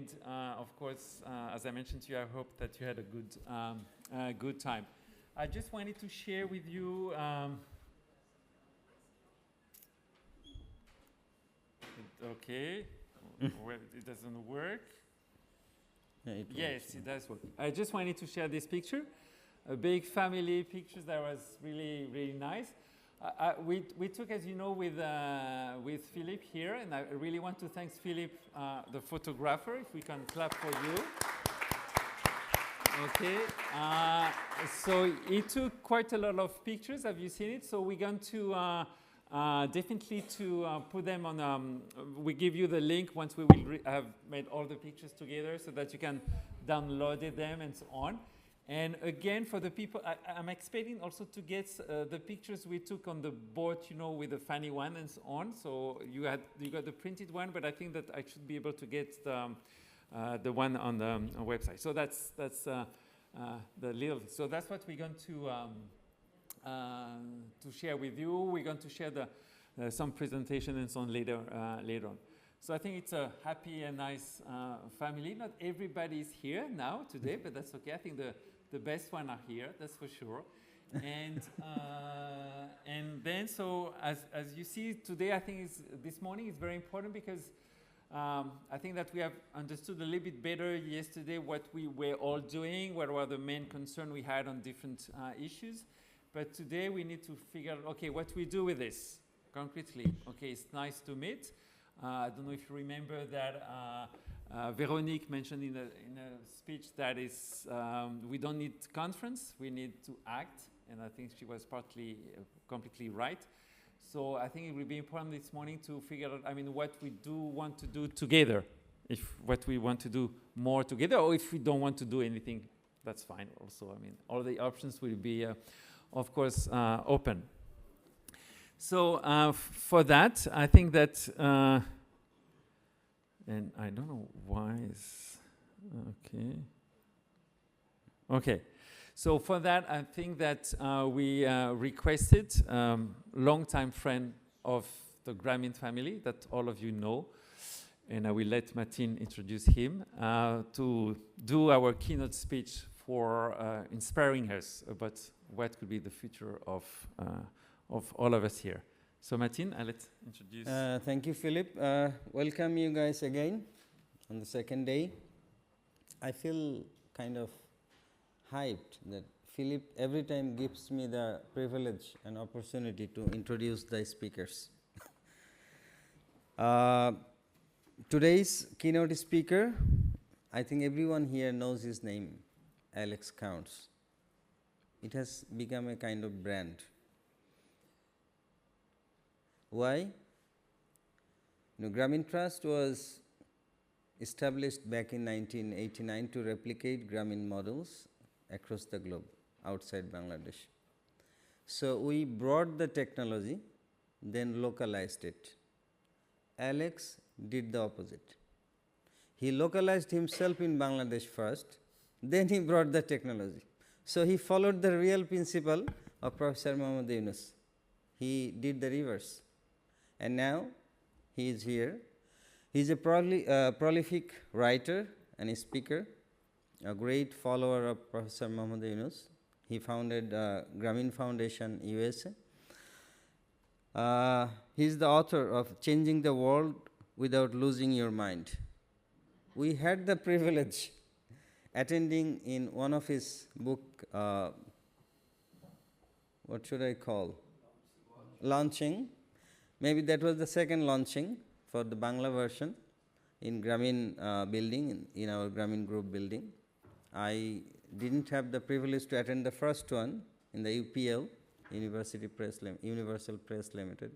And of course, as I mentioned to you, I hope that you had a good time. I just wanted to share with you. Okay, well, it doesn't work. Yes, it does work. I just wanted to share this picture, a big family picture that was really, really nice. We took, as you know, with Philip here, and I really want to thank Philip, the photographer. If we can clap for you. Okay. So he took quite a lot of pictures. Have you seen it? So we're going to definitely to put them on. We give you the link once we will have made all the pictures together, so that you can download them and so on. And again, for the people, I'm expecting also to get the pictures we took on the boat, you know, with the funny one and so on. So you got the printed one, but I think that I should be able to get the one on the website. So that's the little. So that's what we're going to share with you. We're going to share some presentation and so on later on. So I think it's a happy and nice family. Not everybody is here now today, but that's okay. I think the best one are here, that's for sure. And then, so as you see today, I think this morning is very important because I think that we have understood a little bit better yesterday what we were all doing, what were the main concerns we had on different issues. But today we need to figure out, okay, what we do with this concretely. Okay, it's nice to meet. I don't know if you remember that Veronique mentioned in a speech that is we don't need conference, we need to act, and I think she was partly completely right. So I think it will be important this morning to figure out, I mean, what we do want to do together, what we want to do more together, or if we don't want to do anything, that's fine also. I mean, all the options will be, of course, open. So for that, I think that, and I don't know why it's, okay. So for that, I think that we requested long-time friend of the Grameen family that all of you know, and I will let Martin introduce him, to do our keynote speech for inspiring us about what could be the future of all of us here. So Martin, I'll introduce. Thank you, Philip. Welcome you guys again on the second day. I feel kind of hyped that Philip every time gives me the privilege and opportunity to introduce the speakers. Today's keynote speaker, I think everyone here knows his name, Alex Counts. It has become a kind of brand. Why? Grameen Trust was established back in 1989 to replicate Grameen models across the globe outside Bangladesh. So we brought the technology, then localized it. Alex did the opposite. He localized himself in Bangladesh first, then he brought the technology. So he followed the real principle of Professor Muhammad Yunus. He did the reverse. And now he is here. He is a prolific writer and a speaker, a great follower of Professor Muhammad Yunus. He founded Grameen Foundation, USA. He is the author of Changing the World Without Losing Your Mind. We had the privilege attending in one of his book, what should I call? Launching. Maybe that was the second launching for the Bangla version in Grameen building, in our Grameen group building. I didn't have the privilege to attend the first one in the UPL, Universal Press Limited.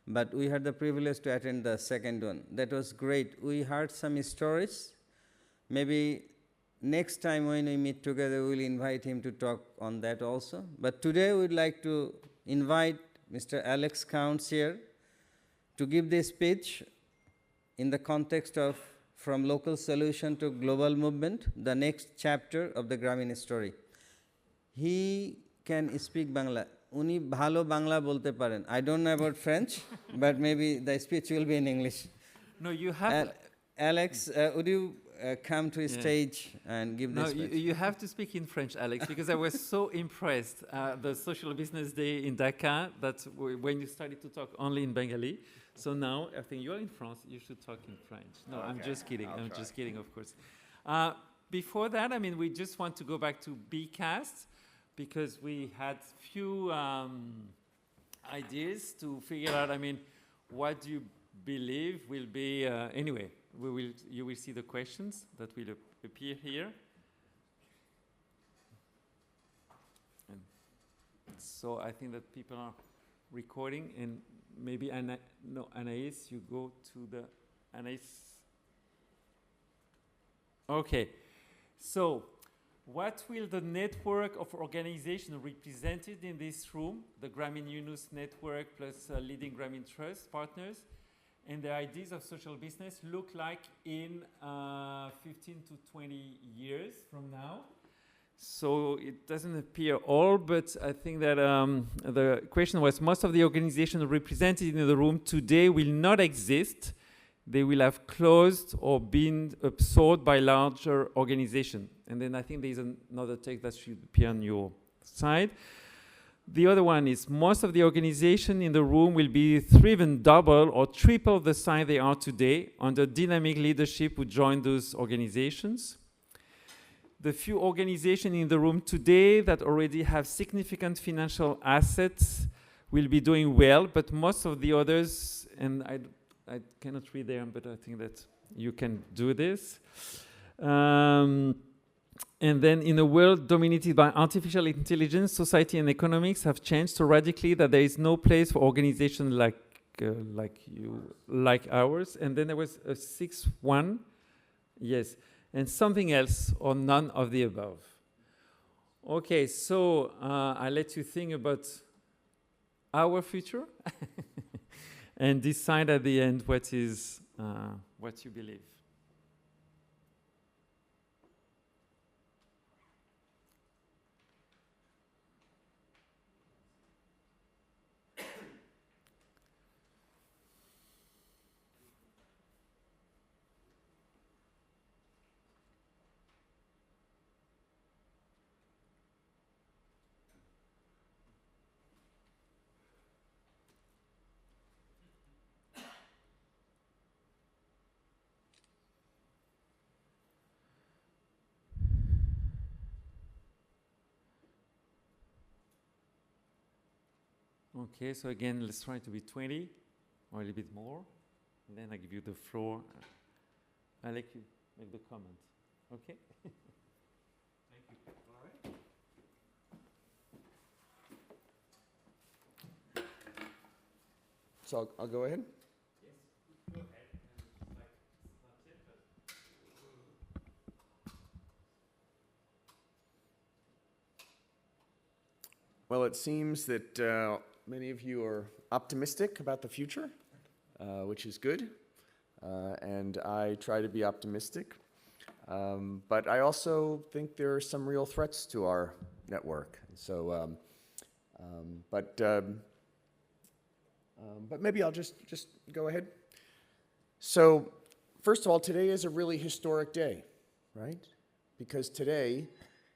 But we had the privilege to attend the second one. That was great. We heard some stories. Maybe next time when we meet together, we will invite him to talk on that also. But today, we would like to invite Mr. Alex Counts here to give this speech in the context of From Local Solution to Global Movement, the next chapter of the Grameen story. He can speak Bangla. Uni bhalo Bangla bolte paren. I don't know about French, but maybe the speech will be in English. No, you have. Alex, would you come to a stage and give No, this speech. you have to speak in French, Alex, because I was so impressed the Social Business Day in Dakar that when you started to talk only in Bengali. So now, I think you're in France, you should talk in French. No, okay. I'm just kidding. I'm just kidding, of course. Before that, I mean, we just want to go back to BCAST because we had few ideas to figure out, I mean, what do you believe will be, anyway, you will see the questions that will appear here. And so I think that people are recording, and maybe Anaïs, you go to the Anaïs. Okay, so what will the network of organizations represented in this room, the Grameen Yunus network plus leading Grameen Trust partners, and the ideas of social business look like in 15 to 20 years from now? So it doesn't appear all, but I think that the question was, most of the organizations represented in the room today will not exist. They will have closed or been absorbed by larger organizations. And then I think there's another text that should appear on your side. The other one is, most of the organizations in the room will be even double or triple the size they are today under dynamic leadership who join those organizations. The few organizations in the room today that already have significant financial assets will be doing well, but most of the others, and I cannot read them, but I think that you can do this. And then in a world dominated by artificial intelligence, society and economics have changed so radically that there is no place for organizations like ours. And then there was a sixth one, yes, and something else or none of the above. Okay, so I'll let you think about our future and decide at the end what is what you believe. Okay, so again, let's try to be 20 or a little bit more. And then I give you the floor. I'll let you make the comment. Okay? Thank you. All right. So I'll go ahead? Yes, go ahead. Well, it seems that many of you are optimistic about the future, which is good, and I try to be optimistic. But I also think there are some real threats to our network. So, but maybe I'll just go ahead. So, first of all, today is a really historic day, right? Because today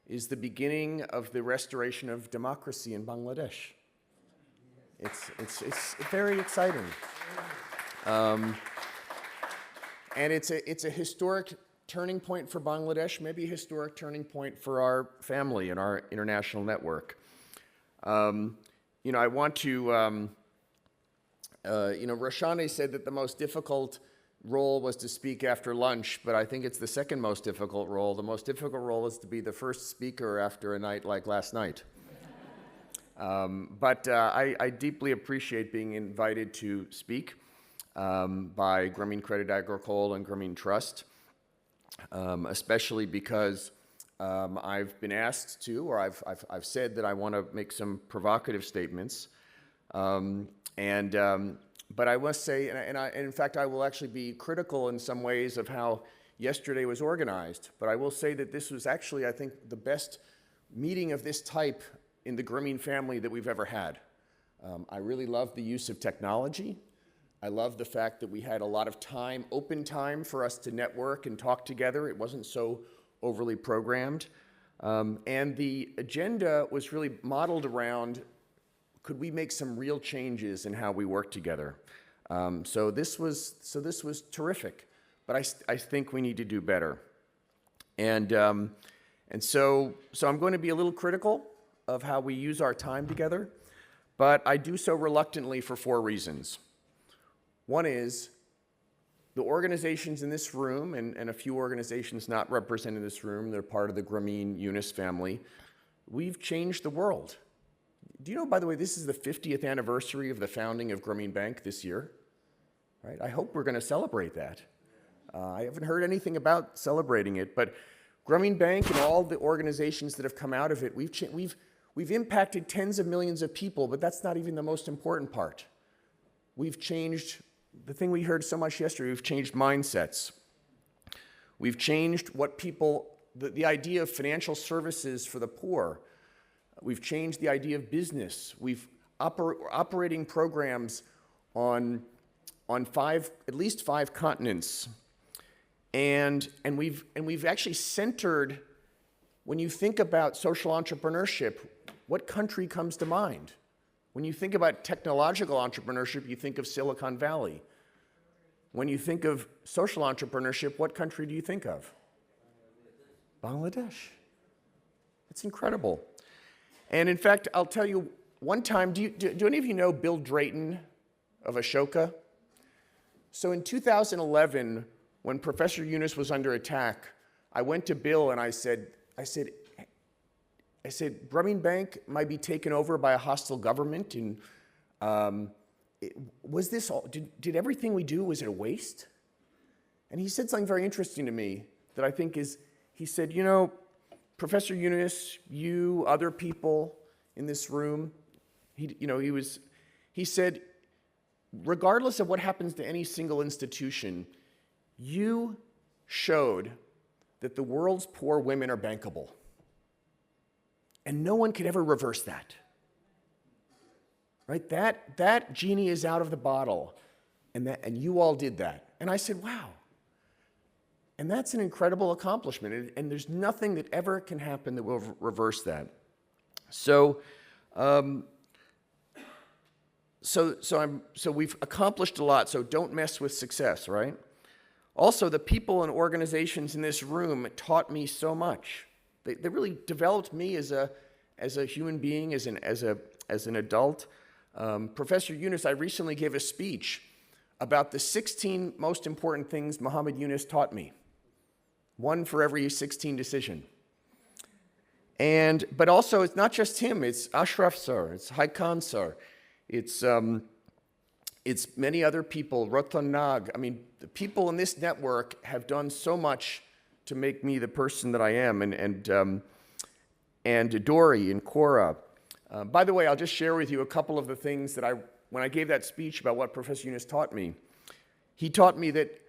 is the beginning of the restoration of democracy in Bangladesh. It's very exciting. And it's a historic turning point for Bangladesh, maybe a historic turning point for our family and our international network. You know, I want to, you know, Roshani said that the most difficult role was to speak after lunch, but I think it's the second most difficult role. The most difficult role is to be the first speaker after a night like last night. But I deeply appreciate being invited to speak by Grameen Credit Agricole and Grameen Trust, especially because I've been asked to, or I've said that I want to make some provocative statements. But I must say, and in fact, I will actually be critical in some ways of how yesterday was organized. But I will say that this was actually, I think, the best meeting of this type in the Grameen family that we've ever had. I really love the use of technology. I love the fact that we had a lot of time, open time for us to network and talk together. It wasn't so overly programmed. And the agenda was really modeled around, could we make some real changes in how we work together? So this was terrific, but I think we need to do better. And so I'm going to be a little critical of how we use our time together, but I do so reluctantly for 4 reasons. One is the organizations in this room, and a few organizations not represented in this room, they're part of the Grameen Yunus family, we've changed the world. Do you know, by the way, this is the 50th anniversary of the founding of Grameen Bank this year? Right? I hope we're going to celebrate that. I haven't heard anything about celebrating it, but Grameen Bank and all the organizations that have come out of it, we've impacted tens of millions of people, but that's not even the most important part. We've changed, the thing we heard so much yesterday, we've changed mindsets. We've changed what people, the idea of financial services for the poor. We've changed the idea of business. We've operating programs on at least five continents. And we've actually centered, when you think about social entrepreneurship, what country comes to mind? When you think about technological entrepreneurship, you think of Silicon Valley. When you think of social entrepreneurship, what country do you think of? Bangladesh. It's incredible. And in fact, I'll tell you, one time, do any of you know Bill Drayton of Ashoka? So in 2011, when Professor Yunus was under attack, I went to Bill and I said, Grameen Bank might be taken over by a hostile government, and was this all, did everything we do, was it a waste? And he said something very interesting to me that I think is, he said, you know, Professor Yunus, you, other people in this room, he said, regardless of what happens to any single institution, you showed that the world's poor women are bankable. And no one could ever reverse that. Right? That genie is out of the bottle. And you all did that. And I said, wow. And that's an incredible accomplishment. And there's nothing that ever can happen that will reverse that. So we've accomplished a lot. So don't mess with success, right? Also, the people and organizations in this room taught me so much. They really developed me as a human being, as an adult. Professor Yunus, I recently gave a speech about the 16 most important things Muhammad Yunus taught me. One for every 16 decision. But also, it's not just him. It's Ashraf sir. It's Haikhan sir. It's many other people. Rotan Nag. I mean, the people in this network have done so much to make me the person that I am. And Dory and Cora. By the way, I'll just share with you a couple of the things that when I gave that speech about what Professor Yunus taught me, he taught me that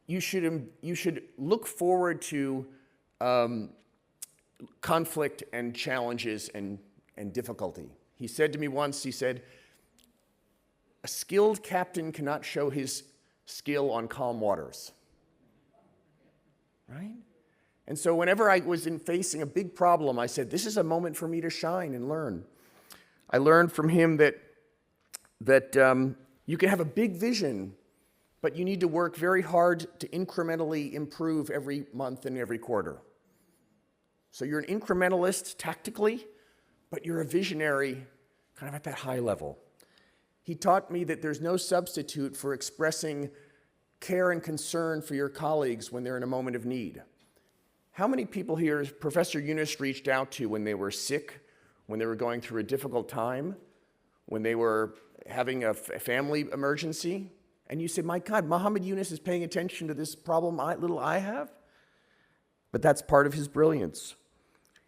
you should look forward to conflict and challenges and difficulty. He said to me once, he said, a skilled captain cannot show his skill on calm waters. Right? And so whenever I was facing a big problem, I said, this is a moment for me to shine and learn. I learned from him that you can have a big vision, but you need to work very hard to incrementally improve every month and every quarter. So you're an incrementalist tactically, but you're a visionary kind of at that high level. He taught me that there's no substitute for expressing care and concern for your colleagues when they're in a moment of need. How many people here Professor Yunus reached out to when they were sick, when they were going through a difficult time, when they were having a family emergency? And you say, my God, Muhammad Yunus is paying attention to this problem I have? But that's part of his brilliance.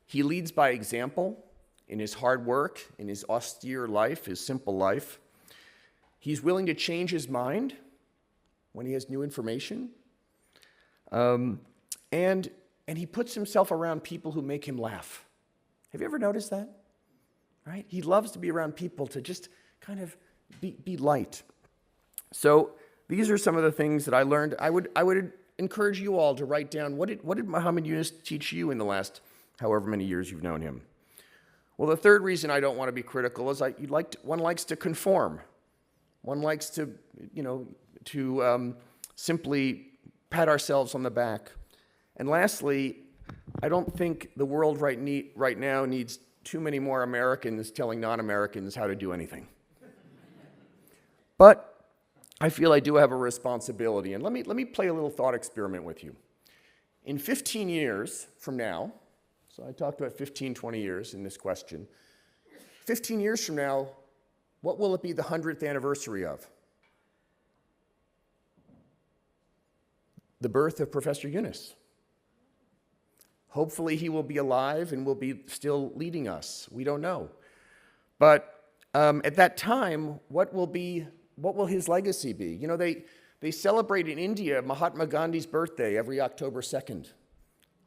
He leads by example in his hard work, in his austere life, his simple life. He's willing to change his mind when he has new information. And he puts himself around people who make him laugh. Have you ever noticed that? Right? He loves to be around people to just kind of be light. So these are some of the things that I learned. I would encourage you all to write down, what did Muhammad Yunus teach you in the last however many years you've known him? Well, the third reason I don't want to be critical is one likes to conform. One likes to, simply pat ourselves on the back. And lastly, I don't think the world right now needs too many more Americans telling non-Americans how to do anything. But I feel I do have a responsibility. And let me play a little thought experiment with you. In 15 years from now, so I talked about 15, 20 years in this question. 15 years from now, what will it be the 100th anniversary of? The birth of Professor Yunus. Hopefully he will be alive and will be still leading us. We don't know. But at that time, what will his legacy be? You know, they celebrate in India Mahatma Gandhi's birthday every October 2nd.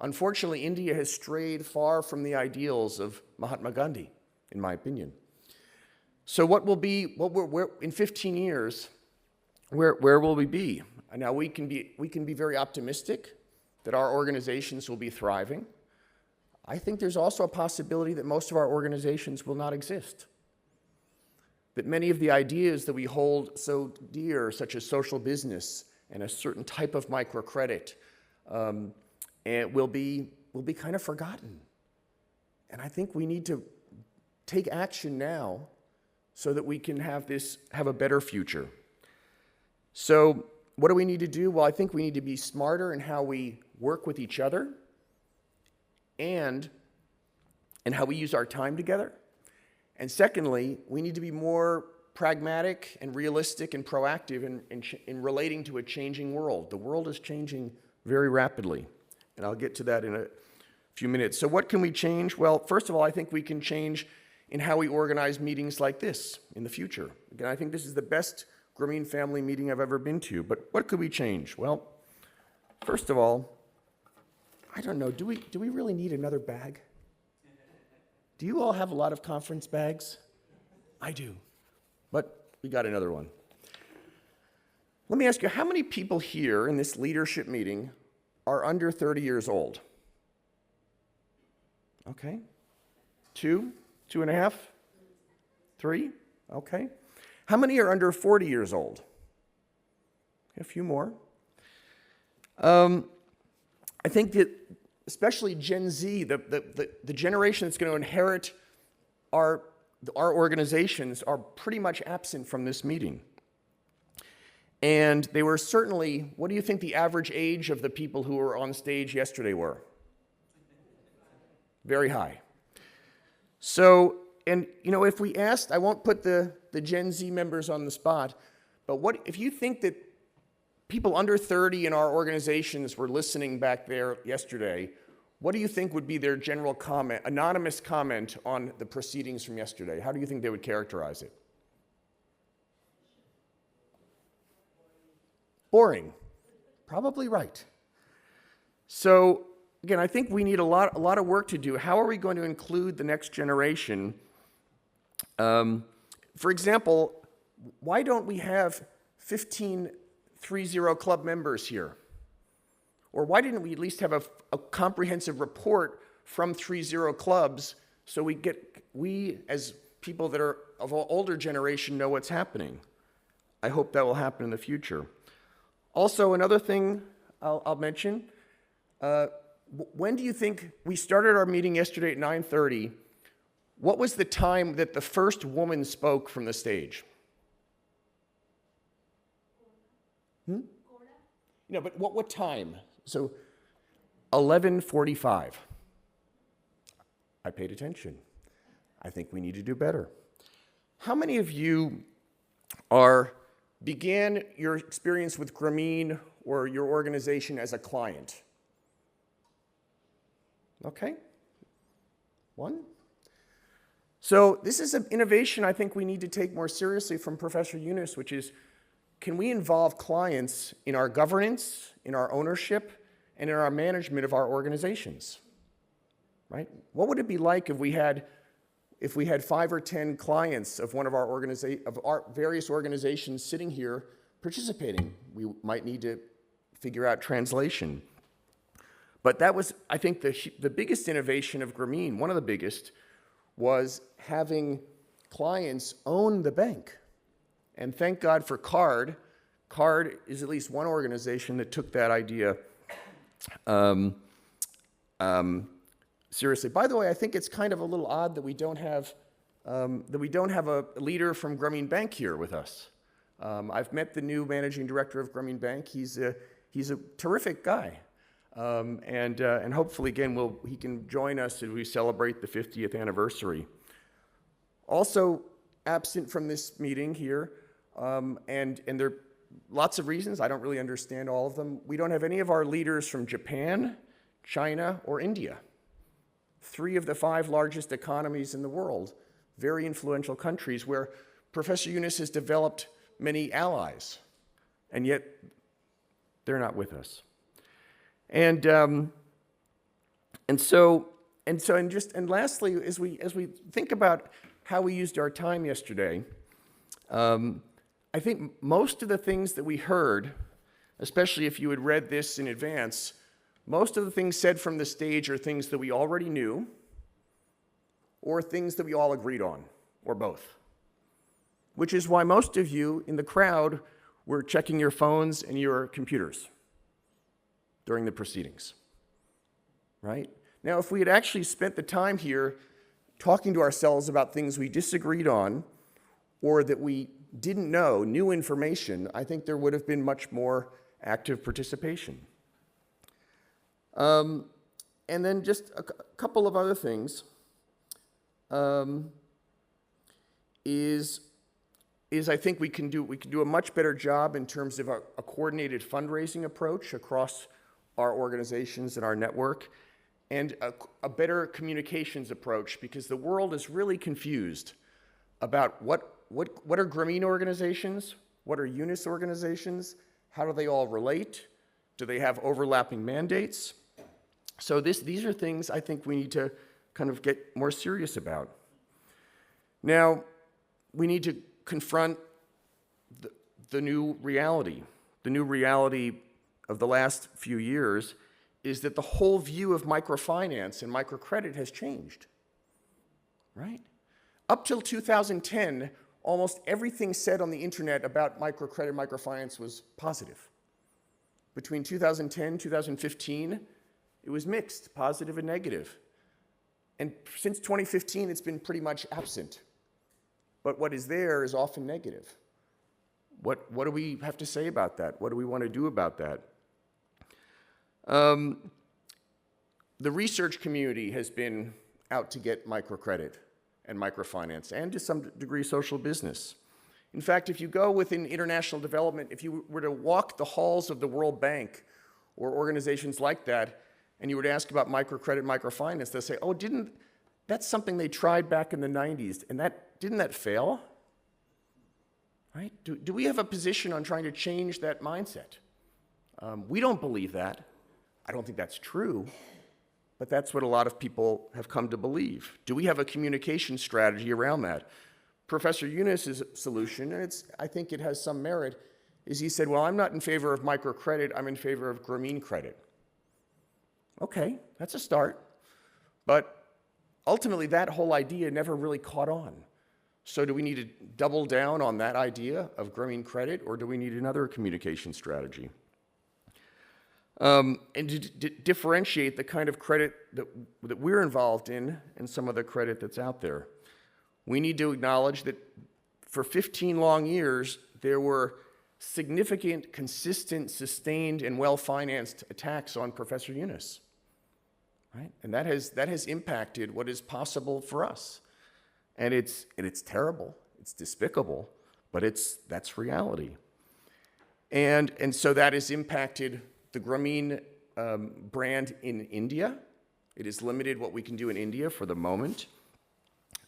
Unfortunately, India has strayed far from the ideals of Mahatma Gandhi, in my opinion. So in 15 years, where will we be? Now, we can be very optimistic that our organizations will be thriving. I think there's also a possibility that most of our organizations will not exist. That many of the ideas that we hold so dear, such as social business and a certain type of microcredit, will be kind of forgotten. And I think we need to take action now so that we can have a better future. So what do we need to do? Well, I think we need to be smarter in how we work with each other and how we use our time together. And secondly, we need to be more pragmatic and realistic and proactive in relating to a changing world. The world is changing very rapidly, and I'll get to that in a few minutes. So what can we change? Well, first of all, I think we can change in how we organize meetings like this in the future. Again, I think this is the best Grameen family meeting I've ever been to, but what could we change? Well, first of all, I don't know, do we really need another bag? Do you all have a lot of conference bags? I do, but we got another one. Let me ask you, how many people here in this leadership meeting are under 30 years old? Okay. 2, 2.5, 3, okay. How many are under 40 years old? A few more. I think that especially Gen Z, the generation that's going to inherit our organizations, are pretty much absent from this meeting. And they were certainly, what do you think the average age of the people who were on stage yesterday were? Very high. So, and if we asked, I won't put the Gen Z members on the spot, but what if you think that people under 30 in our organizations were listening back there yesterday, what do you think would be their general comment, anonymous comment on the proceedings from yesterday? How do you think they would characterize it? Boring. Probably right. So, again, I think we need a lot of work to do. How are we going to include the next generation? For example, why don't we have 15 3-0 club members here? Or why didn't we at least have a comprehensive report from 3-0 clubs so we as people that are of an older generation know what's happening? I hope that will happen in the future. Also, another thing I'll mention, when do you think we started our meeting yesterday at 9:30? What was the time that the first woman spoke from the stage? No, but what time? So 11:45. I paid attention. I think we need to do better. How many of you began your experience with Grameen or your organization as a client? Okay. 1. So this is an innovation I think we need to take more seriously from Professor Yunus, which is, can we involve clients in our governance, in our ownership, and in our management of our organizations? Right? What would it be like if we had 5 or 10 clients of one of our various organizations sitting here participating. We might need to figure out translation. But that was, I think, the biggest innovation of Grameen, one of the biggest, was having clients own the bank. And thank God for CARD. CARD is at least one organization that took that idea seriously. By the way, I think it's kind of a little odd that we don't have a leader from Grameen Bank here with us. I've met the new managing director of Grameen Bank. He's a terrific guy. And hopefully, again, he can join us as we celebrate the 50th anniversary. Also absent from this meeting here, and there are lots of reasons, I don't really understand all of them. We don't have any of our leaders from Japan, China, or India. 3 of the 5 largest economies in the world, very influential countries where Professor Yunus has developed many allies, and yet they're not with us. And lastly, as we think about how we used our time yesterday, I think most of the things that we heard, especially if you had read this in advance, most of the things said from the stage are things that we already knew, or things that we all agreed on, or both. Which is why most of you in the crowd were checking your phones and your computers during the proceedings, right? Now, if we had actually spent the time here talking to ourselves about things we disagreed on or that we didn't know, new information, I think there would have been much more active participation. And then just a couple of other things is I think we can do a much better job in terms of a coordinated fundraising approach across our organizations and our network, and a better communications approach, because the world is really confused about what are Grameen organizations, what are Yunus organizations, how do they all relate, do they have overlapping mandates? So these are things I think we need to kind of get more serious about. Now, we need to confront the new reality. The new reality of the last few years is that the whole view of microfinance and microcredit has changed, right? Up till 2010, almost everything said on the internet about microcredit, microfinance was positive. Between 2010, 2015, it was mixed, positive and negative. And since 2015, it's been pretty much absent. But what is there is often negative. What do we have to say about that? What do we want to do about that? The research community has been out to get microcredit and microfinance, and to some degree social business. In fact, if you go within international development, if you were to walk the halls of the World Bank or organizations like that, and you were to ask about microcredit, microfinance, they'll say, oh, that's something they tried back in the 90s, and didn't that fail? Right? Do we have a position on trying to change that mindset? We don't believe that. I don't think that's true, but that's what a lot of people have come to believe. Do we have a communication strategy around that? Professor Yunus's solution, and I think it has some merit, is he said, well, I'm not in favor of microcredit, I'm in favor of Grameen credit. Okay, that's a start. But ultimately, that whole idea never really caught on. So do we need to double down on that idea of Grameen credit, or do we need another communication strategy? And to differentiate the kind of credit that we're involved in and some of the credit that's out there. We need to acknowledge that for 15 long years, there were significant, consistent, sustained, and well-financed attacks on Professor Yunus. Right? And that has impacted what is possible for us. And it's terrible, it's despicable, but that's reality. And so that has impacted the Grameen brand in India. It has limited what we can do in India for the moment.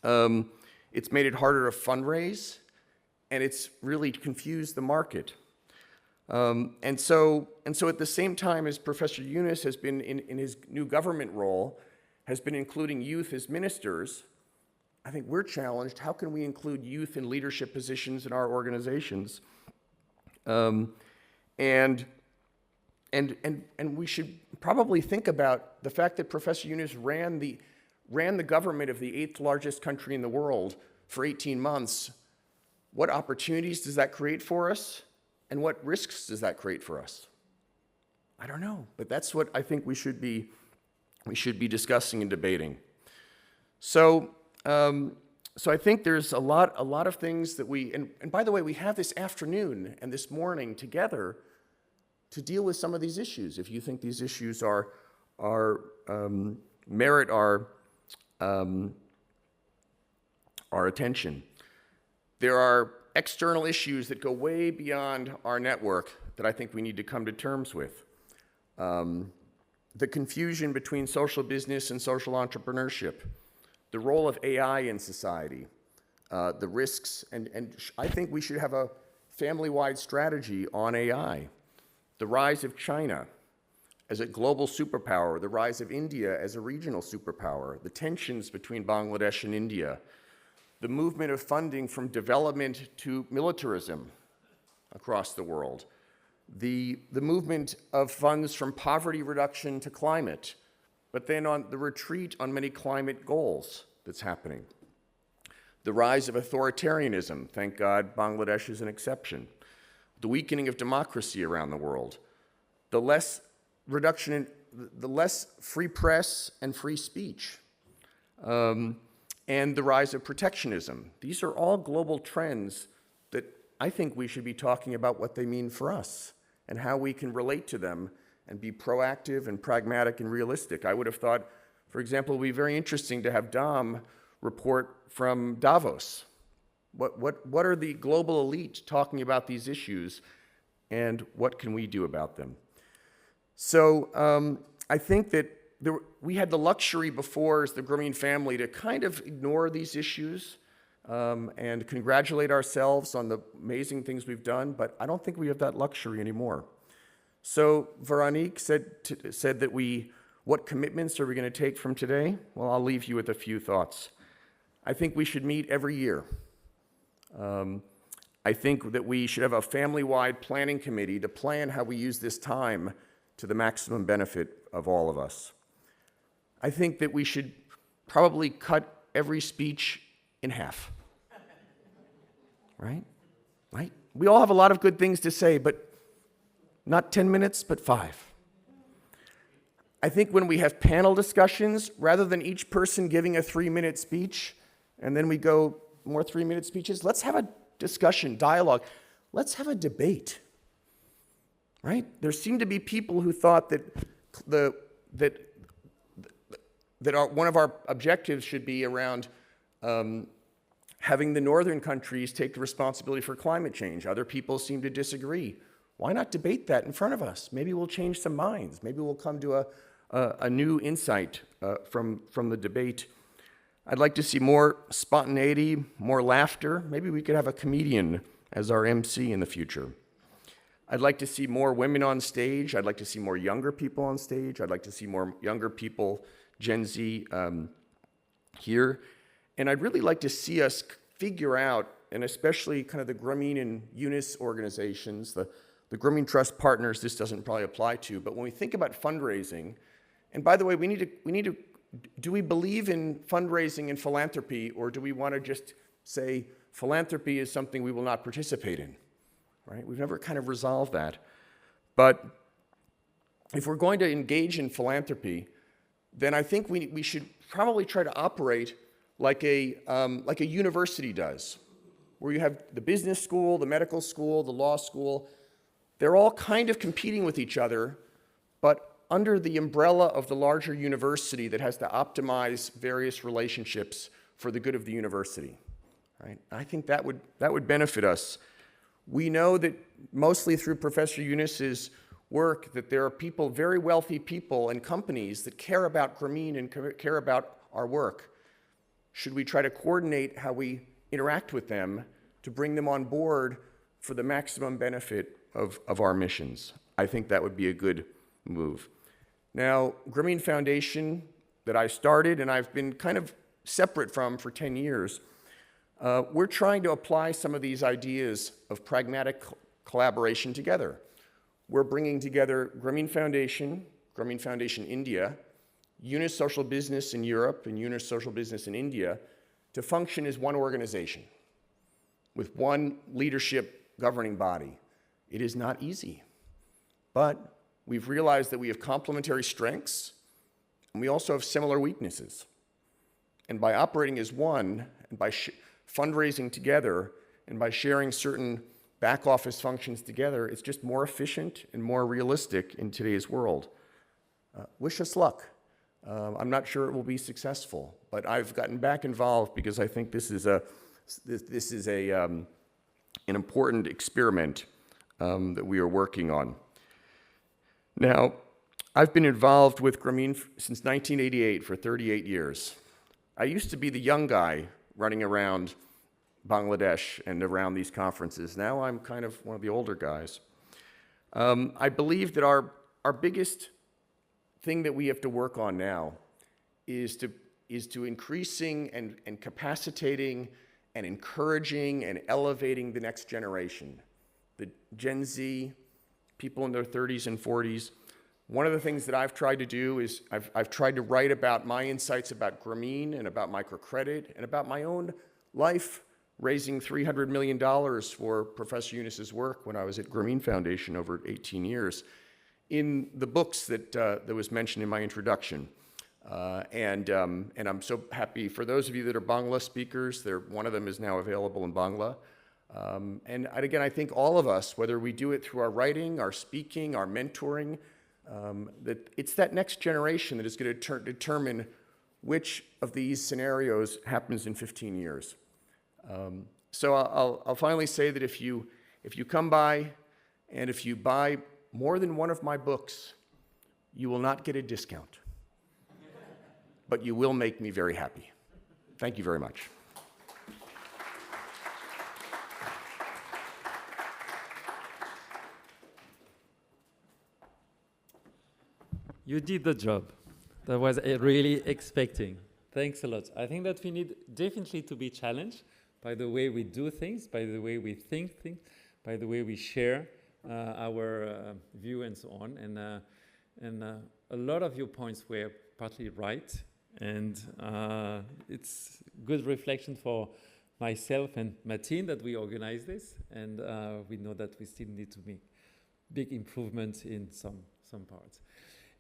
It's made it harder to fundraise, and it's really confused the market. And so at the same time as Professor Yunus has been in his new government role, has been including youth as ministers, I think we're challenged. How can we include youth in leadership positions in our organizations? And we should probably think about the fact that Professor Yunus ran the government of the 8th largest country in the world for 18 months. What opportunities does that create for us? And what risks does that create for us? I don't know, but that's what I think we should be discussing and debating. So I think there's a lot of things that and by the way, we have this afternoon and this morning together to deal with some of these issues. If you think these issues merit our attention. There are external issues that go way beyond our network that I think we need to come to terms with. The confusion between social business and social entrepreneurship, the role of AI in society, the risks, and I think we should have a family-wide strategy on AI. The rise of China as a global superpower, the rise of India as a regional superpower, the tensions between Bangladesh and India, the movement of funding from development to militarism across the world, the movement of funds from poverty reduction to climate, but then on the retreat on many climate goals that's happening. The rise of authoritarianism, thank God Bangladesh is an exception. The weakening of democracy around the world. The less free press and free speech. And the rise of protectionism. These are all global trends that I think we should be talking about what they mean for us and how we can relate to them and be proactive and pragmatic and realistic. I would have thought, for example, it would be very interesting to have Dom report from Davos. What are the global elite talking about these issues, and what can we do about them? So I think that we had the luxury before as the Grameen family to kind of ignore these issues and congratulate ourselves on the amazing things we've done, but I don't think we have that luxury anymore. So Veronique said that what commitments are we going to take from today? Well, I'll leave you with a few thoughts. I think we should meet every year. I think that we should have a family-wide planning committee to plan how we use this time to the maximum benefit of all of us. I think that we should probably cut every speech in half. Right? We all have a lot of good things to say, but not 10 minutes, but 5. I think when we have panel discussions, rather than each person giving a 3-minute speech, and then we go more 3-minute speeches, let's have a discussion, dialogue. Let's have a debate. Right? There seem to be people who thought that one of our objectives should be around having the northern countries take the responsibility for climate change. Other people seem to disagree. Why not debate that in front of us? Maybe we'll change some minds. Maybe we'll come to a new insight from the debate. I'd like to see more spontaneity, more laughter. Maybe we could have a comedian as our MC in the future. I'd like to see more women on stage. I'd like to see more younger people on stage. I'd like to see more younger people, Gen Z, here. And I'd really like to see us figure out, and especially kind of the Grameen and Yunus organizations, the Grameen Trust partners, this doesn't probably apply to, but when we think about fundraising, and by the way, we need to, do we believe in fundraising and philanthropy, or do we want to just say philanthropy is something we will not participate in? Right? We've never kind of resolved that. But if we're going to engage in philanthropy, then I think we should probably try to operate like a university does, where you have the business school, the medical school, the law school. They're all kind of competing with each other, but under the umbrella of the larger university that has to optimize various relationships for the good of the university. Right? I think that would benefit us. We know that mostly through Professor Yunus's work that there are people, very wealthy people and companies that care about Grameen and care about our work. Should we try to coordinate how we interact with them to bring them on board for the maximum benefit of our missions? I think that would be a good move. Now, Grameen Foundation that I started and I've been kind of separate from for 10 years, we're trying to apply some of these ideas of pragmatic collaboration together. We're bringing together Grameen Foundation India, Unis Social Business in Europe, and Unis Social Business in India to function as one organization with one leadership governing body. It is not easy, but we've realized that we have complementary strengths and we also have similar weaknesses. And by operating as one, and by fundraising together, and by sharing certain back office functions together, it's just more efficient and more realistic in today's world. Wish us luck. I'm not sure it will be successful, but I've gotten back involved because I think this is an important experiment that we are working on. Now, I've been involved with Grameen since 1988 for 38 years. I used to be the young guy running around Bangladesh and around these conferences. Now I'm kind of one of the older guys. I believe that our biggest thing that we have to work on now is to increasing and capacitating and encouraging and elevating the next generation, the Gen Z, people in their 30s and 40s. One of the things that I've tried to do is I've tried to write about my insights about Grameen and about microcredit and about my own life, raising $300 million for Professor Yunus's work when I was at Grameen Foundation over 18 years, in the books that was mentioned in my introduction. And I'm so happy for those of you that are Bangla speakers, one of them is now available in Bangla. And again, I think all of us, whether we do it through our writing, our speaking, our mentoring, that it's that next generation that is going to determine which of these scenarios happens in 15 years. So I'll finally say that if you come by and if you buy more than one of my books, you will not get a discount, but you will make me very happy. Thank you very much. You did the job. That was really expecting. Thanks a lot. I think that we need definitely to be challenged by the way we do things, by the way we think things, by the way we share our view and so on. And a lot of your points were partly right. And it's good reflection for myself and Martin that we organize this. And we know that we still need to make big improvements in some parts.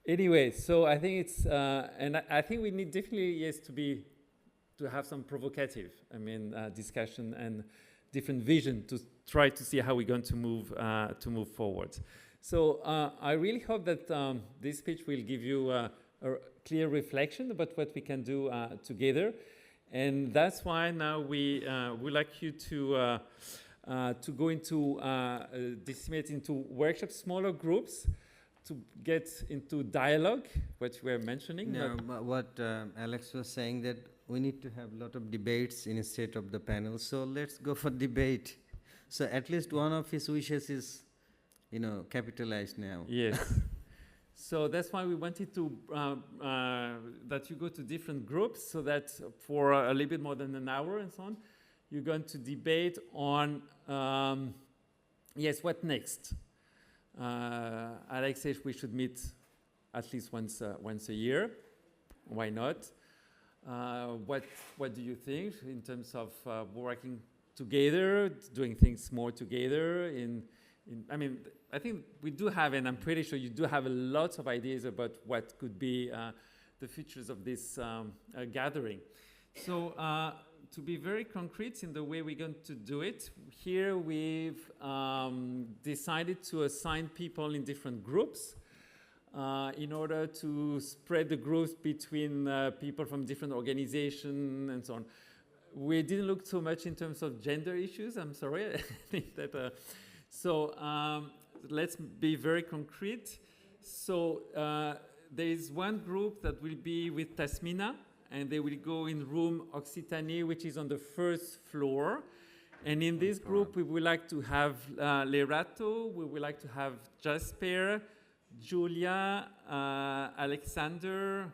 Anyway, so I think it's, and I think we need definitely, yes, to have some provocative, discussion and different vision to try to see how we're going to move forward. So I really hope that this speech will give you a clear reflection about what we can do together. And that's why now we would like you to go into, disseminate into workshops, smaller groups, to get into dialogue, what you were mentioning. No, what Alex was saying, that we need to have a lot of debates instead of the panel. So let's go for debate. So at least one of his wishes is, capitalized now. Yes. So that's why we wanted to that you go to different groups, so that for a little bit more than an hour and so on, you're going to debate on yes, what next. Alex says we should meet at least once a year. Why not? What do you think in terms of working together, doing things more together? I think we do have, and I'm pretty sure you do have a lot of ideas about what could be the features of this gathering. So to be very concrete in the way we're going to do it, here we've decided to assign people in different groups in order to spread the groups between people from different organizations and so on. We didn't look so much in terms of gender issues, I'm sorry. I think that, let's be very concrete. So there is one group that will be with Tasmina, and they will go in room Occitanie, which is on the first floor. And in this group, we would like to have Lerato, we would like to have Jasper, Julia, Alexander,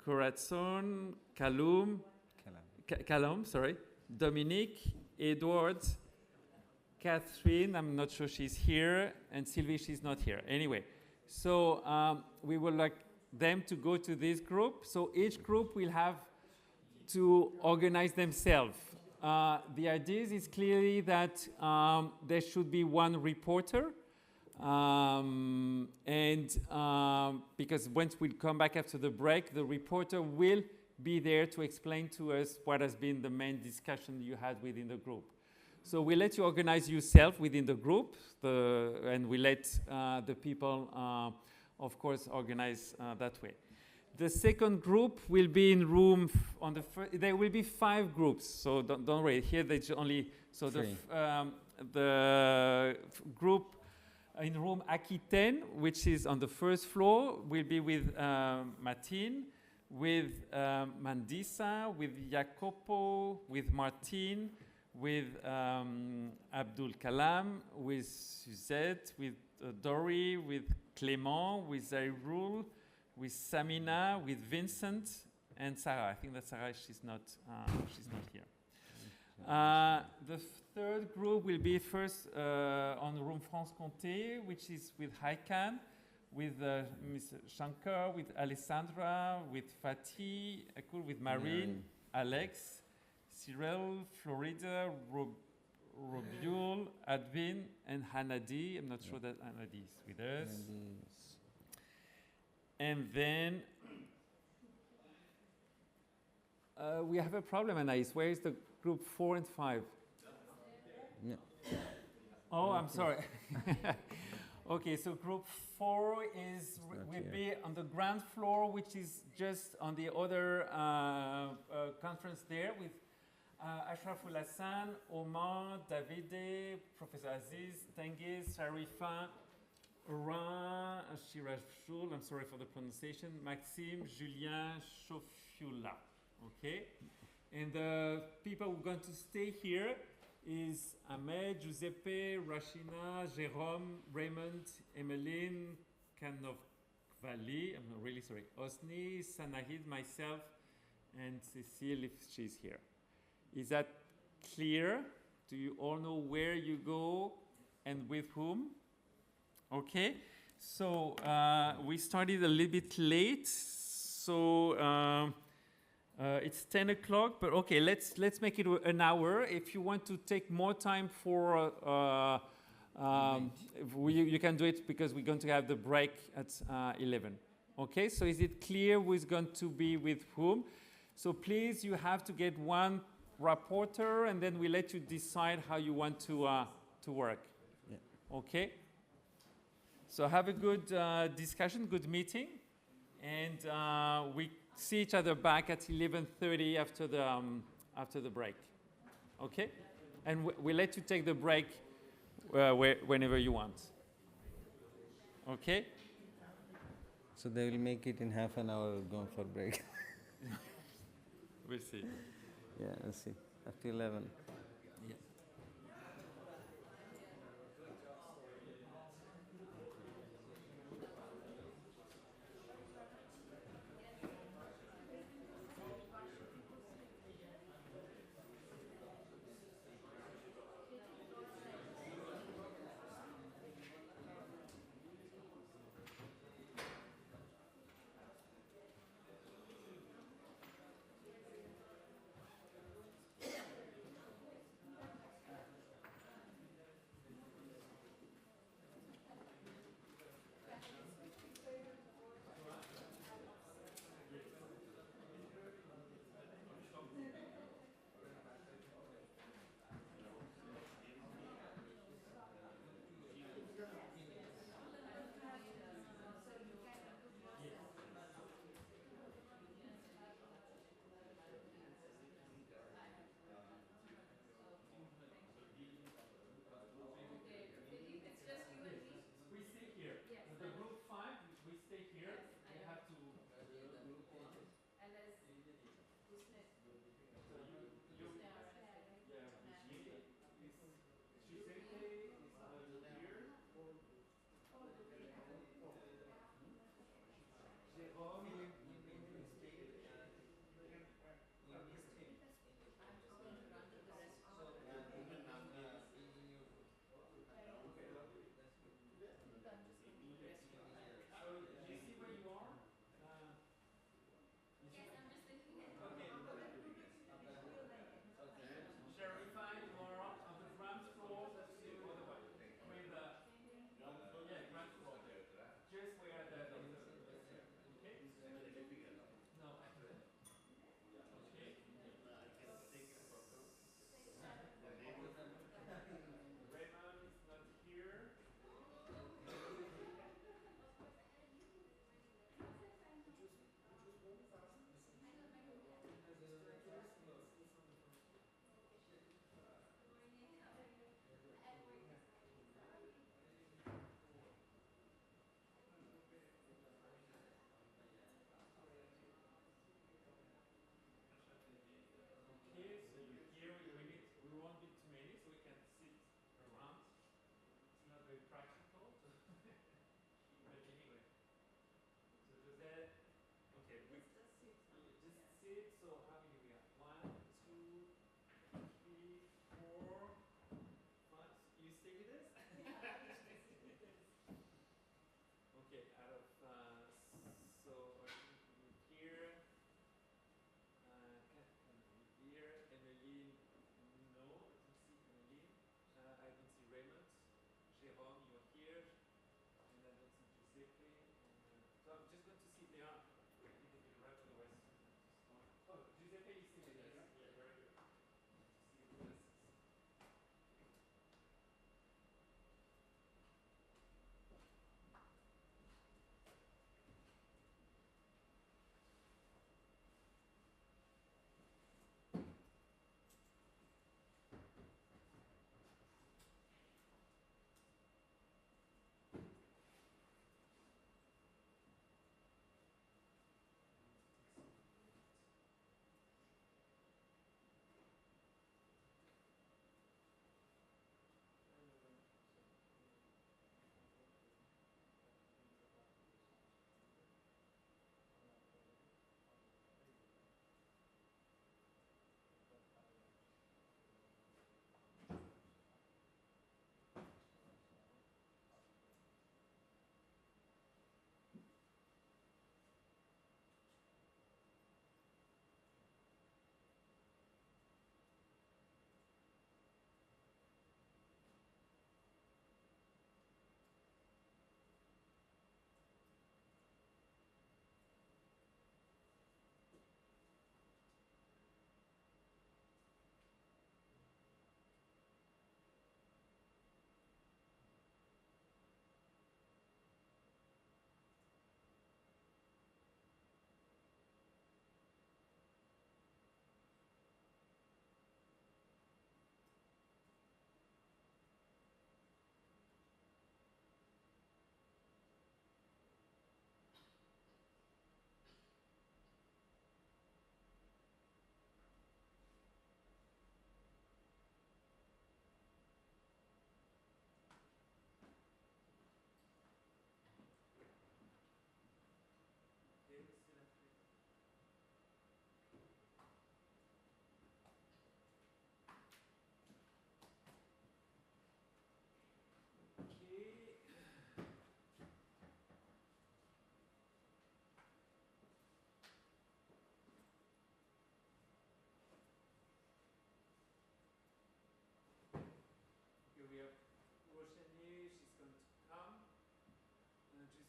Corazon, Calum, sorry, Dominique, Edward, Catherine, I'm not sure she's here, and Sylvie, she's not here. Anyway, so we would like them to go to this group. So each group will have to organize themselves. The idea is clearly that there should be one reporter, because once we come back after the break, the reporter will be there to explain to us what has been the main discussion you had within the group. So we let you organize yourself within the group, and we let the people, of course, organize that way. The second group will be in room on the first. There will be 5 groups, so don't worry. Here there's only so the group in room Aquitaine, which is on the first floor, will be with Martine, with Mandisa, with Jacopo, with Martine, with Abdul Kalam, with Suzette, with Dory, with Clément, with Zairul, with Samina, with Vincent, and Sarah. I think that Sarah, she's not here. The third group will be first on room France-Comté, which is with Haikan, with Ms. Shankar, with Alessandra, with Fatih, with Marine, Alex, Cyril, Florida, Robiul, Advin, and Hanadi. I'm not sure that Hanadi is with us. And then we have a problem, Anais. Where is the group 4 and 5? No. Oh, I'm sorry. Okay, so group 4 will be on the ground floor, which is just on the other conference there with Ashraful Hassan, Omar, Davide, Professor Aziz, Tengiz, Sharifa, Oran, Shirashul, I'm sorry for the pronunciation, Maxime, Julien, Shofiula. Okay? And the people who are going to stay here is Ahmed, Giuseppe, Rashina, Jérôme, Raymond, Emeline, Kanovvali, I'm really sorry, Osni, Sanahid, myself, and Cecile if she's here. Is that clear? Do you all know where you go and with whom? Okay, so we started a little bit late, so it's 10 o'clock, but okay, let's make it an hour. If you want to take more time for, you can do it because we're going to have the break at 11. Okay, so is it clear who's going to be with whom? So please, you have to get one rapporteur, and then we let you decide how you want to work. Yeah. Okay. So have a good discussion, good meeting, and we see each other back at 11:30 after the break. Okay, and we'll let you take the break whenever you want. Okay. So they will make it in half an hour going for break. We'll see. Yeah, we'll see. After 11. Yeah.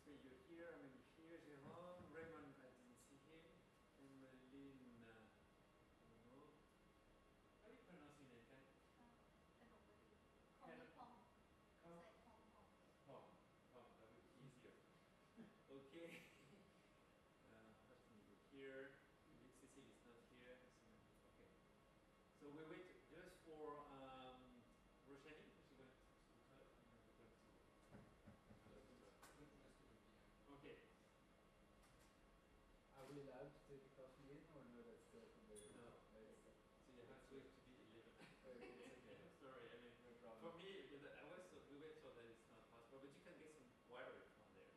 three, you're here, I'm here, Jérôme, Raymond, I didn't see him, and Merlin, I don't know. How do you pronounce your name? Call me Pom. Pom? It's like Pom Pom. Pom, Pom, that would be easier. Okay. Hudson, you're here. Cecil is not here. So, okay. So we wait just for Roshani. She went to the toilet. Okay. Are we allowed to take a coffee in, or no? That's still from the. No. So you have to wait to be 11. Okay, it's okay. Sorry, I mean, No problem. for me, we were told that it's not possible, but you can get some water from there.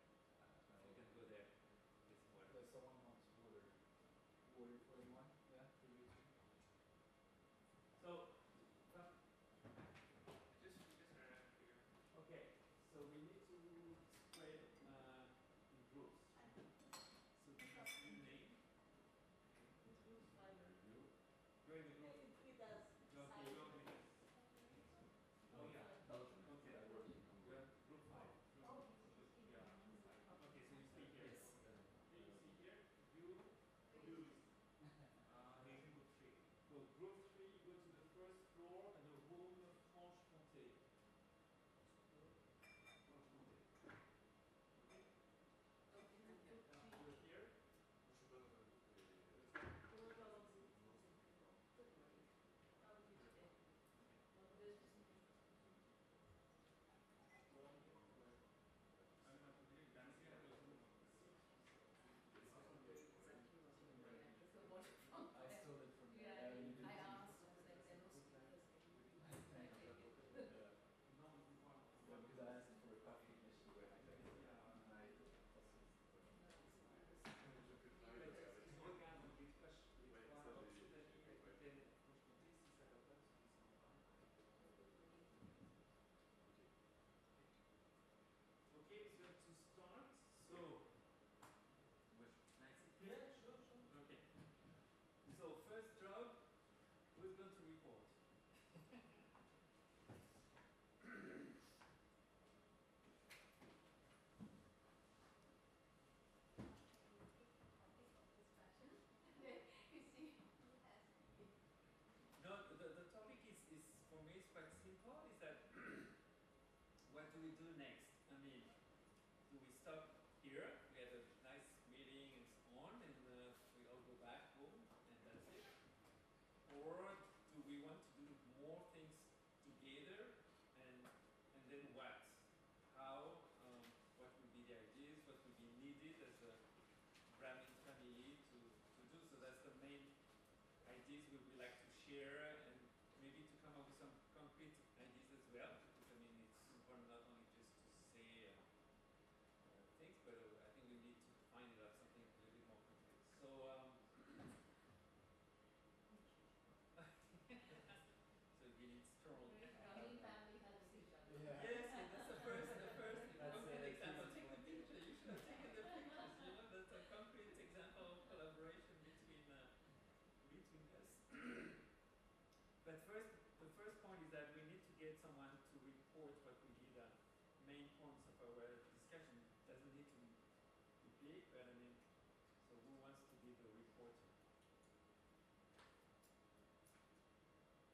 You can go there and get some water. Does someone wants water? Water for anyone? Yeah, for you too. So, just around here. Okay, so we need to spread in groups. So this is your name. You're in the group. It does. Okay, you're with us. Oh yeah. Belgium. Okay. I work in You're group 5. Oh. Yeah. Okay, so you stay here. Okay, you see here. You. Here's group 3. So group 3, you go to the first floor and the room of Franche-Comté. You're here. I stole it from you. Yeah, you did I too. asked. I was like, there must be because I take it. Yeah. Yeah, because I asked for a coffee initially. And I Okay, so to start, so nice. Yeah, sure. Okay. So first job, who's going to report? You see, who has No, the topic is for me is quite simple. Is that what do we do next? I mean, do we stop here? We had a nice meeting and so on, and we all go back home, and that's it. Or do we want to do more things together, and then what? How? What would be the ideas? What would be needed as a Grameen family to do? So that's the main ideas we would like to share, and maybe to come up with some concrete ideas as well. Because I mean, it's important not only just to say things, but I think we need to find out something a little bit more concrete. So. So getting strong. Grameen family helps each other. Yeah. Yes, and that's the first That's concrete example. that's Take the picture. You should have taken the pictures. You know, that's a concrete example of collaboration between us. But first, the first point is that we need to get someone to report what we did. Main points of our discussion doesn't need to be big, but I mean, so who wants to be the reporter?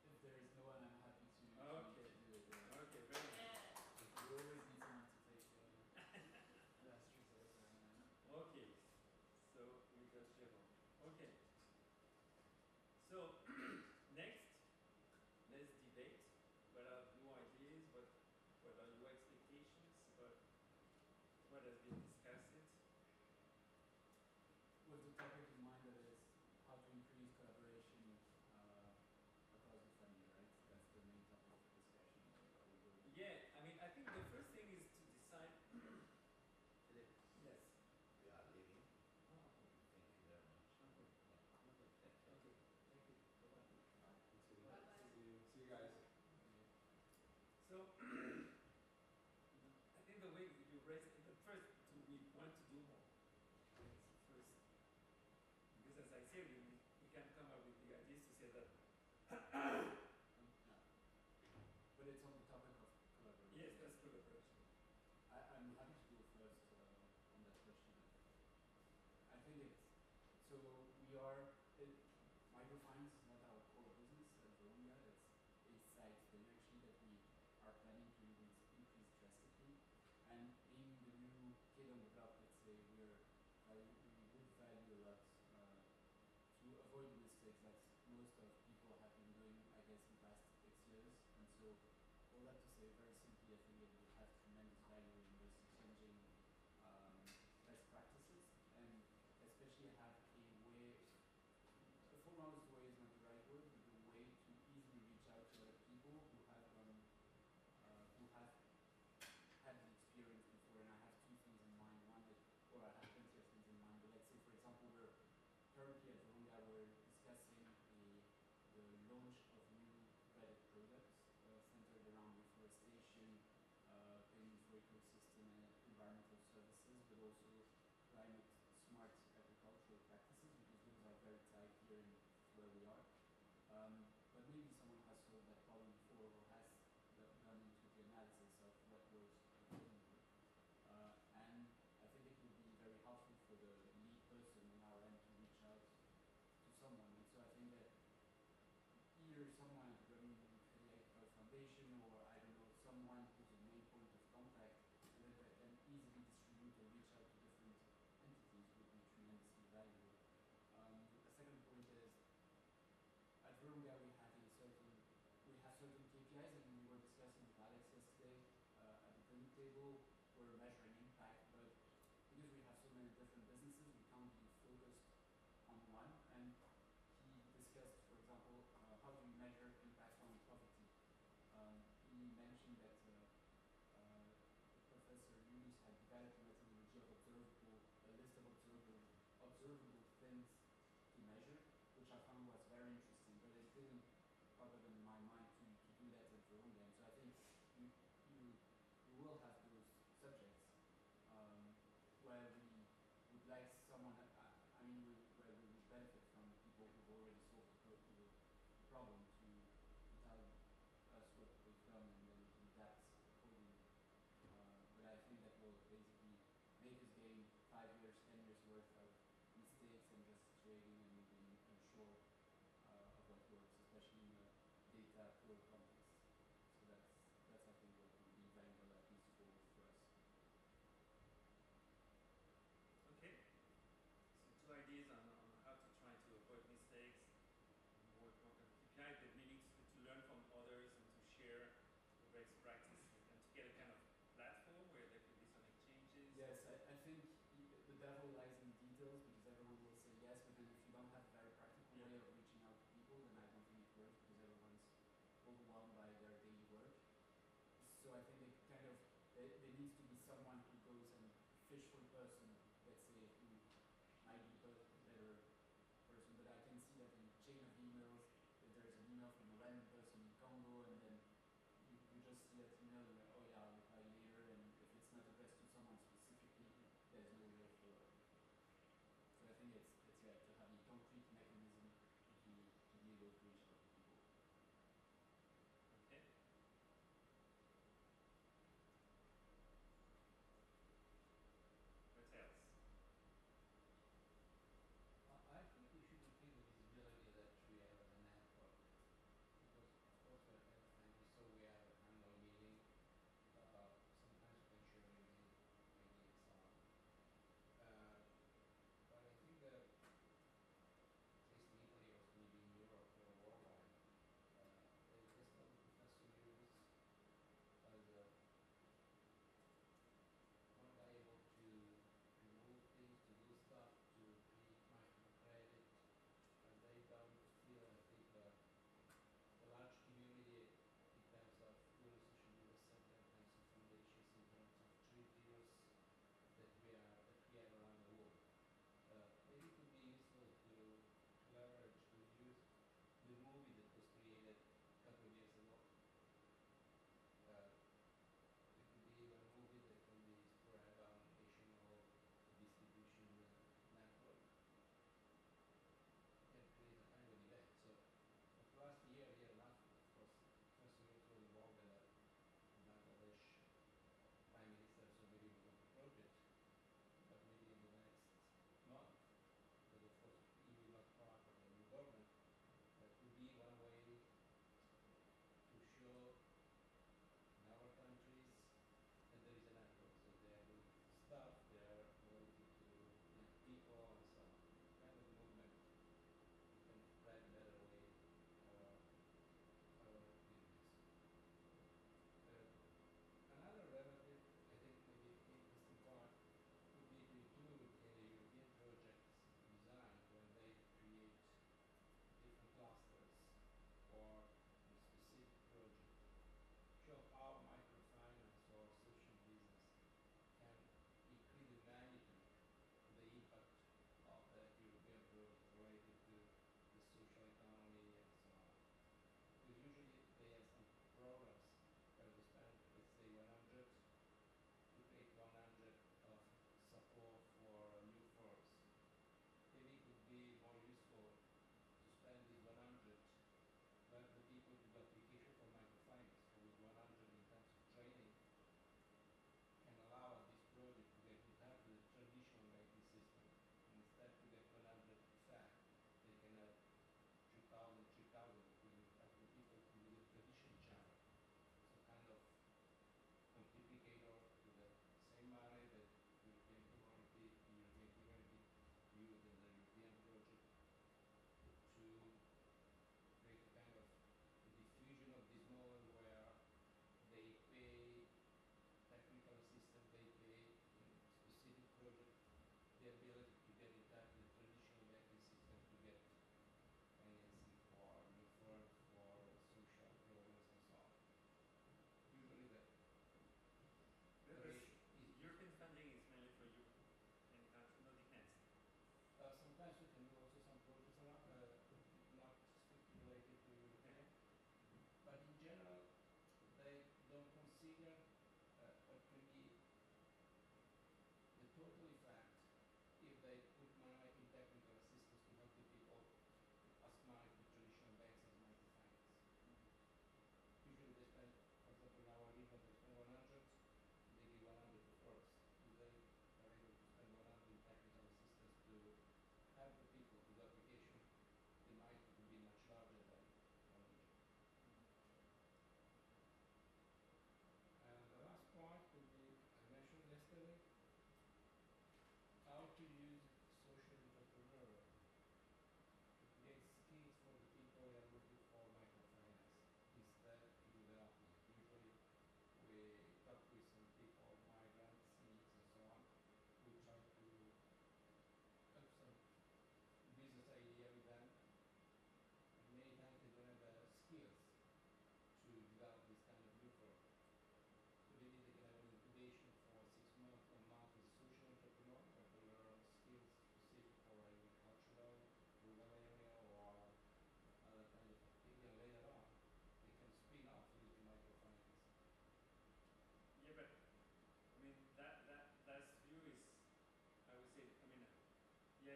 If there is no one, I'm happy to Okay. do it. Okay, very good. You always need someone to take last resort. Okay, so we got Jérôme. Okay. So next, let's debate. What are your ideas? What are your expectations? What has been discussed? With the topic in mind that is how to increase collaboration across the family, right? That's the main topic of discussion. Yeah, I mean, I think the first thing is to decide. Yes. We are leaving. Oh, Thank you very much. okay. Okay. Thank you. Bye-bye. See you guys. So, I think the way you raise it, the first, do we want to do more? That's the first. Because as I said, we can come up with the ideas to say that. But it's on the topic of collaboration. Yes, that's collaboration. I'm happy to go first on guess, in the past 6 years. And so, all that to say, very simply, I think it will have tremendous value in just exchanging best practices, and especially have a way, a formalized way is not the right word, but a way to easily reach out to other people who have had the experience before. And I have two things in mind. One, that, or I have plenty of things in mind, but let's say, for example, we're currently at Virunga, we're discussing the launch of new credit products centered around reforestation, payment for ecosystem and environmental services, but also climate smart agricultural practices, because those are very tight here in where we are. But maybe someone has solved that problem before, or has gone into the analysis of what was different. And I think it would be very helpful for the lead person on our end to reach out to someone. And so I think that either someone at the Grameen Foundation, or I don't know, someone who's a main point of contact, and that can easily distribute or reach out to different entities would be tremendously valuable. The second point is, at Virunga we have certain KPIs, and we were discussing with Alex yesterday at the dinner table. We're measuring impact, but because we have so many different businesses, we can't be focused on one. And he discussed, for example, how do you measure impact on poverty. He mentioned that Professor Yunus had developed a methodology of a list of observable things to measure, which I found was very interesting, but it didn't bother in my mind to do that at Virunga. And so I think you will have those subjects where we would like someone, where we would benefit from people who've already solved the problem to tell us what they've done, and then we can adapt accordingly. But I think that will basically make us gain 5 years, 10 years worth of mistakes and just trading, and being unsure of what works, especially in a data poor context. So that's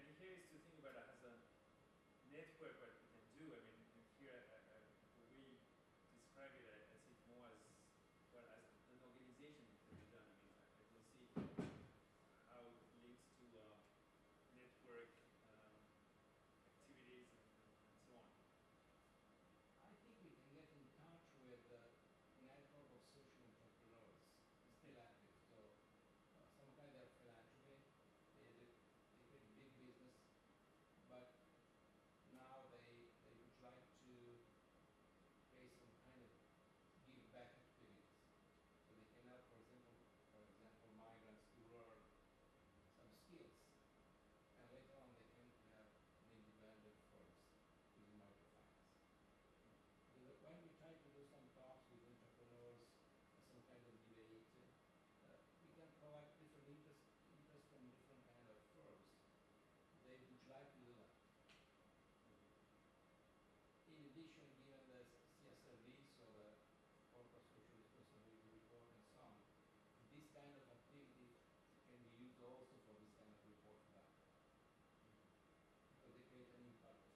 idea here is to think about it as a network, what we can do. I mean, and here the way you describe it, I see it more as, well, as an organization that can be done. I mean, I don't see how it links to network activities and so on. I think we can get in touch with the network of social entrepreneurs still active. So some kind of philanthropy, they create a big business, but now they would like to create some kind of give back activities. So they can help, for example, migrants to learn some skills, and later on they can have an independent firms using microfinance. Because when we try to do some talks with entrepreneurs, some kind of debate, we can collect different interest from different kind of firms. They would like to do that. In addition, given the CSRD, so the corporate social responsibility report and so on, this kind of activity can be used also for this kind of report back. Because they create an impact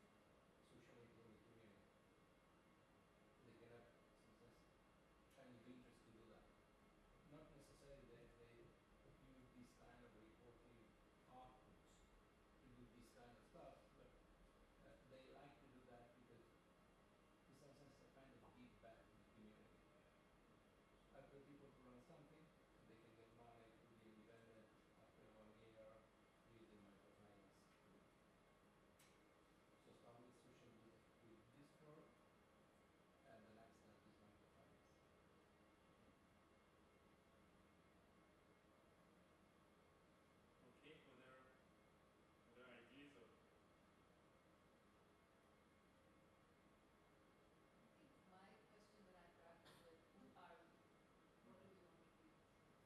socially in the community. They can have some kind of interest to do that. Not necessarily that they use this kind of reporting outputs to do this kind of stuff, but they like to do that because in some sense a kind of give back to the community. After people to learn something, they can get money to be independent after 1 year using microfinance. So start with social with this firm, and the next step is microfinance. Okay, other ideas or? I think my question that I practice with, who are we? What do we want to be?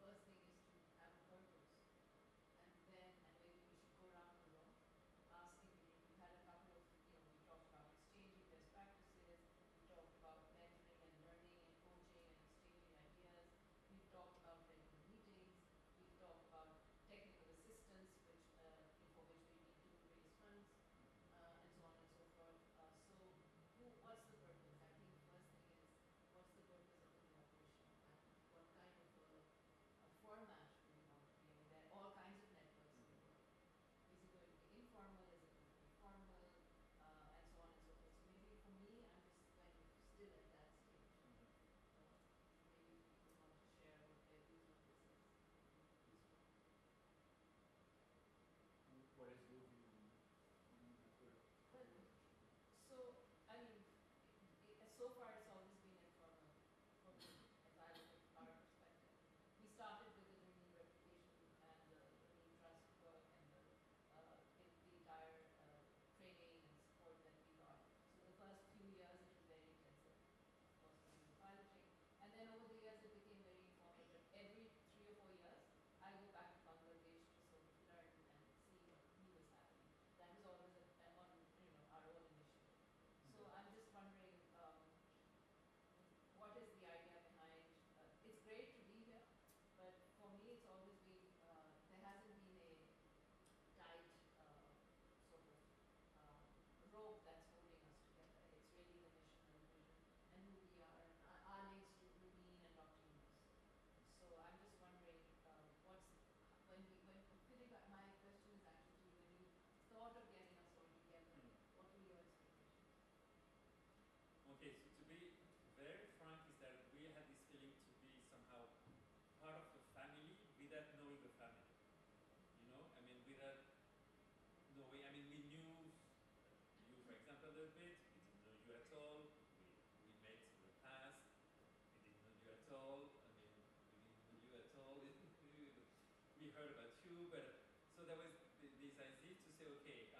First thing is to have a purpose. And maybe we should go around the room asking, we had a couple of, we talked about exchanging best practices, we talked about mentoring and learning and coaching and exchanging ideas, we've talked about regular meetings, we've talked about technical assistance, for which we need to raise funds, and so on and so forth. What's the purpose? I think the first thing is, what's the purpose of the collaboration, and what kind of a format do we want to be? I mean, there are all kinds of networks in the world. Is it going to be informal? Is it going to be formal? And so on and so forth. So maybe for me, I'm just kind of still at that stage. Maybe people want to share what their views on this is. What is your view on network? Well, so, I mean, so far it's always been informal for me, as I look at our perspective. We started with the Grameen replication and the Grameen trust work and the entire training and support that we got. So the first few years it was very intensive. Of course, we were piloting. And then over the years it became very informal. But every 3 or 4 years, I go back to Bangladesh to sort of learn and see what new is happening. That was always on our own initiative. So I'm just wondering, what is the idea behind? It's great to be here, but for me, it's always been there hasn't been a tight sort of rope that's holding us together. It's really the mission and the vision and who we are and our links to Grameen and Dr. Yunus. So I'm just wondering, my question is actually when you thought of getting us all together, what were your expectations? Okay, so to be very frank is that we had this feeling to be somehow part of a family without knowing the family. I mean, without knowing, I mean, we knew you, for example, a little bit, we didn't know you at all, we met in the past, we didn't know you at all, I mean, we didn't know you at all, we heard about you, but, so there was this idea to say, okay,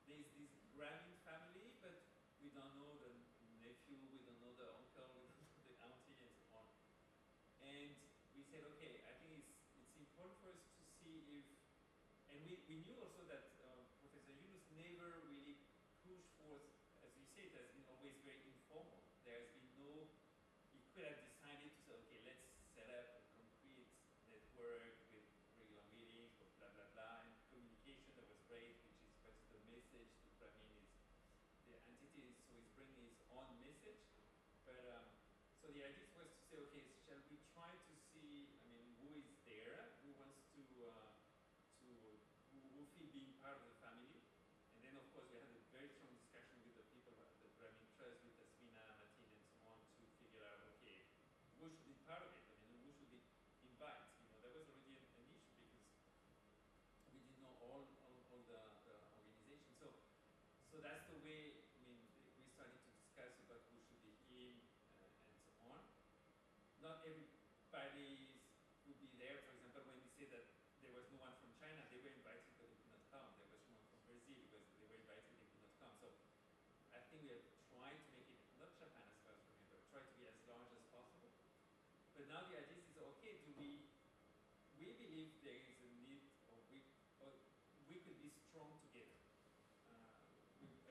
there's this Grameen family, but we don't know the nephew, we don't know the uncle, we don't know the auntie, and so on. And we said, okay, I think it's important for us to see if, and we knew also that Professor Yunus never really pushed for, as you say, it has been always very informal. There has been no, he could have decided to say, okay, let's set up a concrete network with regular meetings, blah, blah, blah, and communication that was great so he's bringing his own message. But so the idea was to say, okay, shall we try to see, I mean, who is there, who wants to who feel being part of the family, and then of course we had a very strong discussion with the people at the Grameen Trust, with Tasmina, Martin, and so on, to figure out, okay, who should be part of it, I mean, who should we invite, you know, that was already an issue because we didn't know all the organization, so that's the way, I mean, we started to discuss about who should be in, and so on. Not everybody would be there. For example, when we say that there was no one from China, they were invited but they could not come. There was someone from Brazil because they were invited, they could not come. So I think we have tried to make it, not Japan as far as I remember, try to be as large as possible. But now the idea is, okay, we believe there is a need, or we could be strong together.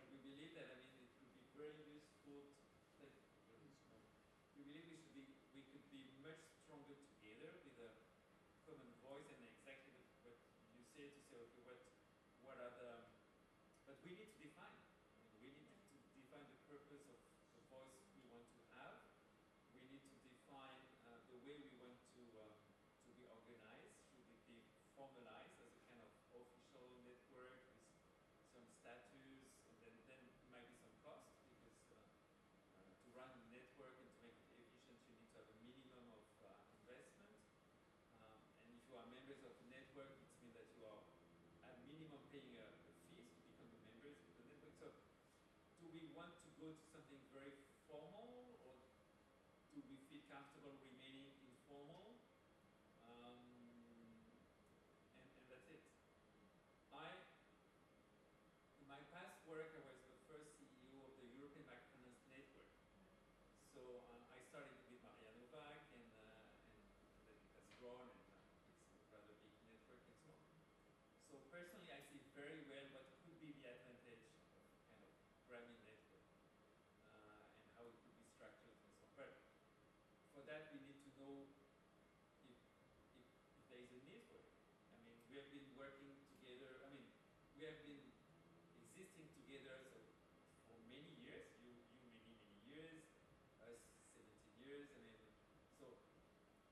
We believe that, I mean, it would be very useful to, like, we believe we could be much stronger together with a common voice, and exactly what you say, to say, okay, what are the, but we need to define. I mean, we need to define the purpose of the voice we want to have. We need to define the way we want to be organized. Should it be formalized as a kind of official network with some status, and then might be some cost, because to run a network and to make it efficient, you need to have a minimum of investment. And if you are members of the network, it means that you are at minimum paying a fees to become the members of the network. So do we want to go to something very formal, or do we feel comfortable remaining informal? And that's it. In my past work, I was the first CEO of the European Microfinance Network. So I started with Maria Novak, and then it has grown, and it's a rather big network and so on. So personally, I see very well what could be the advantage of kind of Grameen network, and how it could be structured and so on. But for that, we need to know if there is a need for it. I mean, we have been working together. I mean, we have been existing together so for many years. You many years, us 17 years. I mean, so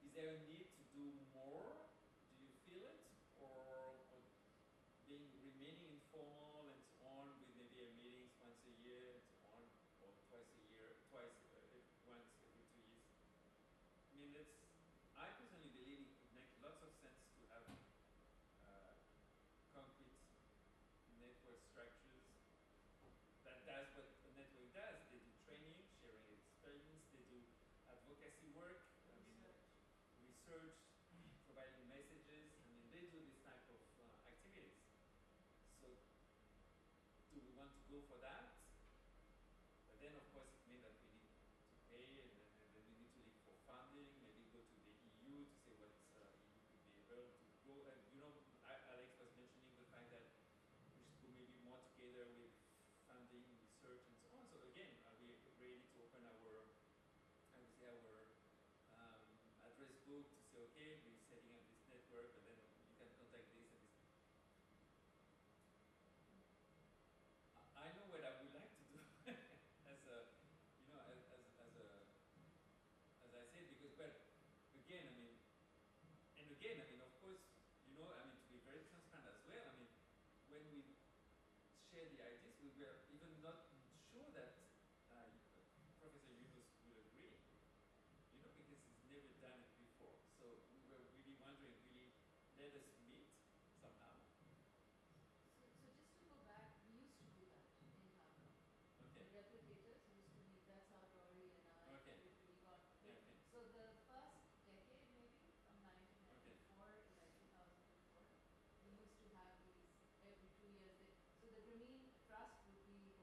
is there a need to do more? Do you feel it, or remaining informal and so on, with maybe a meetings once a year and so on, or once every 2 years? I mean, I personally believe it would make lots of sense to have concrete network structures. That does what a network does. They do training, sharing experience, they do advocacy work, I mean, research, providing messages. I mean, they do this type of activities. So do we want to go for that? But then, of course, it means that we need to pay, and then we need to look for funding, maybe go to the EU to say what EU could be able to go. And you know, Alex was mentioning the fact that we should go maybe more together with funding, research, and so on. So again, are we ready to open our, I would say, our address book to say, okay, we're setting up this network, and then you can contact this and this. I know what I would like to do as a, you know, as I said, because, but again, I mean, of course, you know, I mean, to be very transparent as well, I mean, when we share the ideas, we were even not sure that Professor Yunus will agree, you know, because he's never done it before. So we were really wondering, really, let us meet somehow. So just to go back, we used to do that in Hong Kong. Okay. The replicators used to meet. That's how Rory and I Okay. literally got. Yeah, okay. So the first decade, maybe from 1994 to like 2004, we used to have these every 2 years. So the Grameen Trust would be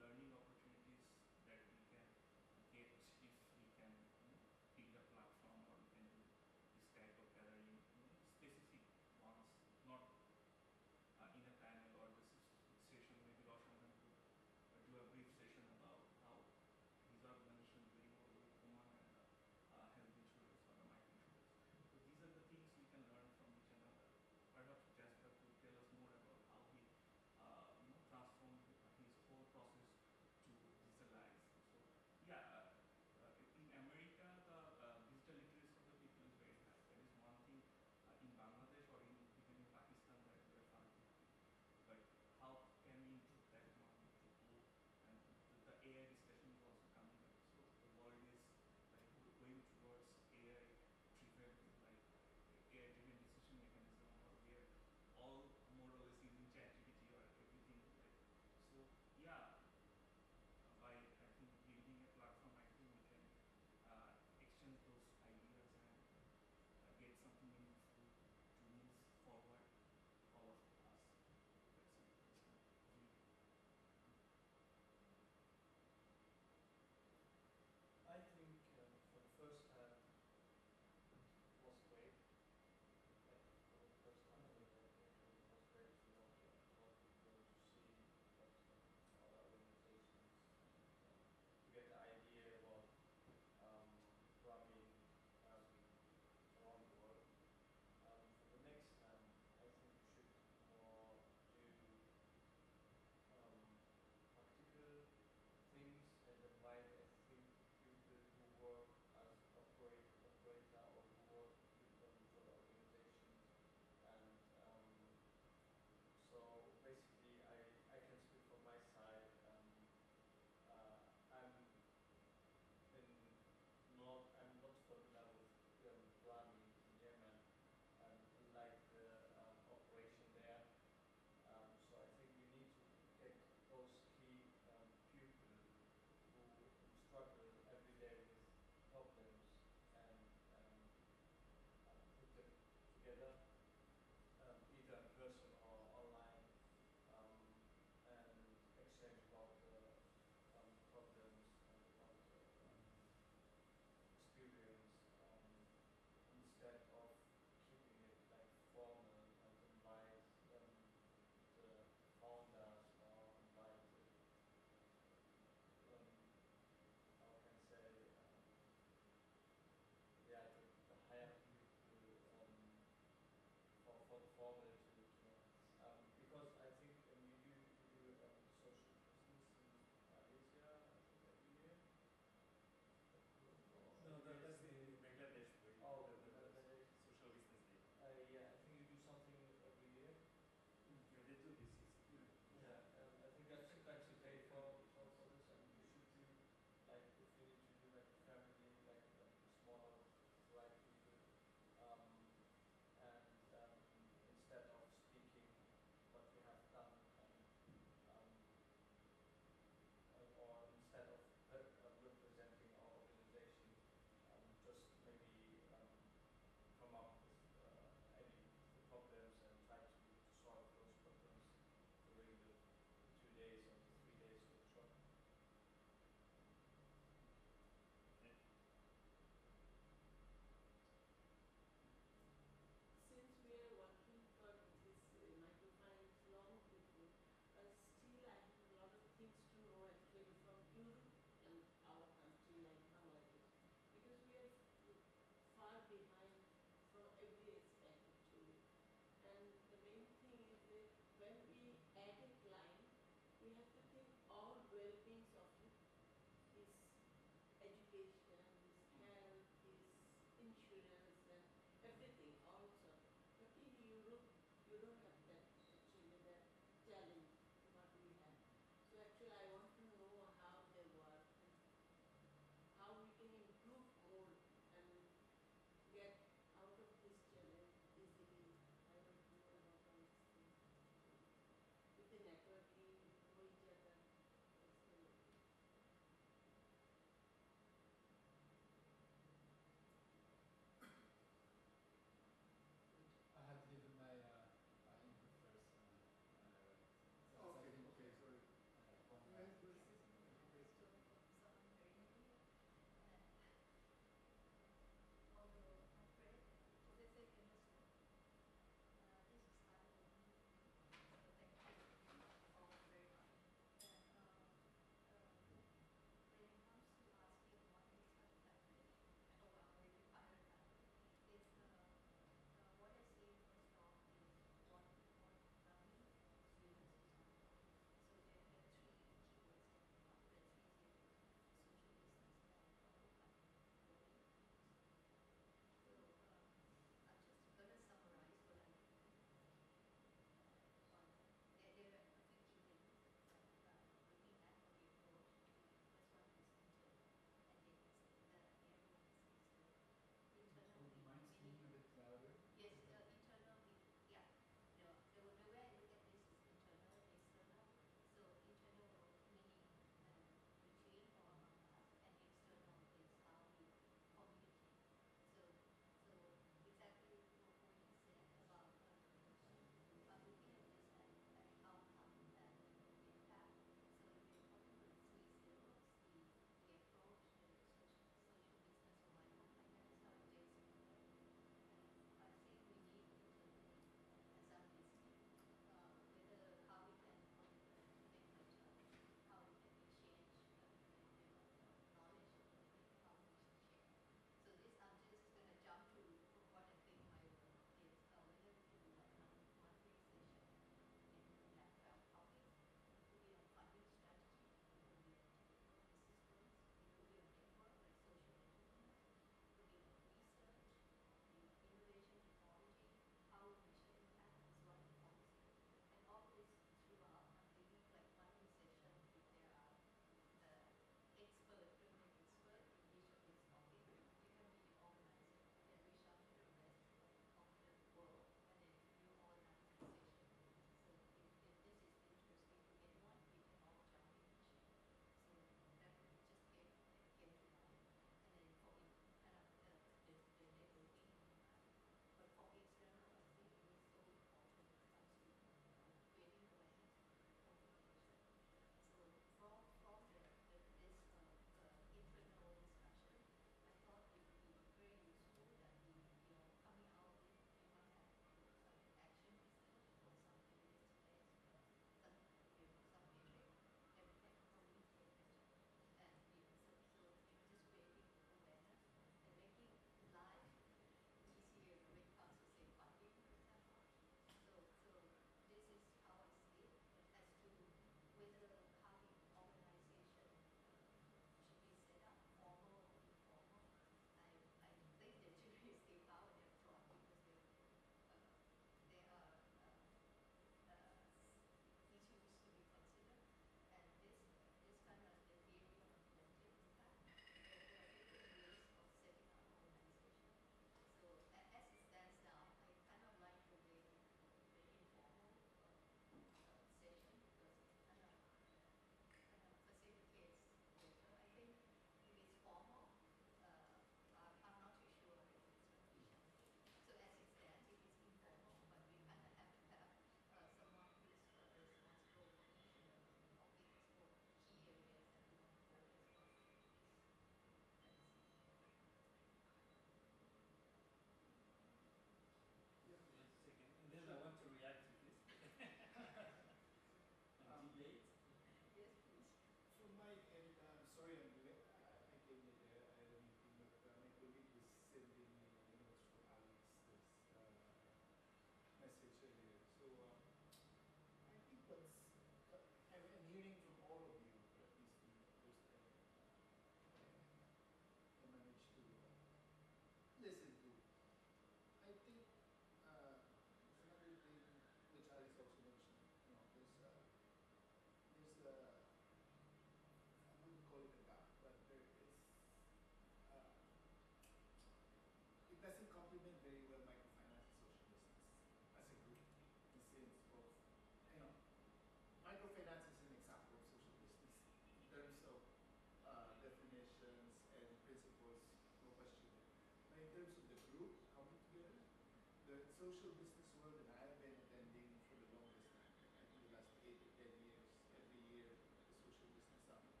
social business world that I have been attending for the longest time, I think the last 8 or 10 years, every year at the Social Business Summit.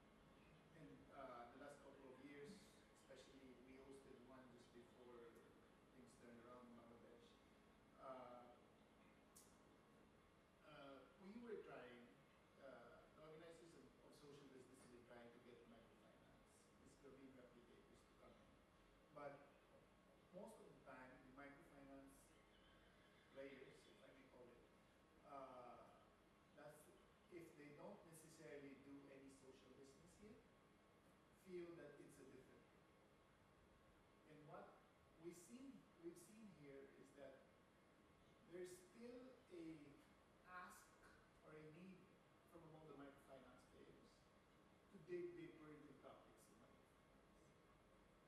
And the last couple of years, especially, we hosted one just before things turned around in Bangladesh. We were trying, the organizers of social business have been trying to get microfinance, these Grameen replicators to come in. But most of the time, the microfinance players, if I may call it, that's if they don't necessarily do any social business yet, feel that it's a different thing. And what we've seen here is that there's still a ask or a need from among the microfinance players to dig deeper into topics in microfinance,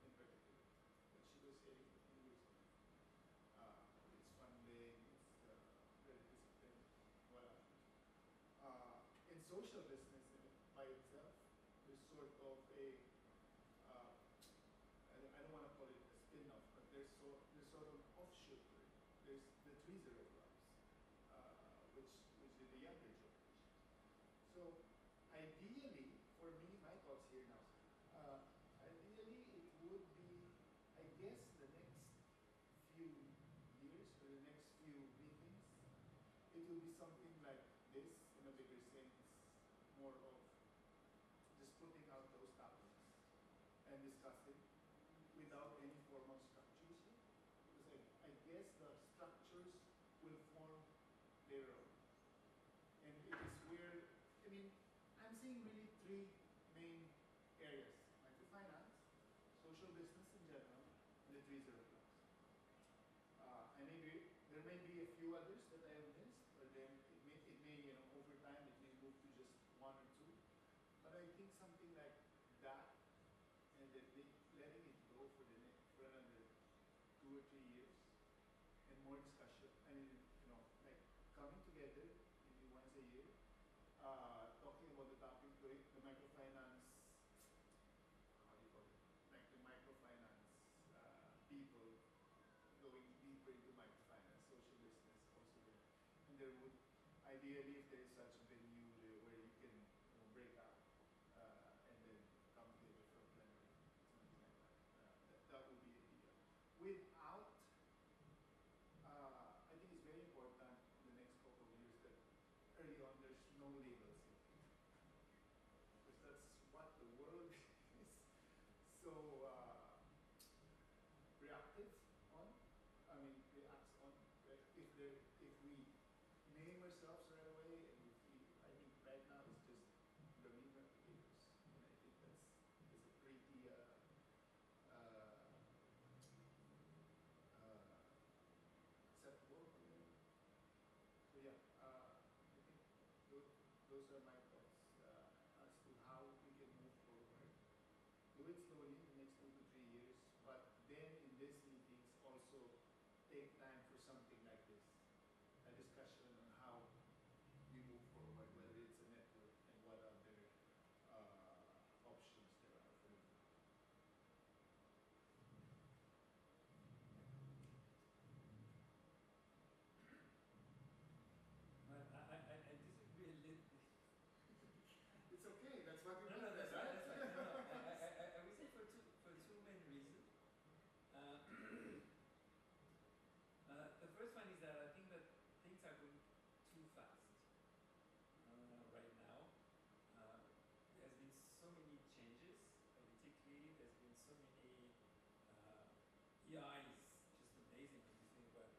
in particular. What she was saying a few years ago. It's funding, it's credit discipline, whatever. In social business by itself, there's sort of a, I don't want to call it a spin-off, but there's sort of an offshoot to it. There's the Treasurer clubs, which is the younger generation. So ideally, for me, my thoughts here now, ideally it would be, I guess, the next few years or the next few meetings, it will be something like this in a bigger sense, more of just putting out those topics and discussing without any formal structures. Because I guess the structures will form their own. And it is where, I mean, I'm seeing really three main areas: microfinance, social business in general, and the Treasurer clubs. There may be a few others that I have missed, but then it may, you know, over time it may move to just one or two. But I think something like that, and then letting it go for another 2 or 3 years, and more discussion. I mean, you know, like coming together maybe once a year, talking about the topic, the microfinance, how do you call it? Like the microfinance people going deeper into microfinance, social business also there. And there would, ideally, if there is such a venue where you can, you know, break out and then come together for a plenary, something like that. That would be ideal. Without, I think it's very important in the next couple of years that early on there's no labels yet. Because that's what the world is so reactive on. I mean, reacts on. Right? If we name ourselves right away, and I think right now it's just Grameen replicators, and I think that's a pretty acceptable. So yeah, I think those are my thoughts as to how we can move forward. Do it slowly in the next 2 to 3 years, but then in these meetings also take time for something like this, a discussion on how we move forward, whether it's a network and what other options there are for you. I disagree a little. It's okay. That's what we do. No, that's right. That's right. No. I would say for two main reasons. The first one is that I think that things are going too fast right now. There's been so many changes politically. There's been so many EIs, just amazing when you think about it.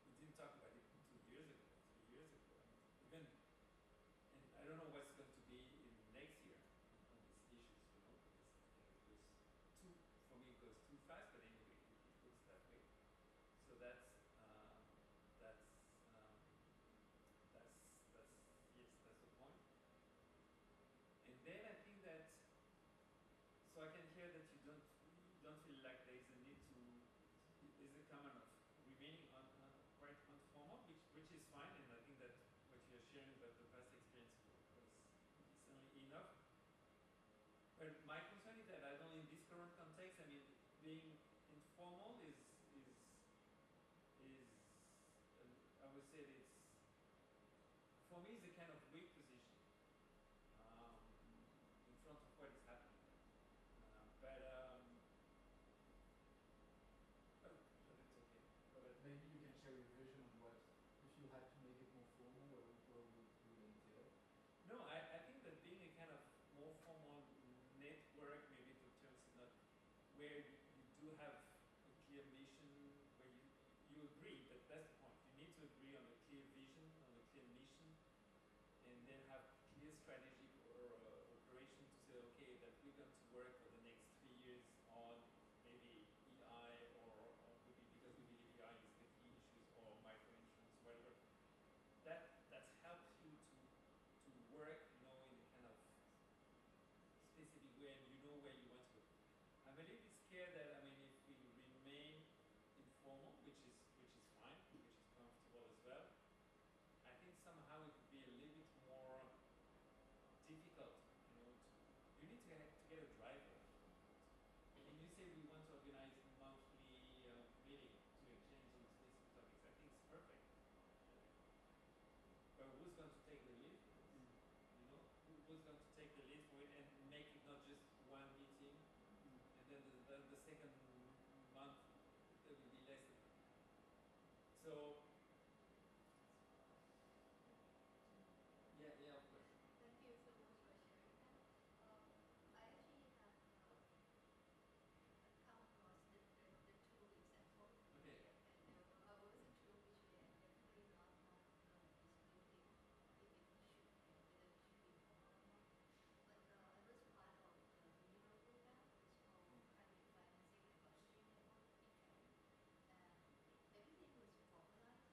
We didn't talk about it 2 years ago, 3 years ago. I mean, even, and I don't know what's going to be in next year on these issues, you know, because it goes too, for me it goes too fast, but anyway, it goes that way. So that's the point. And then I think that, so I can hear that you don't feel like there is a need to, is a common of remaining on quite informal, which is fine, and I think that what you're sharing about the past experience was certainly enough. But my concern is that I don't, in this current context, I mean, being informal is said, for me, it's a kind of weak position in front of what is happening. But it's okay. But maybe you can share your vision on what, if you had to make it more formal, what would it entail? No, I think that being a kind of more formal network, maybe to terms not where you do have a clear mission, where you agree, but that's the point. You need to agree on a clear vision, on a clear mission, and then have clear strategic or operation to say, okay, that we're going to work for the next 3 years on maybe EI or maybe because we believe EI is the key issues or microinsurance, whatever. That's helped you to work, in a kind of specific way, and you know where you want to go. I'm a little bit scared that if we remain informal, which is fine, which is comfortable as well, I think somehow it would be a little bit more difficult. You need to get a driver. When you say we want to organize monthly meeting to exchange on specific topics, I think it's perfect. But who's going to take the lead for this? Who's going to take the lead for it and make it not just one meeting, and then the second month there will be less. So yeah, of course. Thank you so much for sharing that. I actually have come across the two examples. Okay. And there was a tool which we are definitely not disputing if it should, whether it should be more or not. But I was part of the renewal program. It's called Climate Financing and Upstream and Water Trend. And everything was formalized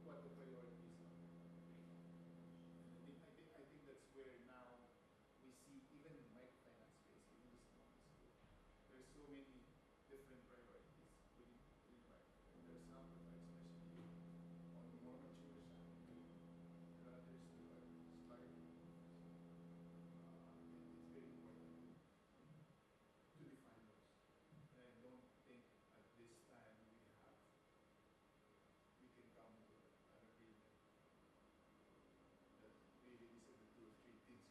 what the priorities are. I think that's where now we see, even in the microfinance space, even the small school, there's so many different priorities within microfinance. There are some that are especially on the more mature side. There are others who are slightly and it's very important to define those. And I don't think at this time we can come to an agreement that really these are the two or three things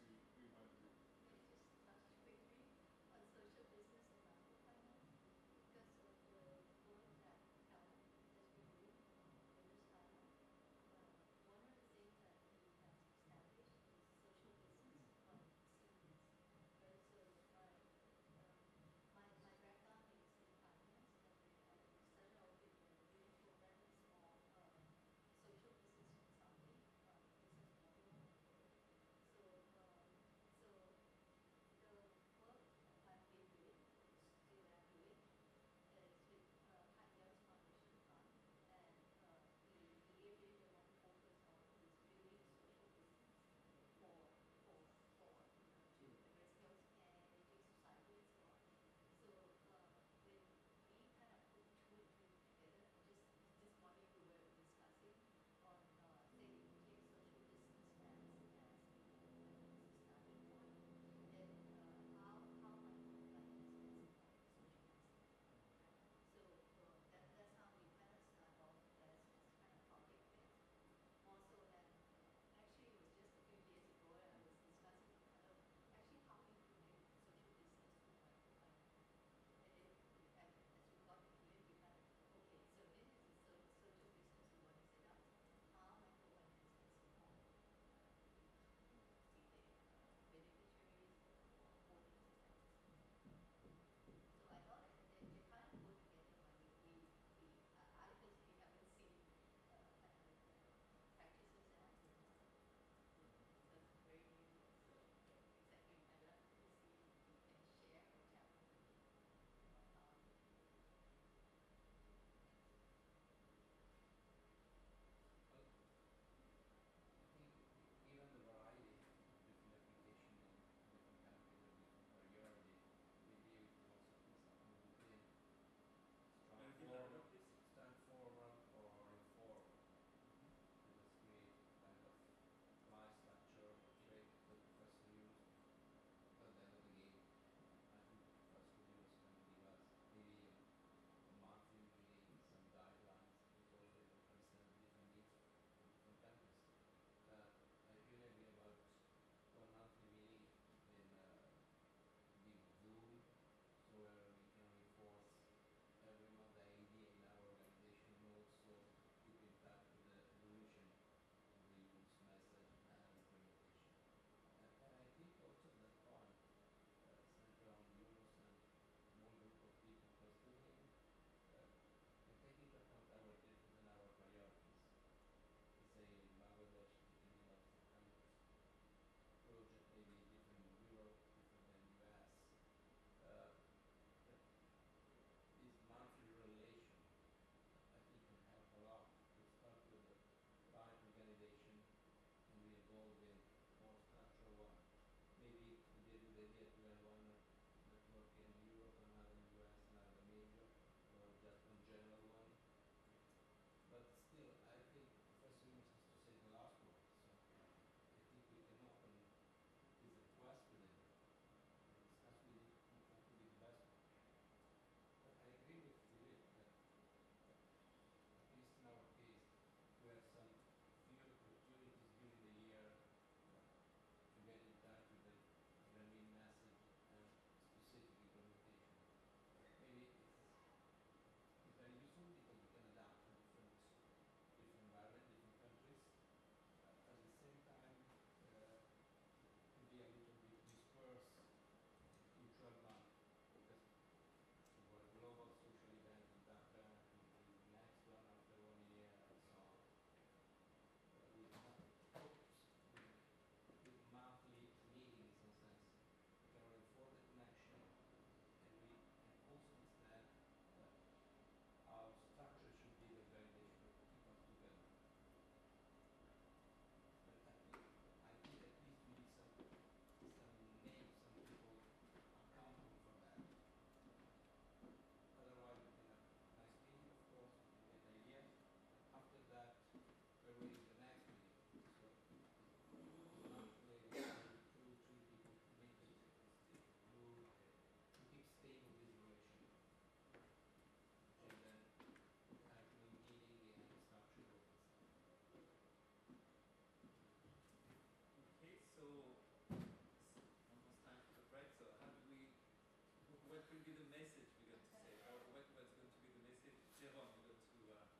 be the message we're going to say, or what's going to be the message? Jérôme, you're going to share with us.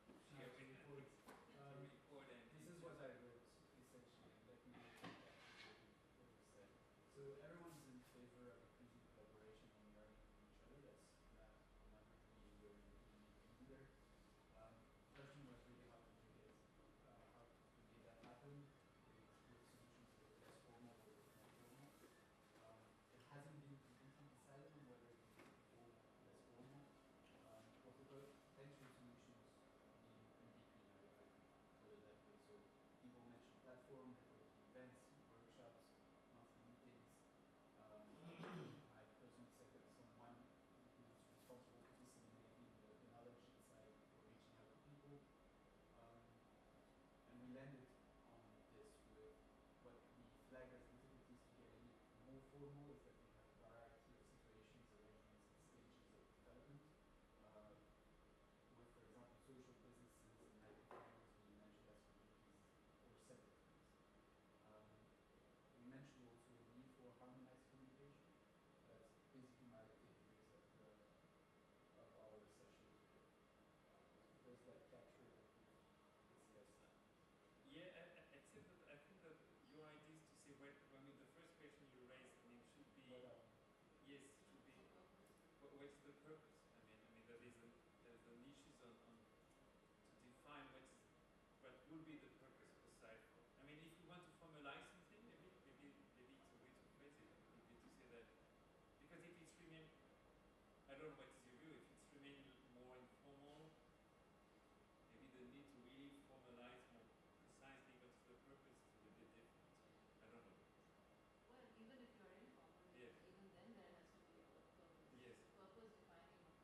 To report and This is what I wrote, essentially. Let me get back to what you said. So everyone's in favor of increasing collaboration and learning from each other. That's not really where you're doing anything either. The question was really how to make that happen with solutions that are less formal or more formal. It hasn't been completely decided on whether it can be formal or less formal. But the potential solutions being in between, I put it that way. So people mentioned platform, networking events, workshops, monthly meetings. I personally said that someone who's responsible for disseminating the knowledge inside or reaching out to people. And we landed on this with what we flagged as difficulties to get any more formal is that we have a variety of situations, arrangements, and stages of development. With, for example, social businesses and microfinance, we mentioned as communities or separate things. We mentioned also a need for harmonized communication. That's basically my takeaways of our session today. Does that capture it? It's less. Yeah, except that I think that your idea is to say, when the first question you raised, should be, yes, should be, what's the purpose? I mean that there's an issue on to define what will be the purpose of the site. I mean, if we want to formalize something, maybe it's a way to phrase it. Maybe to say that, because if it's I don't know what is your view. If it's remaining more informal, maybe the need to really formalize more precisely what's the purpose is a bit different. I don't know. Well, even if you're informal, Yes. even then there has to be a purpose. Yes. Purpose defining of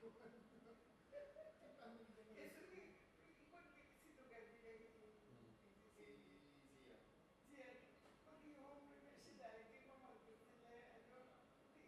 Eso que igual que si lo que direi perché io ho l'università che mamma che allora che parlavamo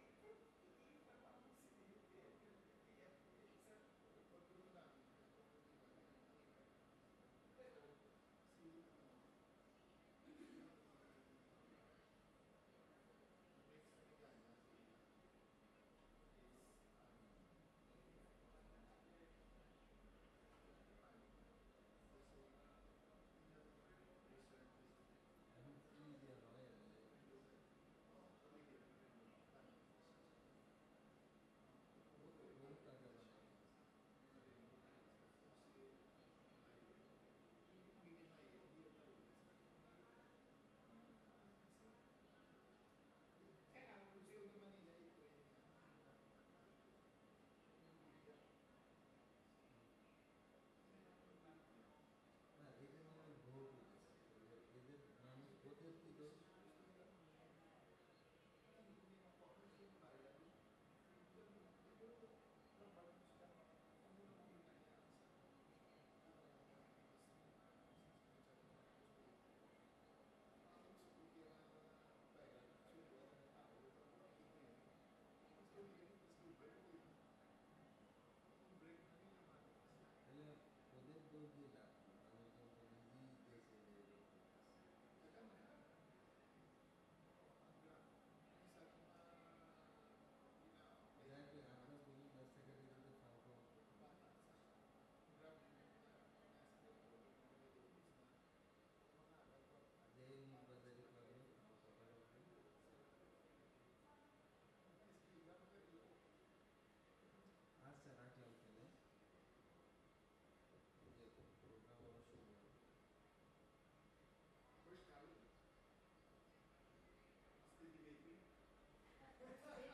si vede che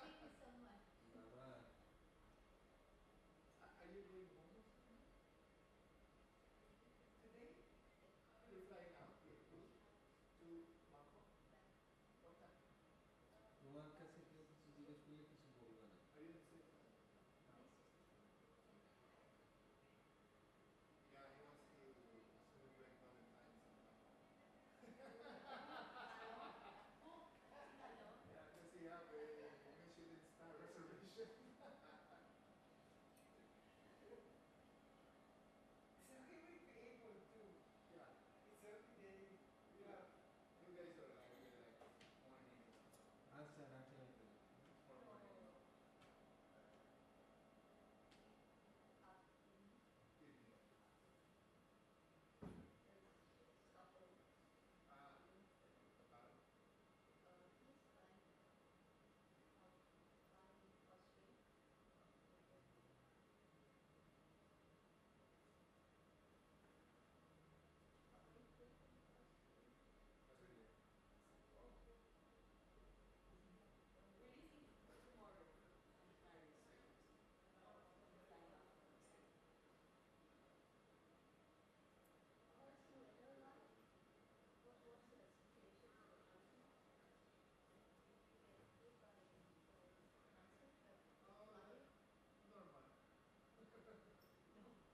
Waiting with someone. Are you going home today You're flying out to Bangkok? What time? তোমার কাছে কেউ কিছু জিজ্ঞেস করলে কিছু বলবে না। Are you in Sydney? Yeah, he wants to celebrate Valentine's in Bangkok. Yeah, does he have a Michelin star reservation? so he will be able to Yeah, it's every day yeah. You guys are like morning আচ্ছা রাখলাম or morning. Evening. About Australia. We're leaving tomorrow from Paris. Flying out from Amsterdam. What's the weather like? What's the situation for the country? Normal. No,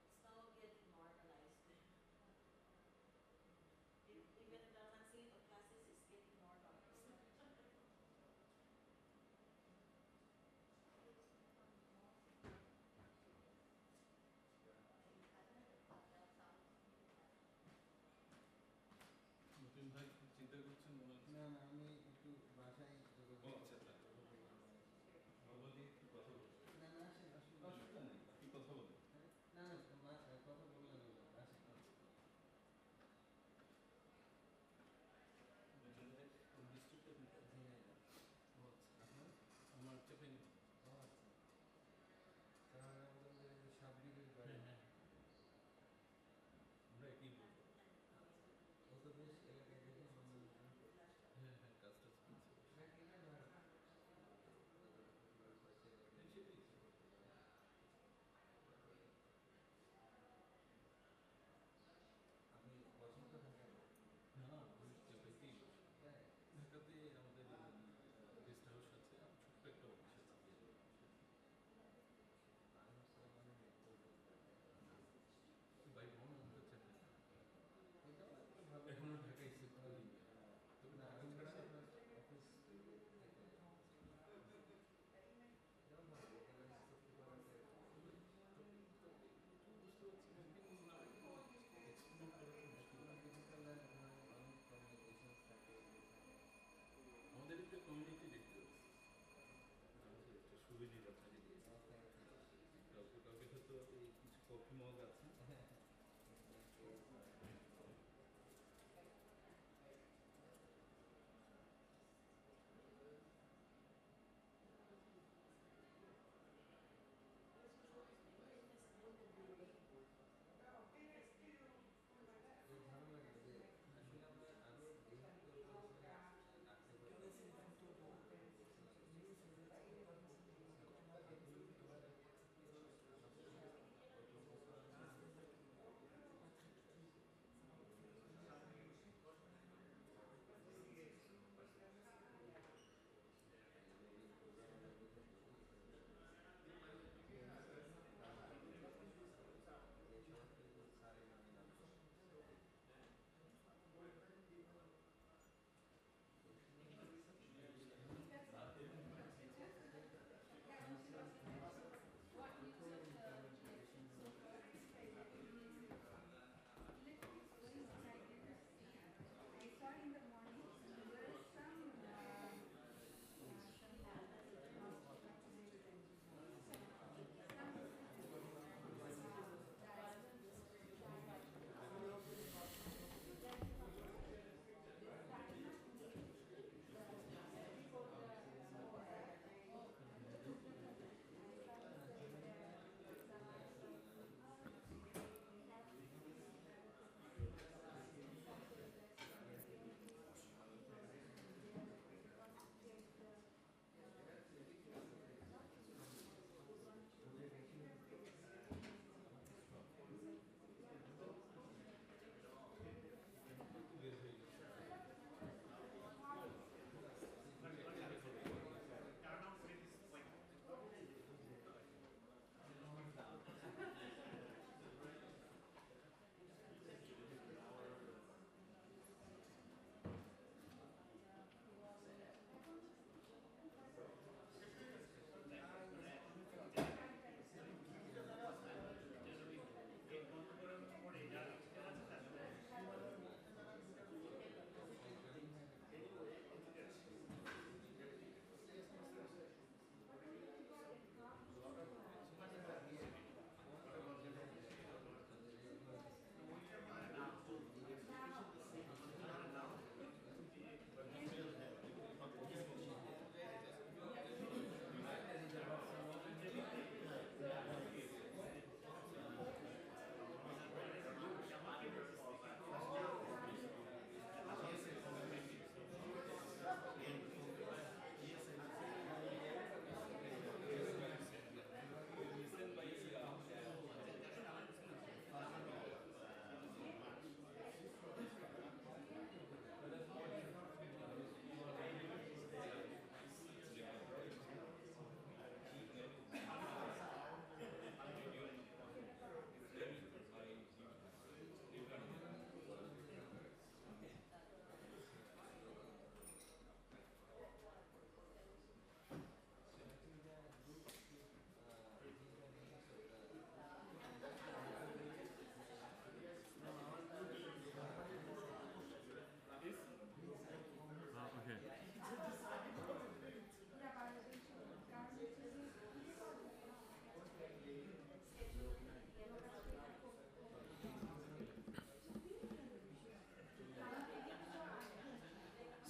it's now getting normalized. Even the cancelling of classes is getting normalized. নতুন ভাই খুব চিন্তা করছেন মনে হচ্ছে। না না আমি একটু বাসায় ও আচ্ছা তাই নর্মালি একটু কথা বলছি। না না আসেন আসুন অসুবিধা নেই আপনি কথা বলেন। না না কথা বললেন আসেন ডিস্ট্রিক্টটা কোনটা? ঝিনাইদহ ও আচ্ছা আপনার আমার চাপাইনি। ও আচ্ছা তাহলে আমাদের যে সাবডিভির বাড়ি হ্যাঁ আমরা একই বলবো। ও তো বেশ এলাকায় দেখে হ্যাঁ কাজটা করছি। নাকি না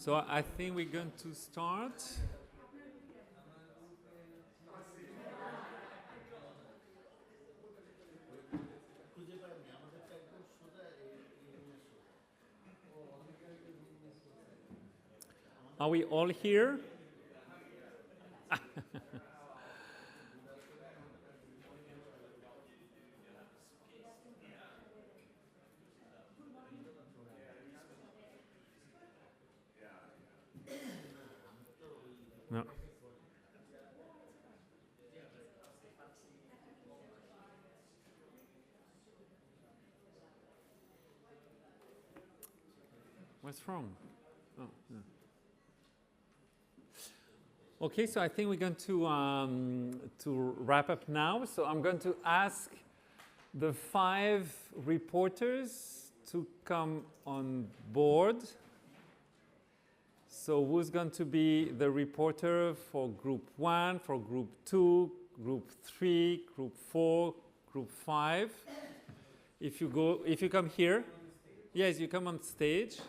So I think we're going to start. Are we all here? No. What's wrong? Oh, no. Okay, so I think we're going to wrap up now. So I'm going to ask the 5 reporters to come on board. So who's going to be the reporter for group 1, for group 2, group 3, group 4, group 5. If you come here, yes, you come on stage.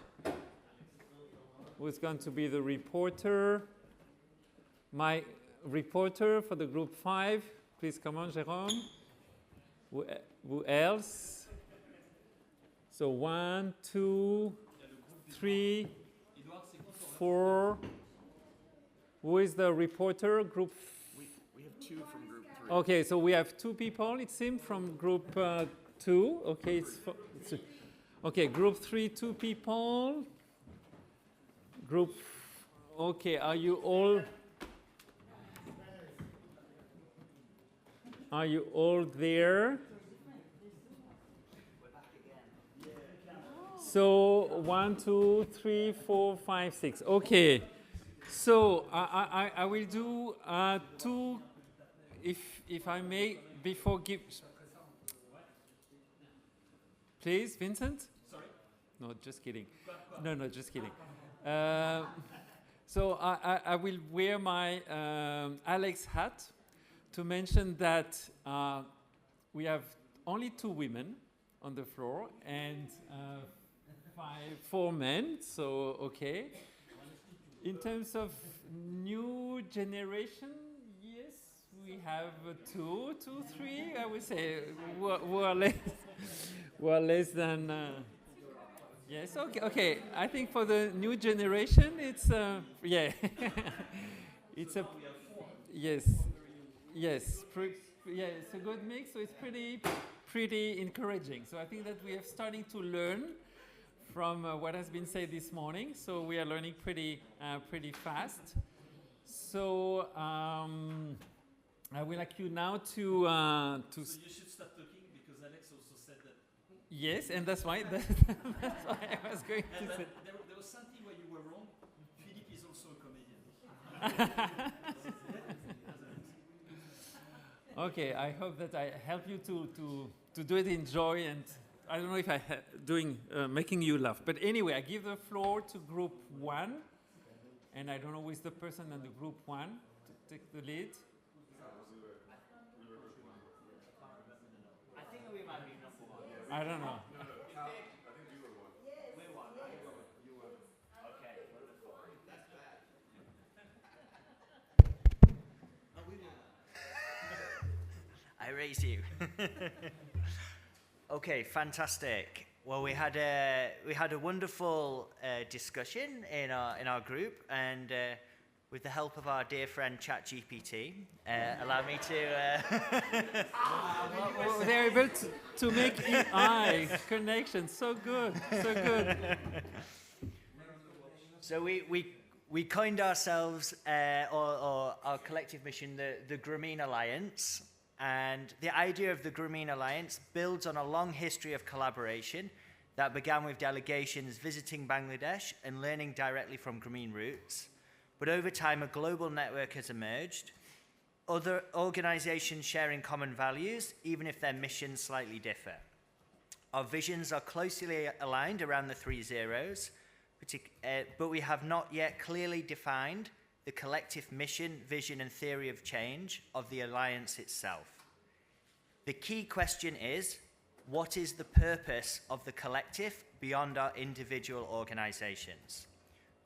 Who's going to be the reporter? My reporter for the group 5. Please come on, Jérôme. Who else? So 1, 2, 3, 4. Who is the reporter? Group. We have 2 from group 3. Okay, so we have 2 people. It seems from group 2. Okay, okay. Group 3, 2 people. Group. Okay, are you all? Are you all there? So 1, 2, 3, 4, 5, 6. Okay. So I will do 2, if I may, before give. Please, Vincent. Sorry? No, just kidding. No, just kidding. So I will wear my Alex hat to mention that we have only 2 women on the floor and 4 men. So okay. In terms of new generation, yes, we have 2, 3. I would say who are less than. Yes. Okay. I think for the new generation, it's yeah. It's a yes. Yeah, it's a good mix. So it's pretty encouraging. So I think that we are starting to learn from what has been said this morning. So we are learning pretty fast. So I would like you now to. So you should start talking because Alex also said that. Yes, and that's why that's why I was going to say. There was something where you were wrong. Philippe is also a comedian. Okay, I hope that I help you to do it in joy, and I don't know if I making you laugh, but anyway, I give the floor to group 1, and I don't know who is the person in the group 1 to take the lead. I think we might be number 1. I don't know. I raise you. Okay, fantastic. Well, we had a wonderful discussion in our group, and with the help of our dear friend ChatGPT, allow me to. They're able to make eye connection. So good, so good. So we coined ourselves, or our collective mission, the Grameen Alliance. And the idea of the Grameen Alliance builds on a long history of collaboration that began with delegations visiting Bangladesh and learning directly from Grameen roots. But over time, a global network has emerged, other organizations sharing common values, even if their missions slightly differ. Our visions are closely aligned around the 3 zeros, but we have not yet clearly defined the collective mission, vision, and theory of change of the alliance itself. The key question is, what is the purpose of the collective beyond our individual organizations?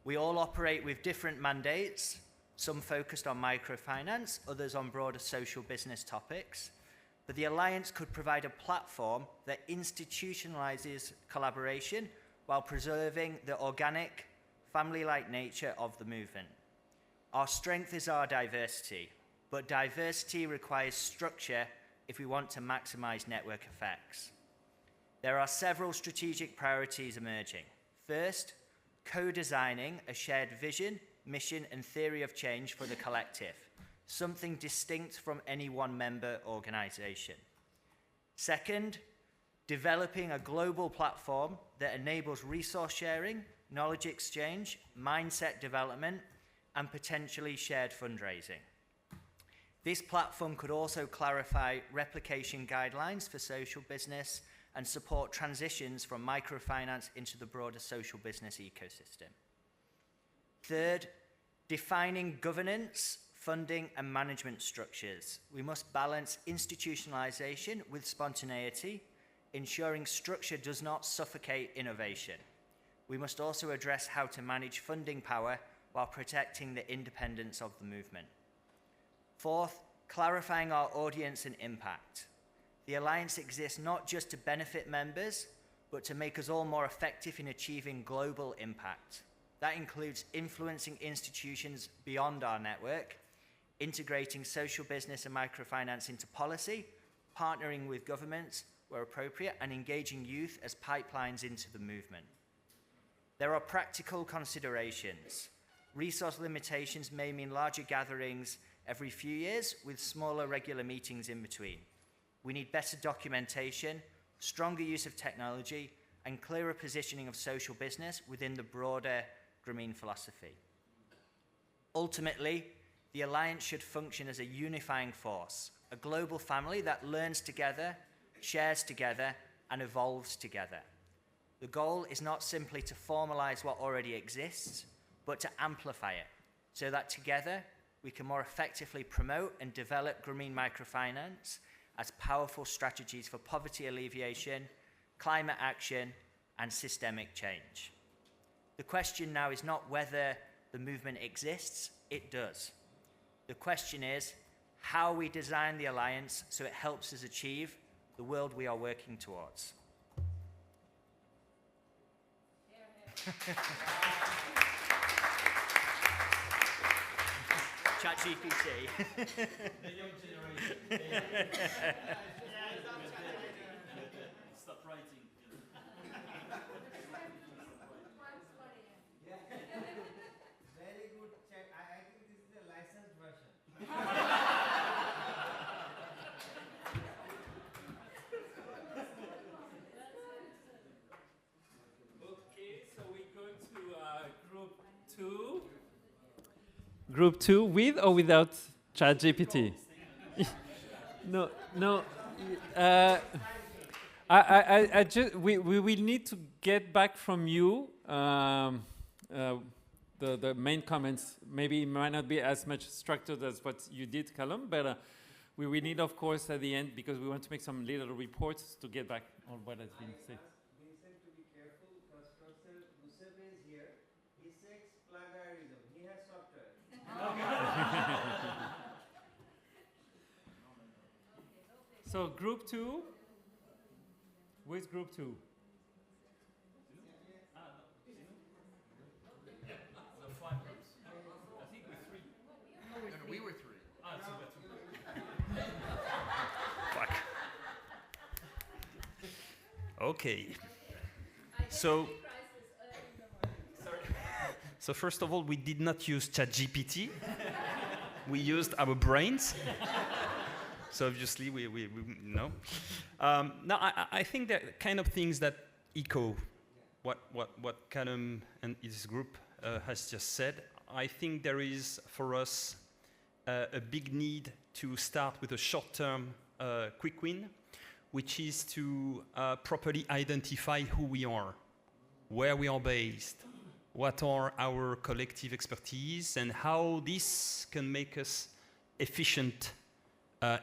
We all operate with different mandates, some focused on microfinance, others on broader social business topics, but the alliance could provide a platform that institutionalizes collaboration while preserving the organic, family-like nature of the movement. Our strength is our diversity, but diversity requires structure if we want to maximize network effects. There are several strategic priorities emerging. First, co-designing a shared vision, mission, and theory of change for the collective, something distinct from any one member organization. Second, developing a global platform that enables resource sharing, knowledge exchange, mindset development, and potentially shared fundraising. This platform could also clarify replication guidelines for social business and support transitions from microfinance into the broader social business ecosystem. Third, defining governance funding and management structures. We must balance institutionalization with spontaneity, ensuring structure does not suffocate innovation. We must also address how to manage funding power while protecting the independence of the movement. Fourth, clarifying our audience and impact. The Alliance exists not just to benefit members, but to make us all more effective in achieving global impact. That includes influencing institutions beyond our network, integrating social business and microfinance into policy, partnering with governments where appropriate, and engaging youth as pipelines into the movement. There are practical considerations. Resource limitations may mean larger gatherings every few years with smaller regular meetings in between. We need better documentation, stronger use of technology, and clearer positioning of social business within the broader Grameen philosophy. Ultimately, the Alliance should function as a unifying force, a global family that learns together, shares together, and evolves together. The goal is not simply to formalize what already exists, but to amplify it, so that together we can more effectively promote and develop Grameen microfinance as powerful strategies for poverty alleviation, climate action, and systemic change. The question now is not whether the movement exists, it does. The question is how we design the Alliance so it helps us achieve the world we are working towards. ChatGPT. The young generation. Stop writing. Very good check. I think this is a licensed version. Okay, so we go to group two. Group two, with or without ChatGPT? No. I just we will need to get back from you the main comments. Maybe it might not be as much structured as what you did, Callum, but we will need, of course, at the end, because we want to make some little reports to get back on what has been said. Vincent to be careful because Professor Musabe is here. He says plagiarism. He has software. So group two. Where's group two? The 5 groups. I think we're 3. No, we were 3. Ah, so we're 2. Fuck. Okay. So, so first of all, we did not use ChatGPT. We used our brains. So obviously, we no. No, I think that kind of things that echo what Callum and his group has just said. I think there is for us a big need to start with a short-term quick win, which is to properly identify who we are, where we are based, what are our collective expertise, and how this can make us efficient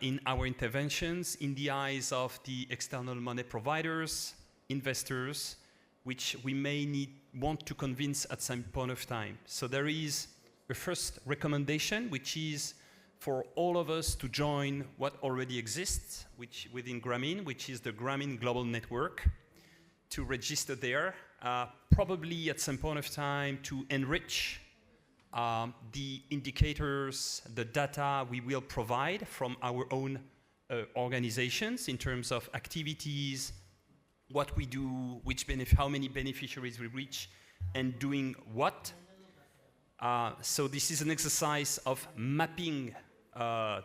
in our interventions in the eyes of the external money providers, investors, which we may want to convince at some point of time. So there is a first recommendation, which is for all of us to join what already exists, which within Grameen, which is the Grameen Global Network, to register there, probably at some point of time to enrich the indicators, the data we will provide from our own organizations in terms of activities, what we do, how many beneficiaries we reach, and doing what. So this is an exercise of mapping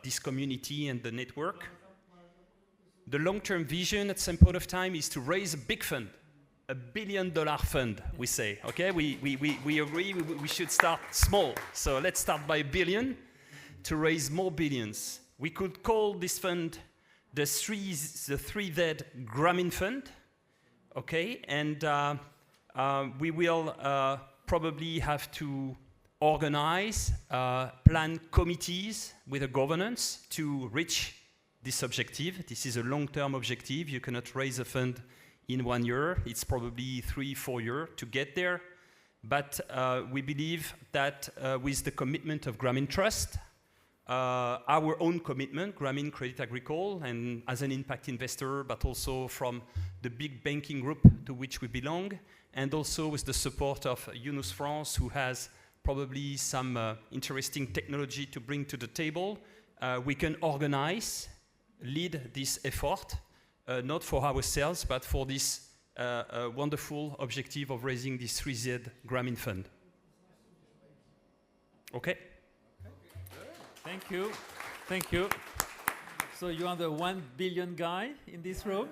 this community and the network. The long-term vision at some point of time is to raise a big fund, $1 billion fund, we say. Okay, we agree we should start small. So let's start by $1 billion to raise more billions. We could call this fund the 3Z Grameen Fund. Okay, and we will probably have to organize, plan committees with a governance to reach this objective. This is a long-term objective. You cannot raise a fund in 1 year. It's probably 3-4 years to get there. But we believe that with the commitment of Grameen Trust, our own commitment, Grameen Credit Agricole, and as an impact investor, but also from the big banking group to which we belong, and also with the support of Yunus France, who has probably some interesting technology to bring to the table, we can organize, lead this effort, not for ourselves, but for this wonderful objective of raising this 3Z Grameen Fund. Okay? Thank you. Thank you. So you are the 1 billion guy in this room?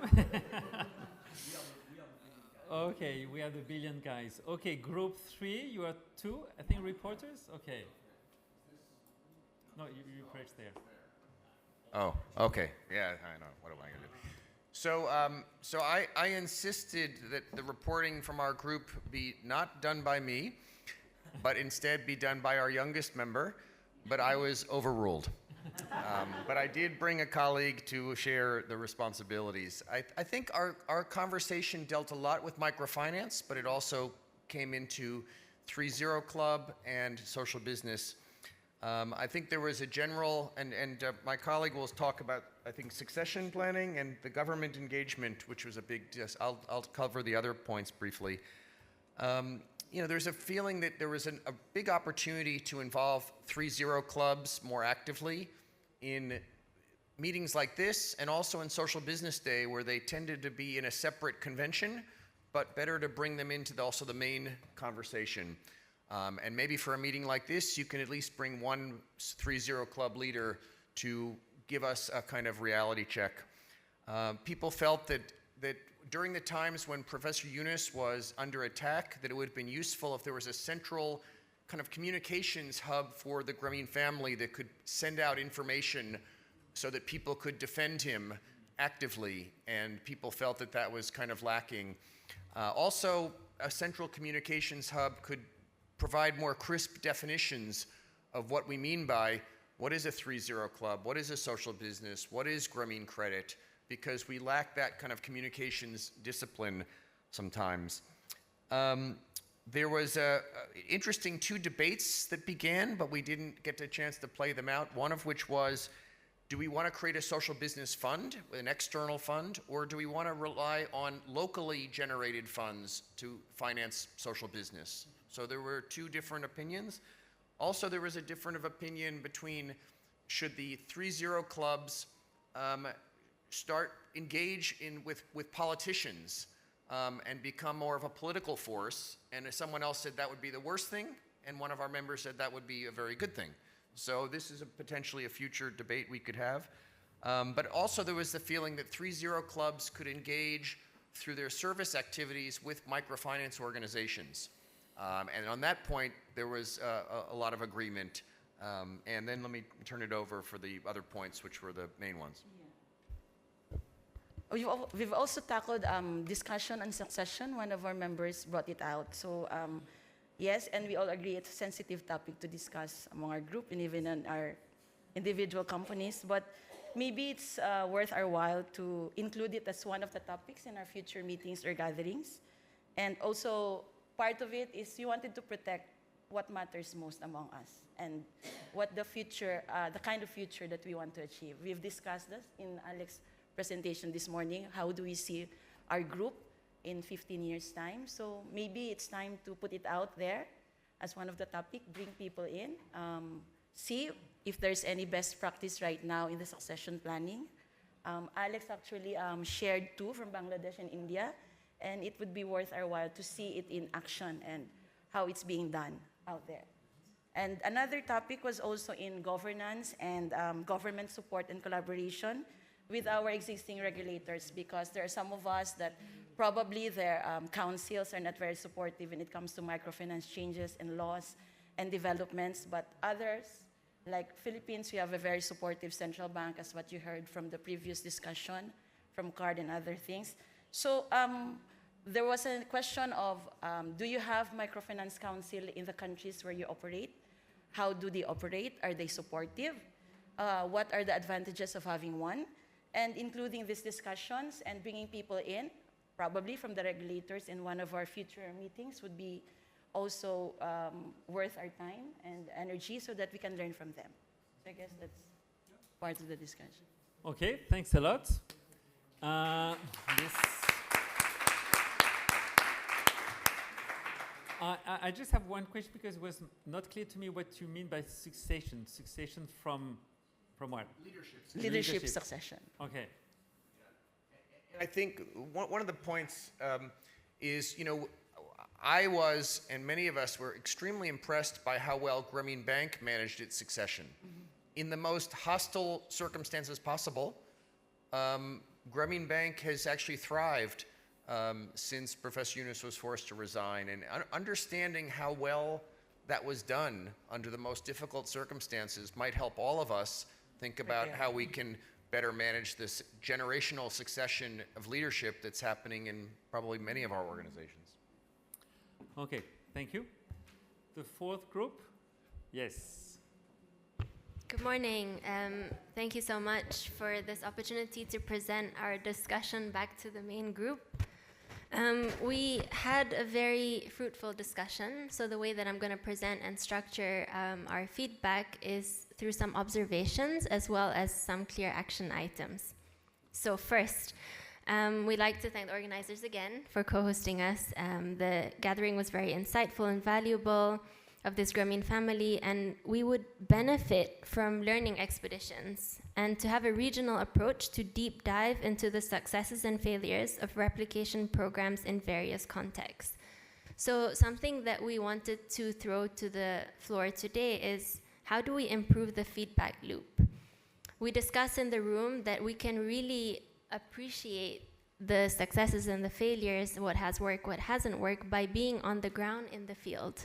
Okay, we are the billion guys. Okay, group 3, you are 2, I think, reporters? Okay. No, you press there. Oh, okay. Yeah, I know. What am I going to do? So I insisted that the reporting from our group be not done by me, but instead be done by our youngest member, but I was overruled. But I did bring a colleague to share the responsibilities. I think our conversation dealt a lot with microfinance, but it also came into 3-0 Club and social business. I think there was a general, and my colleague will talk about, I think, succession planning and the government engagement, which was a big, I'll cover the other points briefly. You know, there's a feeling that there was a big opportunity to involve 3-0 clubs more actively in meetings like this, and also in Social Business Day, where they tended to be in a separate convention, but better to bring them into also the main conversation. And maybe for a meeting like this, you can at least bring one 3-0 club leader to give us a kind of reality check. People felt that during the times when Professor Yunus was under attack, that it would have been useful if there was a central kind of communications hub for the Grameen family that could send out information so that people could defend him actively, and people felt that that was kind of lacking. Also, a central communications hub could provide more crisp definitions of what we mean by what is a 3-0 club, what is a social business, what is Grameen credit, because we lack that kind of communications discipline sometimes. There was interesting 2 debates that began, but we didn't get a chance to play them out. One of which was, do we want to create a social business fund, an external fund, or do we want to rely on locally generated funds to finance social business? So there were 2 different opinions. Also, there was a different of opinion between should the 3-0 clubs start engage with politicians and become more of a political force, and as someone else said that would be the worst thing, and one of our members said that would be a very good thing. So this is potentially a future debate we could have. But also there was the feeling that 3-0 clubs could engage through their service activities with microfinance organizations. And on that point, there was a lot of agreement. And then let me turn it over for the other points, which were the main ones. We've also tackled discussion on succession. One of our members brought it out. So yes, and we all agree it's a sensitive topic to discuss among our group and even in our individual companies. But maybe it's worth our while to include it as one of the topics in our future meetings or gatherings. And also, part of it is you wanted to protect what matters most among us and what the future, the kind of future that we want to achieve. We've discussed this in Alex's presentation this morning. How do we see our group in 15 years' time? So maybe it's time to put it out there as one of the topics, bring people in, see if there's any best practice right now in the succession planning. Alex actually shared 2 from Bangladesh and India, and it would be worth our while to see it in action and how it's being done out there. And another topic was also in governance and government support and collaboration with our existing regulators, because there are some of us that probably their councils are not very supportive when it comes to microfinance changes and laws and developments, but others, like Philippines, we have a very supportive central bank, as what you heard from the previous discussion, from CARD and other things. So there was a question of, do you have microfinance council in the countries where you operate? How do they operate? Are they supportive? What are the advantages of having one? And including these discussions and bringing people in, probably from the regulators in one of our future meetings would be also worth our time and energy so that we can learn from them. So I guess that's part of the discussion. Okay, thanks a lot. I just have one question because it was not clear to me what you mean by succession. Succession from what? Leadership succession. Okay. I think one of the points is, you know, I was, and many of us were extremely impressed by how well Grameen Bank managed its succession. In the most hostile circumstances possible, Grameen Bank has actually thrived since Professor Yunus was forced to resign. And understanding how well that was done under the most difficult circumstances might help all of us think about how we can better manage this generational succession of leadership that's happening in probably many of our organizations. Okay, thank you. The fourth group? Yes. Good morning. Thank you so much for this opportunity to present our discussion back to the main group. We had a very fruitful discussion, so the way that I'm going to present and structure our feedback is through some observations as well as some clear action items. So first, we'd like to thank the organizers again for co-hosting us. The gathering was very insightful and valuable of this Grameen family, and we would benefit from learning expeditions and to have a regional approach to deep dive into the successes and failures of replication programs in various contexts. So something that we wanted to throw to the floor today is, how do we improve the feedback loop? We discussed in the room that we can really appreciate the successes and the failures, what has worked, what hasn't worked, by being on the ground in the field.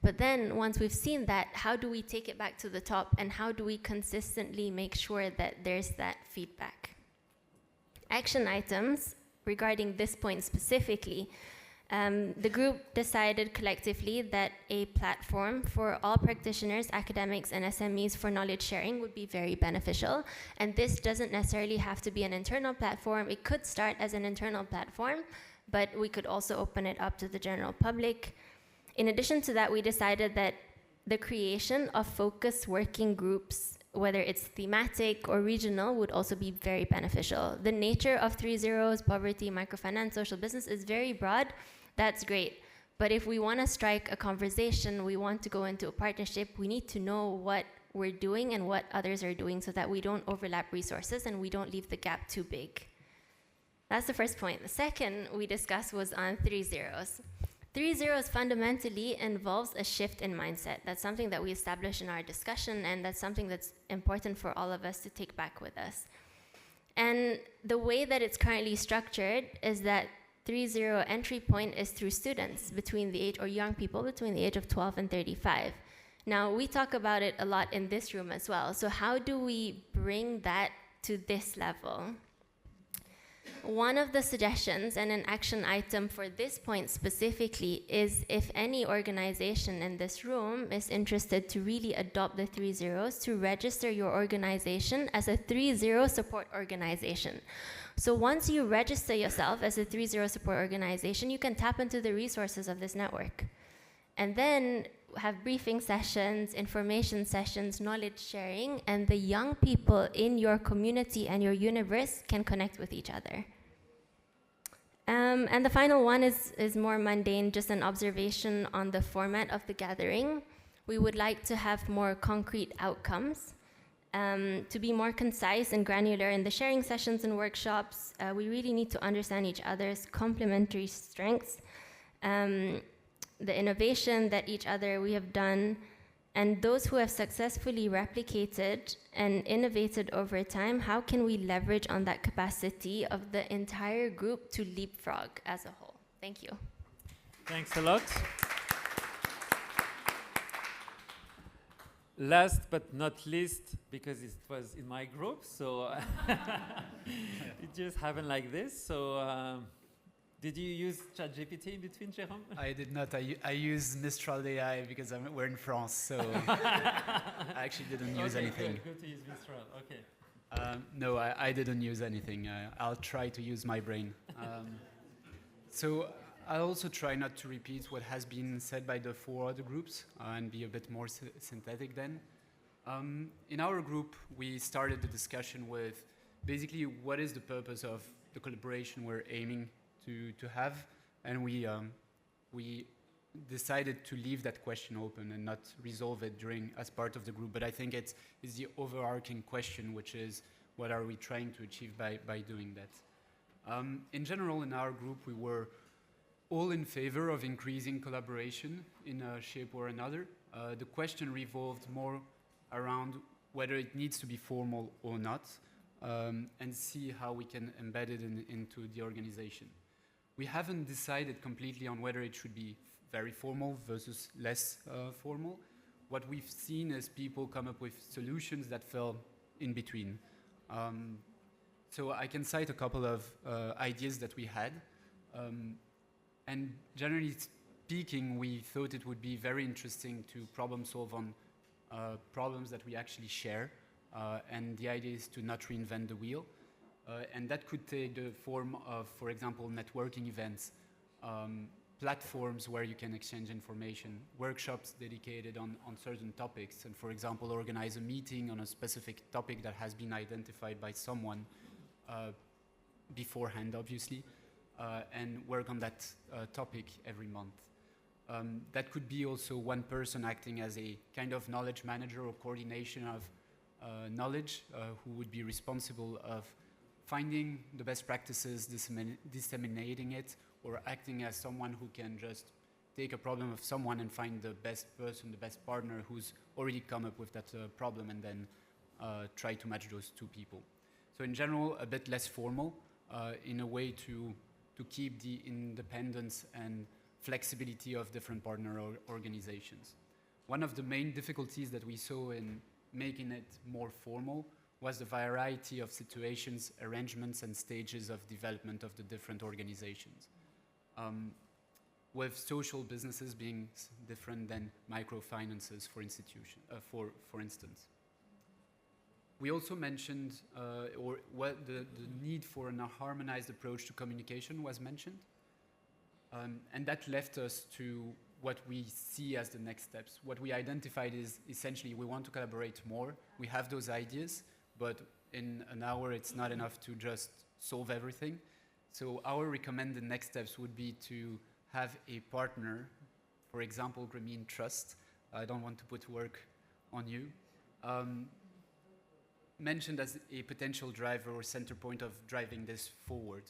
But then once we've seen that, how do we take it back to the top, and how do we consistently make sure that there's that feedback? Action items regarding this point specifically. The group decided collectively that a platform for all practitioners, academics, and SMEs for knowledge sharing would be very beneficial. And this doesn't necessarily have to be an internal platform. It could start as an internal platform, but we could also open it up to the general public. In addition to that, we decided that the creation of focus working groups, whether it's thematic or regional, would also be very beneficial. The nature of 3 zeros, poverty, microfinance, social business, is very broad. That's great. But if we want to strike a conversation, we want to go into a partnership, we need to know what we're doing and what others are doing so that we don't overlap resources and we don't leave the gap too big. That's the first point. The second we discussed was on 3 zeros. 3 zeros fundamentally involves a shift in mindset. That's something that we established in our discussion, and that's something that's important for all of us to take back with us. And the way that it's currently structured is that 3 zero entry point is through students between the age, or young people between the age of 12 and 35. Now, we talk about it a lot in this room as well. So how do we bring that to this level? One of the suggestions and an action item for this point specifically is, if any organization in this room is interested to really adopt the 3 zeros, to register your organization as a 3 zero support organization. So once you register yourself as a 3 zero support organization, you can tap into the resources of this network. And then have briefing sessions, information sessions, knowledge sharing, and the young people in your community and your universe can connect with each other. And the final one is more mundane, just an observation on the format of the gathering. We would like to have more concrete outcomes, to be more concise and granular in the sharing sessions and workshops. We really need to understand each other's complementary strengths, the innovation that each other we have done, and those who have successfully replicated and innovated over time, how can we leverage on that capacity of the entire group to leapfrog as a whole? Thank you. Thanks a lot. Last but not least, because it was in my group, so it just happened like this. So Did you use ChatGPT in between, Jérôme? I did not. I use Mistral AI because we're in France, so I actually didn't use anything. Good to use Mistral. Okay. No, I didn't use anything. I'll try to use my brain. So I'll also try not to repeat what has been said by the 4 other groups and be a bit more synthetic then. In our group, we started the discussion with basically what is the purpose of the collaboration we're aiming to have, and we decided to leave that question open and not resolve it as part of the group. But I think it's the overarching question, which is what are we trying to achieve by doing that. In general, in our group, we were all in favor of increasing collaboration in a shape or another. The question revolved more around whether it needs to be formal or not, and see how we can embed it into the organization. We haven't decided completely on whether it should be very formal versus less formal. What we've seen is people come up with solutions that fell in between. So I can cite a couple of ideas that we had. And generally speaking, we thought it would be very interesting to problem solve on problems that we actually share. And the idea is to not reinvent the wheel. And that could take the form of, for example, networking events, platforms where you can exchange information, workshops dedicated on certain topics, and, for example, organize a meeting on a specific topic that has been identified by someone beforehand, obviously, and work on that topic every month. That could be also one person acting as a kind of knowledge manager or coordination of knowledge, who would be responsible of finding the best practices, disseminating it, or acting as someone who can just take a problem of someone and find the best person, the best partner who's already come up with that problem, and then try to match those 2 people. So in general, a bit less formal, in a way to keep the independence and flexibility of different partner organizations. One of the main difficulties that we saw in making it more formal was the variety of situations, arrangements, and stages of development of the different organizations. With social businesses being different than microfinances for institutions, for instance. We also mentioned, the need for a harmonized approach to communication was mentioned. And that left us to what we see as the next steps. What we identified is essentially we want to collaborate more. We have those ideas, but in an hour it's not enough to just solve everything. So our recommended next steps would be to have a partner, for example, Grameen Trust. I don't want to put work on you. Mentioned as a potential driver or center point of driving this forward,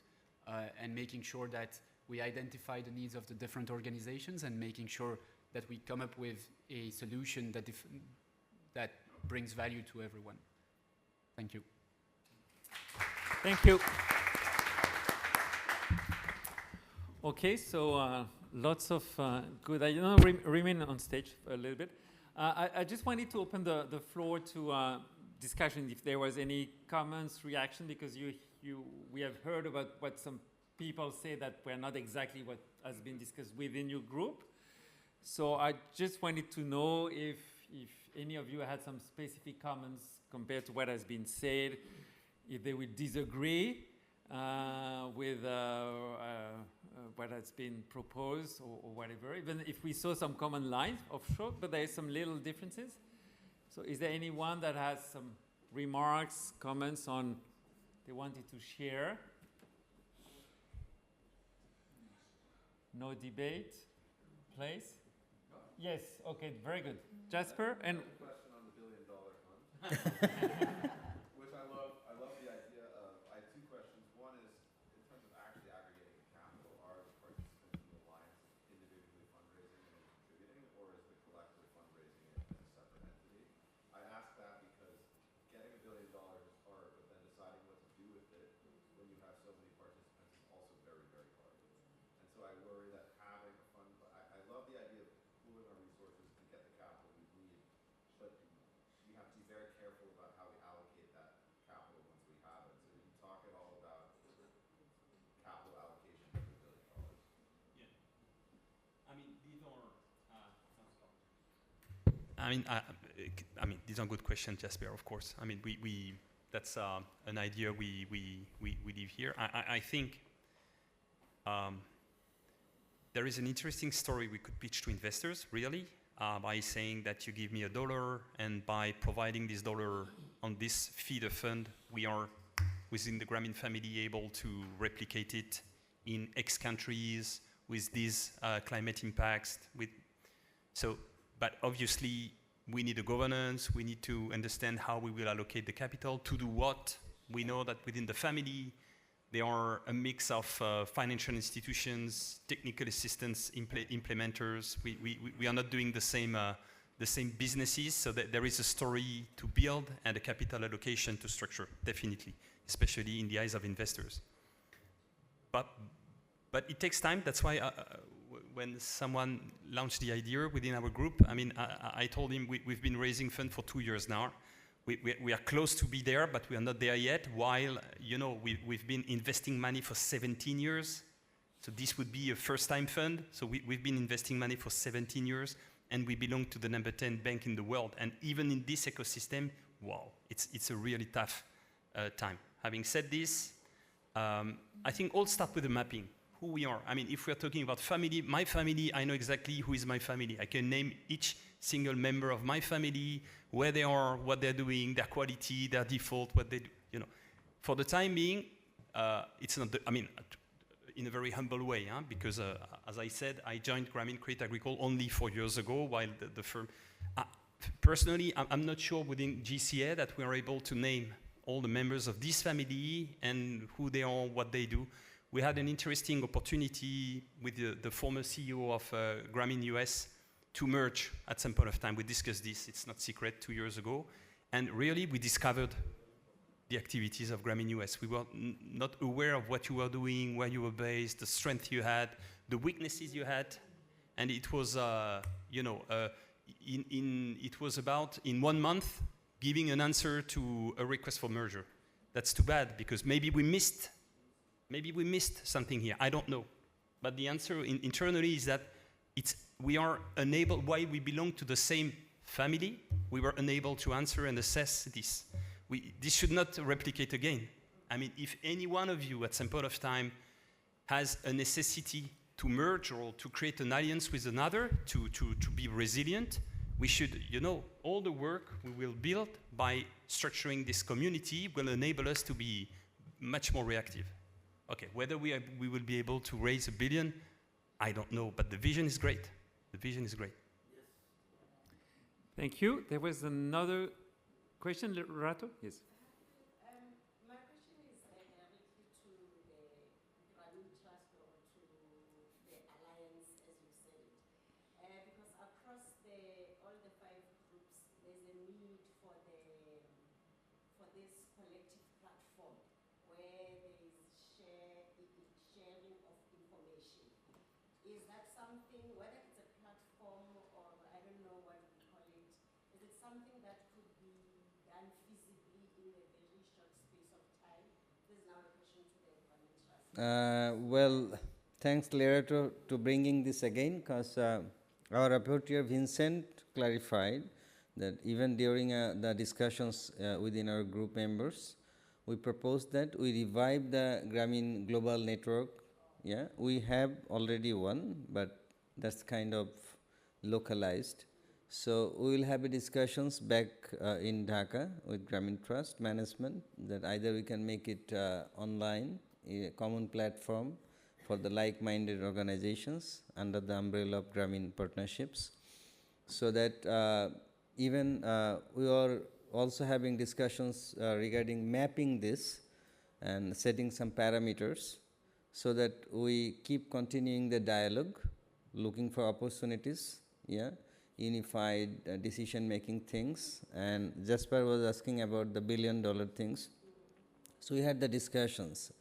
and making sure that we identify the needs of the different organizations and making sure that we come up with a solution that brings value to everyone. Thank you. Thank you. Okay, so lots of good ideas. Remain on stage for a little bit. I just wanted to open the floor to discussion if there was any comments, reaction, because we have heard about what some people say that were not exactly what has been discussed within your group. So I just wanted to know if any of you had some specific comments compared to what has been said, if they would disagree with what has been proposed or whatever, even if we saw some common lines offshore, but there are some little differences. So is there anyone that has some remarks, comments on they wanted to share? No debate, please? Yes, okay, very good. Jasper? And question on the $1 billion fund. Which I love the idea of. I have 2 questions. One is, in terms of actually aggregating capital, are the participants in the alliance individually fundraising and contributing, or is the collective fundraising it as a separate entity? I ask that because getting $1 billion is hard, but then deciding what to do with it when you have so many participants is also very, very hard. And so I worry that having a fund, I love the idea of pooling our resources to get the capital we need, but we have to be very careful about how we allocate that capital once we have it. So you talk it all about capital allocation for $1 billion. I mean, these are good questions, Jasper. Of course. I mean, that's an idea we live here. I think there is an interesting story we could pitch to investors, really, by saying that you give me $1, and by providing this dollar on this feeder fund, we are within the Grameen family able to replicate it in X countries with these climate impacts. But obviously, we need a governance. We need to understand how we will allocate the capital to do what. We know that within the family, there are a mix of financial institutions, technical assistants, implementers. We are not doing the same businesses, so that there is a story to build and a capital allocation to structure, definitely, especially in the eyes of investors. But it takes time. That's why when someone launched the idea within our group, I mean, I told him we've been raising funds for 2 years now. We are close to be there, but we are not there yet, while, you know, we've been investing money for 17 years. So this would be a first-time fund. So we've been investing money for 17 years, and we belong to the number 10 bank in the world. And even in this ecosystem, wow, it's a really tough time. Having said this, I think all start with the mapping, who we are. I mean, if we're talking about family, my family, I know exactly who is my family. I can name each single member of my family, where they are, what they're doing, their quality, their default, what they do, you know. For the time being, it's not, I mean, in a very humble way, huh? Because as I said, I joined Grameen Crédit Agricole only 4 years ago, while the firm, personally, I'm not sure within GCA that we are able to name all the members of this family and who they are, what they do. We had an interesting opportunity with the former CEO of Grameen US to merge at some point of time. We discussed this, it's not secret, 2 years ago. And really, we discovered the activities of Grameen US. We were not aware of what you were doing, where you were based, the strength you had, the weaknesses you had. And it was, you know, it was about, in 1 month, giving an answer to a request for merger. That's too bad, because maybe we missed something here. I don't know. But the answer internally is that we are unable, while we belong to the same family, we were unable to answer and assess this. This should not replicate again. I mean, if any one of you at some point of time has a necessity to merge or to create an alliance with another, to be resilient, we should, you know, all the work we will build by structuring this community will enable us to be much more reactive. Okay, whether we will be able to raise $1 billion, I don't know, but the vision is great. The vision is great. Thank you. There was another question, Rato? Yes. My question is directly to the Grameen Trust or to the alliance, as you said it, because across all the 5 groups, there's a need for this collective platform where there is sharing of information. Is that something, whether it's a platform or I don't know what we call it, is it something that could be done feasibly in a very short space of time? This is now a question to the Grameen Trust. Well, thanks, Lerato, to bringing this again, because our rapporteur Vincent clarified that even during the discussions within our group members, we proposed that we revive the Grameen Global Network. Yeah, we have already one, but that's kind of localized. So we will have a discussions back in Dhaka with Grameen Trust management that either we can make it online, a common platform for the like-minded organizations under the umbrella of Grameen partnerships, so that even we are also having discussions regarding mapping this and setting some parameters so that we keep continuing the dialogue, looking for opportunities, yeah, unified decision-making things. And Jasper was asking about the $1 billion things. So we had the discussions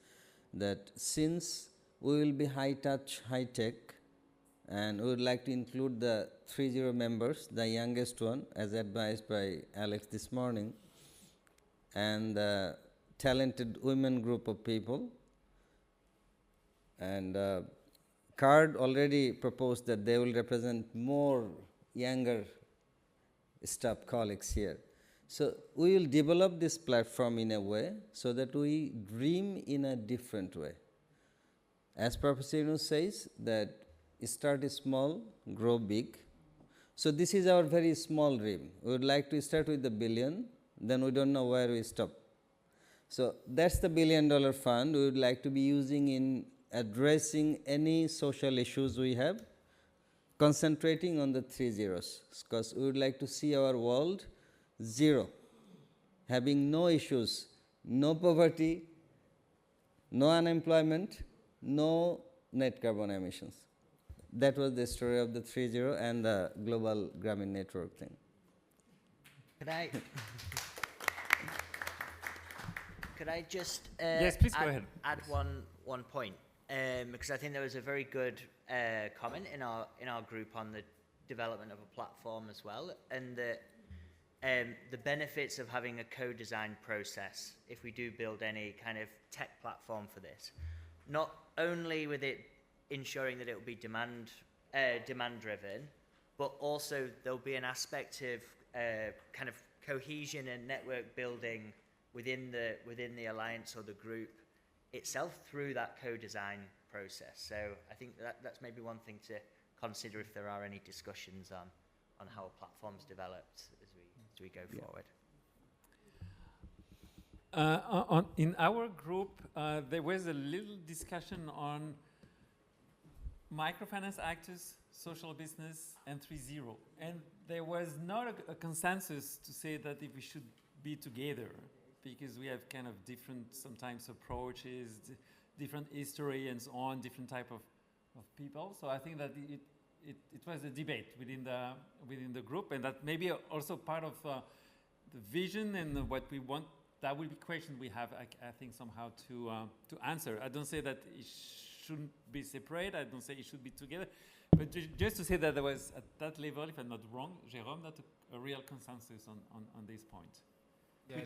that since we will be high-touch, high-tech, and we would like to include the 30 members, the youngest one, as advised by Alex this morning, and the talented women group of people. And CARD already proposed that they will represent more younger staff colleagues here. So we will develop this platform in a way so that we dream in a different way. As Professor Yunus says, that start small, grow big. So this is our very small dream. We would like to start with $1 billion, then we don't know where we stop. So that's the $1 billion fund we would like to be using in addressing any social issues we have, concentrating on the 3 zeros, because we would like to see our world zero, having no issues, no poverty, no unemployment, no net carbon emissions. That was the story of the 3 zero and the global Grameen network thing. Could I just yes, please go ahead. Add one point, because I think there was a very good comment in our group on the development of a platform as well, and the benefits of having a co-design process if we do build any kind of tech platform for this. Not only with it ensuring that it will be demand driven, but also there'll be an aspect of kind of cohesion and network building within the alliance or the group itself through that co-design process. So I think that's maybe one thing to consider if there are any discussions on how a platform's developed as we go forward. In our group, there was a little discussion on microfinance actors, social business, and 3.0. And there was not a consensus to say that if we should be together, because we have kind of different, sometimes, approaches, different history and so on, different type of people. So I think that it was a debate within the group, and that maybe also part of the vision and what we want. That will be question we have, I think, somehow to answer. I don't say that it shouldn't be separate. I don't say it should be together. But just to say that there was, at that level, if I'm not wrong, Jérôme, not a real consensus on this point. Yeah,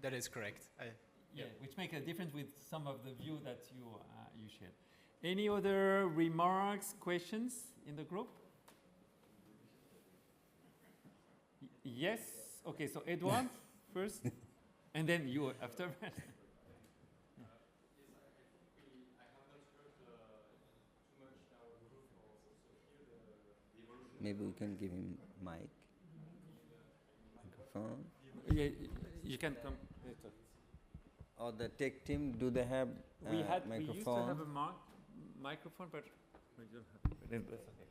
that is correct. Which make a difference with some of the view that you shared. Any other remarks, questions in the group? Yes? Okay, so Edouard first, and then you after. Maybe we can give him mic, microphone. Yeah, you can come later. Or the tech team, do they have microphone? We used to have a microphone, but we don't have it. That's okay.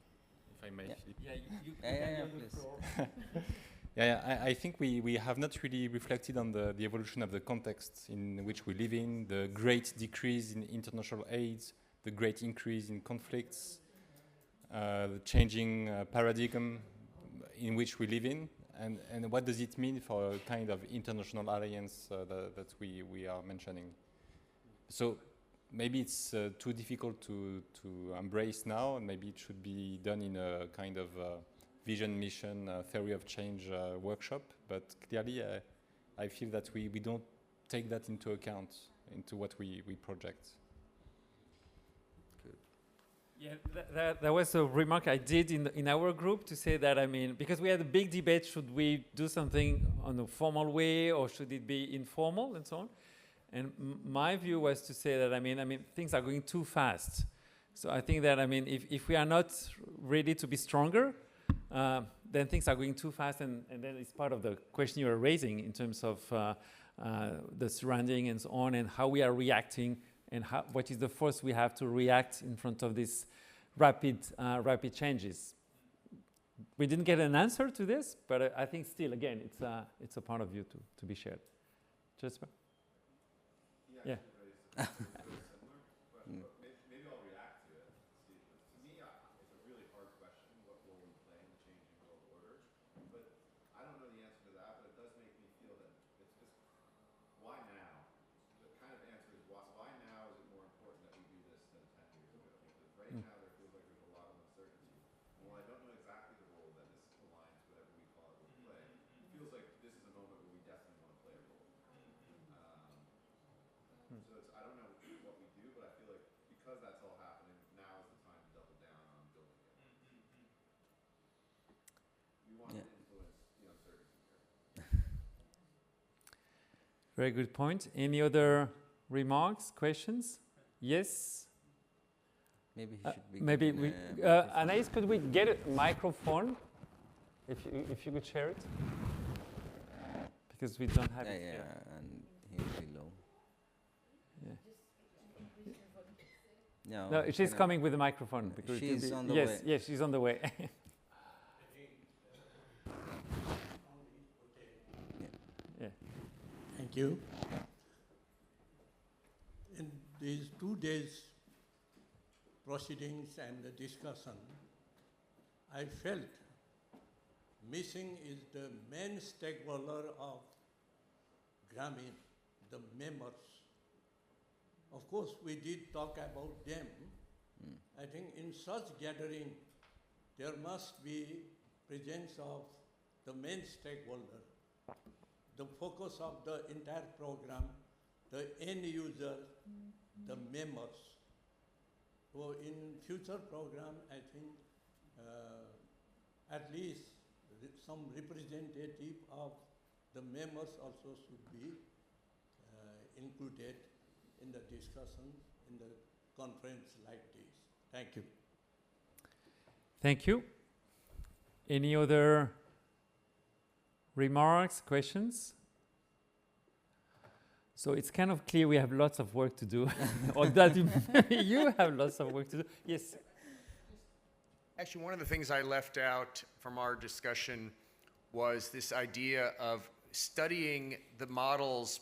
If I may, Philippe. Yeah, please. I think we have not really reflected on the evolution of the context in which we live in, the great decrease in international aid, the great increase in conflicts, the changing paradigm in which we live in, and what does it mean for a kind of international alliance that we are mentioning. So maybe it's too difficult to embrace now, and maybe it should be done in a kind of vision, mission, theory of change workshop, but clearly I feel that we don't take that into account into what we project. Yeah, there was a remark I did in our group to say that, I mean, because we had a big debate, should we do something on a formal way or should it be informal and so on? And my view was to say that, I mean, things are going too fast. So I think that, I mean, if we are not ready to be stronger, then things are going too fast, and then it's part of the question you are raising in terms of the surrounding and so on, and how we are reacting, and what is the force we have to react in front of these rapid changes. We didn't get an answer to this, but I think still, again, it's a part of view to be shared. Jasper? Yeah. Maybe I'll react to it. To me, it's a really hard question. What role we play in the changing world order? But I don't know the answer to that. But it does make me feel that it's just why now? The kind of answer is why now is it more important that we do this than 10 years ago? Because right now there feels like there's a lot of uncertainty. And while I don't know exactly the role that this alliance, whatever we call it, will play, it feels like this is a moment where we definitely want to play a role. So I don't know what we do, but I feel like because that's all happening, now is the time to double down on building it. We want to influence the uncertainty. Very good point. Any other remarks, questions? Yes? Maybe he should be maybe given we, a microphone. Anais, could we get a microphone? If you could share it? Because we don't have it here. And he'll be low. Yeah. No, No, she's coming with a microphone. Because she's on the yes, way. yes, she's on the way. Yeah. Thank you. In these 2 days proceedings and the discussion, I felt missing is the main stakeholder of Grameen, the members. Of course, we did talk about them. I think in such gathering, there must be presence of the main stakeholder, the focus of the entire program, the end user, the members. So in future program, I think at least some representative of the members also should be included in the discussion in the conference like this. Thank you. Thank you. Any other remarks, questions? So it's kind of clear we have lots of work to do, or that you have lots of work to do. Yes? Actually, one of the things I left out from our discussion was this idea of studying the models.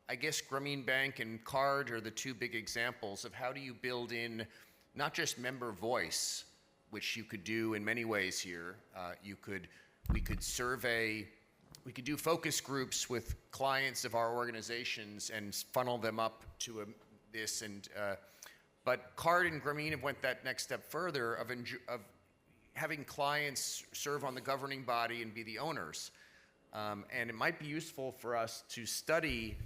I guess Grameen Bank and Card are the two big examples of how do you build in not just member voice, which you could do in many ways here. We could survey, we could do focus groups with clients of our organizations and funnel them up to this. But Card and Grameen have went that next step further of having clients serve on the governing body and be the owners. And it might be useful for us to study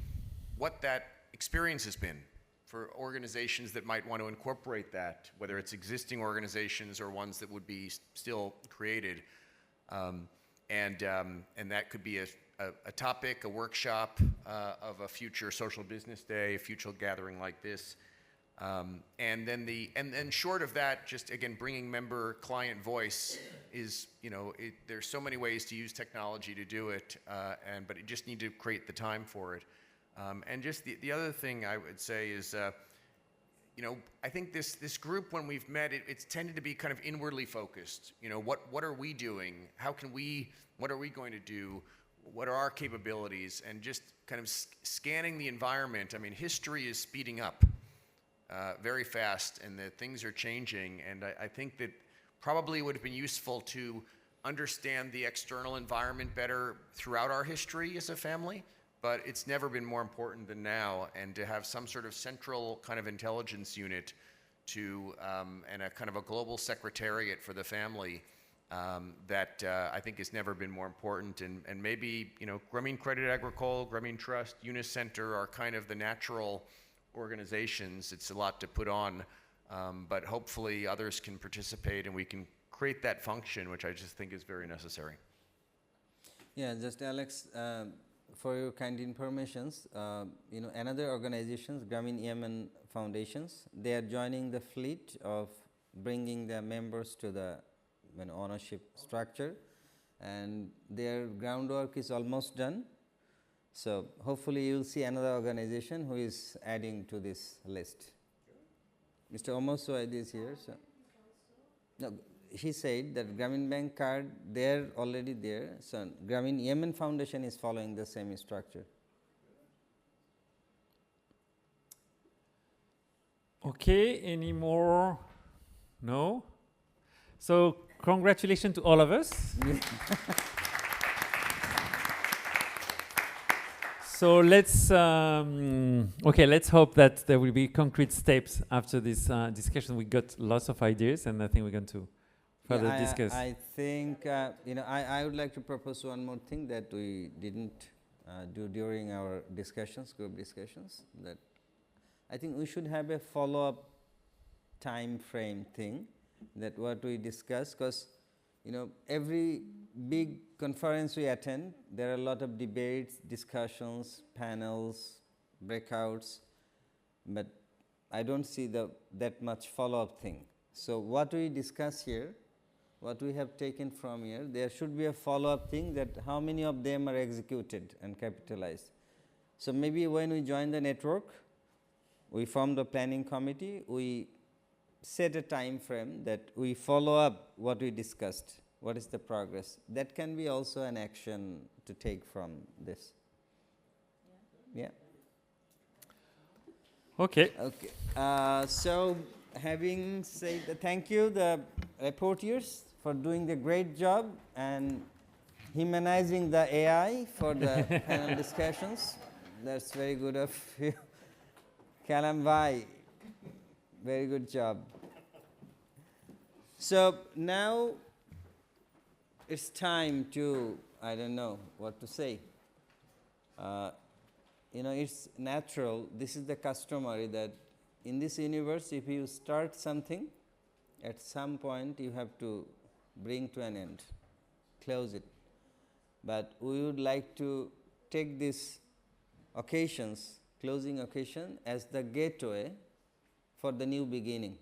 what that experience has been for organizations that might want to incorporate that, whether it's existing organizations or ones that would be still created. And that could be a topic, a workshop of a future social business day, a future gathering like this. And then short of that, just again, bringing member client voice is, there's so many ways to use technology to do it, but you just need to create the time for it. And just the other thing I would say is, I think this group, when we've met, it's tended to be kind of inwardly focused. What are we doing? What are we going to do? What are our capabilities? And just kind of scanning the environment. I mean, history is speeding up very fast, and that things are changing. And I think that probably would have been useful to understand the external environment better throughout our history as a family. But it's never been more important than now, and to have some sort of central kind of intelligence unit and a kind of a global secretariat for the family that I think has never been more important. And maybe, Grameen Credit Agricole, Grameen Trust, Unicenter are kind of the natural organizations. It's a lot to put on, but hopefully others can participate and we can create that function, which I just think is very necessary. Yeah, just Alex, for your kind informations, another organizations, Grameen Yemen Foundations, they are joining the fleet of bringing their members to the ownership structure, and their groundwork is almost done. So hopefully you will see another organization who is adding to this list. Mr. Omar Suaidi is here. So. No, he said that Grameen Bank Card, they're already there. So Grameen Yemen Foundation is following the same structure. Okay, any more? No? So congratulations to all of us. So let's hope that there will be concrete steps after this discussion. We got lots of ideas, and I think we're going to further discuss. I think I would like to propose one more thing that we didn't do during our discussions, group discussions. That I think we should have a follow-up time frame thing. That what we discuss, because You know, every big conference we attend, there are a lot of debates, discussions, panels, breakouts, but I don't see that much follow-up thing. So what we discuss here, what we have taken from here, there should be a follow-up thing, that how many of them are executed and capitalized. So maybe when we join the network, we form the planning committee, we set a time frame that we follow up what we discussed, what is the progress. That can be also an action to take from this. Yeah. Okay. Okay. So having said thank you the reporters for doing the great job and humanizing the AI for the panel discussions. That's very good of you. Kalam Bhai, very good job. So now it's time to, I don't know what to say. You know, it's natural, this is the customary that in this universe, if you start something, at some point you have to bring to an end, close it. But we would like to take these occasions, closing occasion, as the gateway for the new beginning.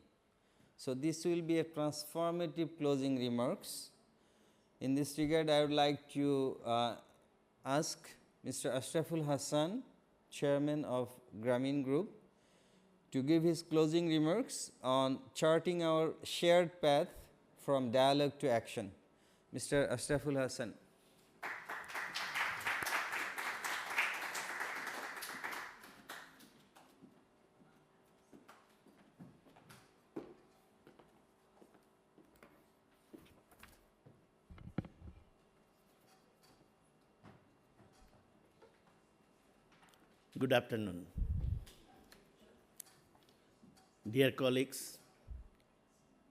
So this will be a transformative closing remarks. In this regard, I would like to ask Mr. Ashraful Hassan, Chairman of Grameen Group, to give his closing remarks on charting our shared path from dialogue to action. Mr. Ashraful Hassan. Good afternoon. Dear colleagues,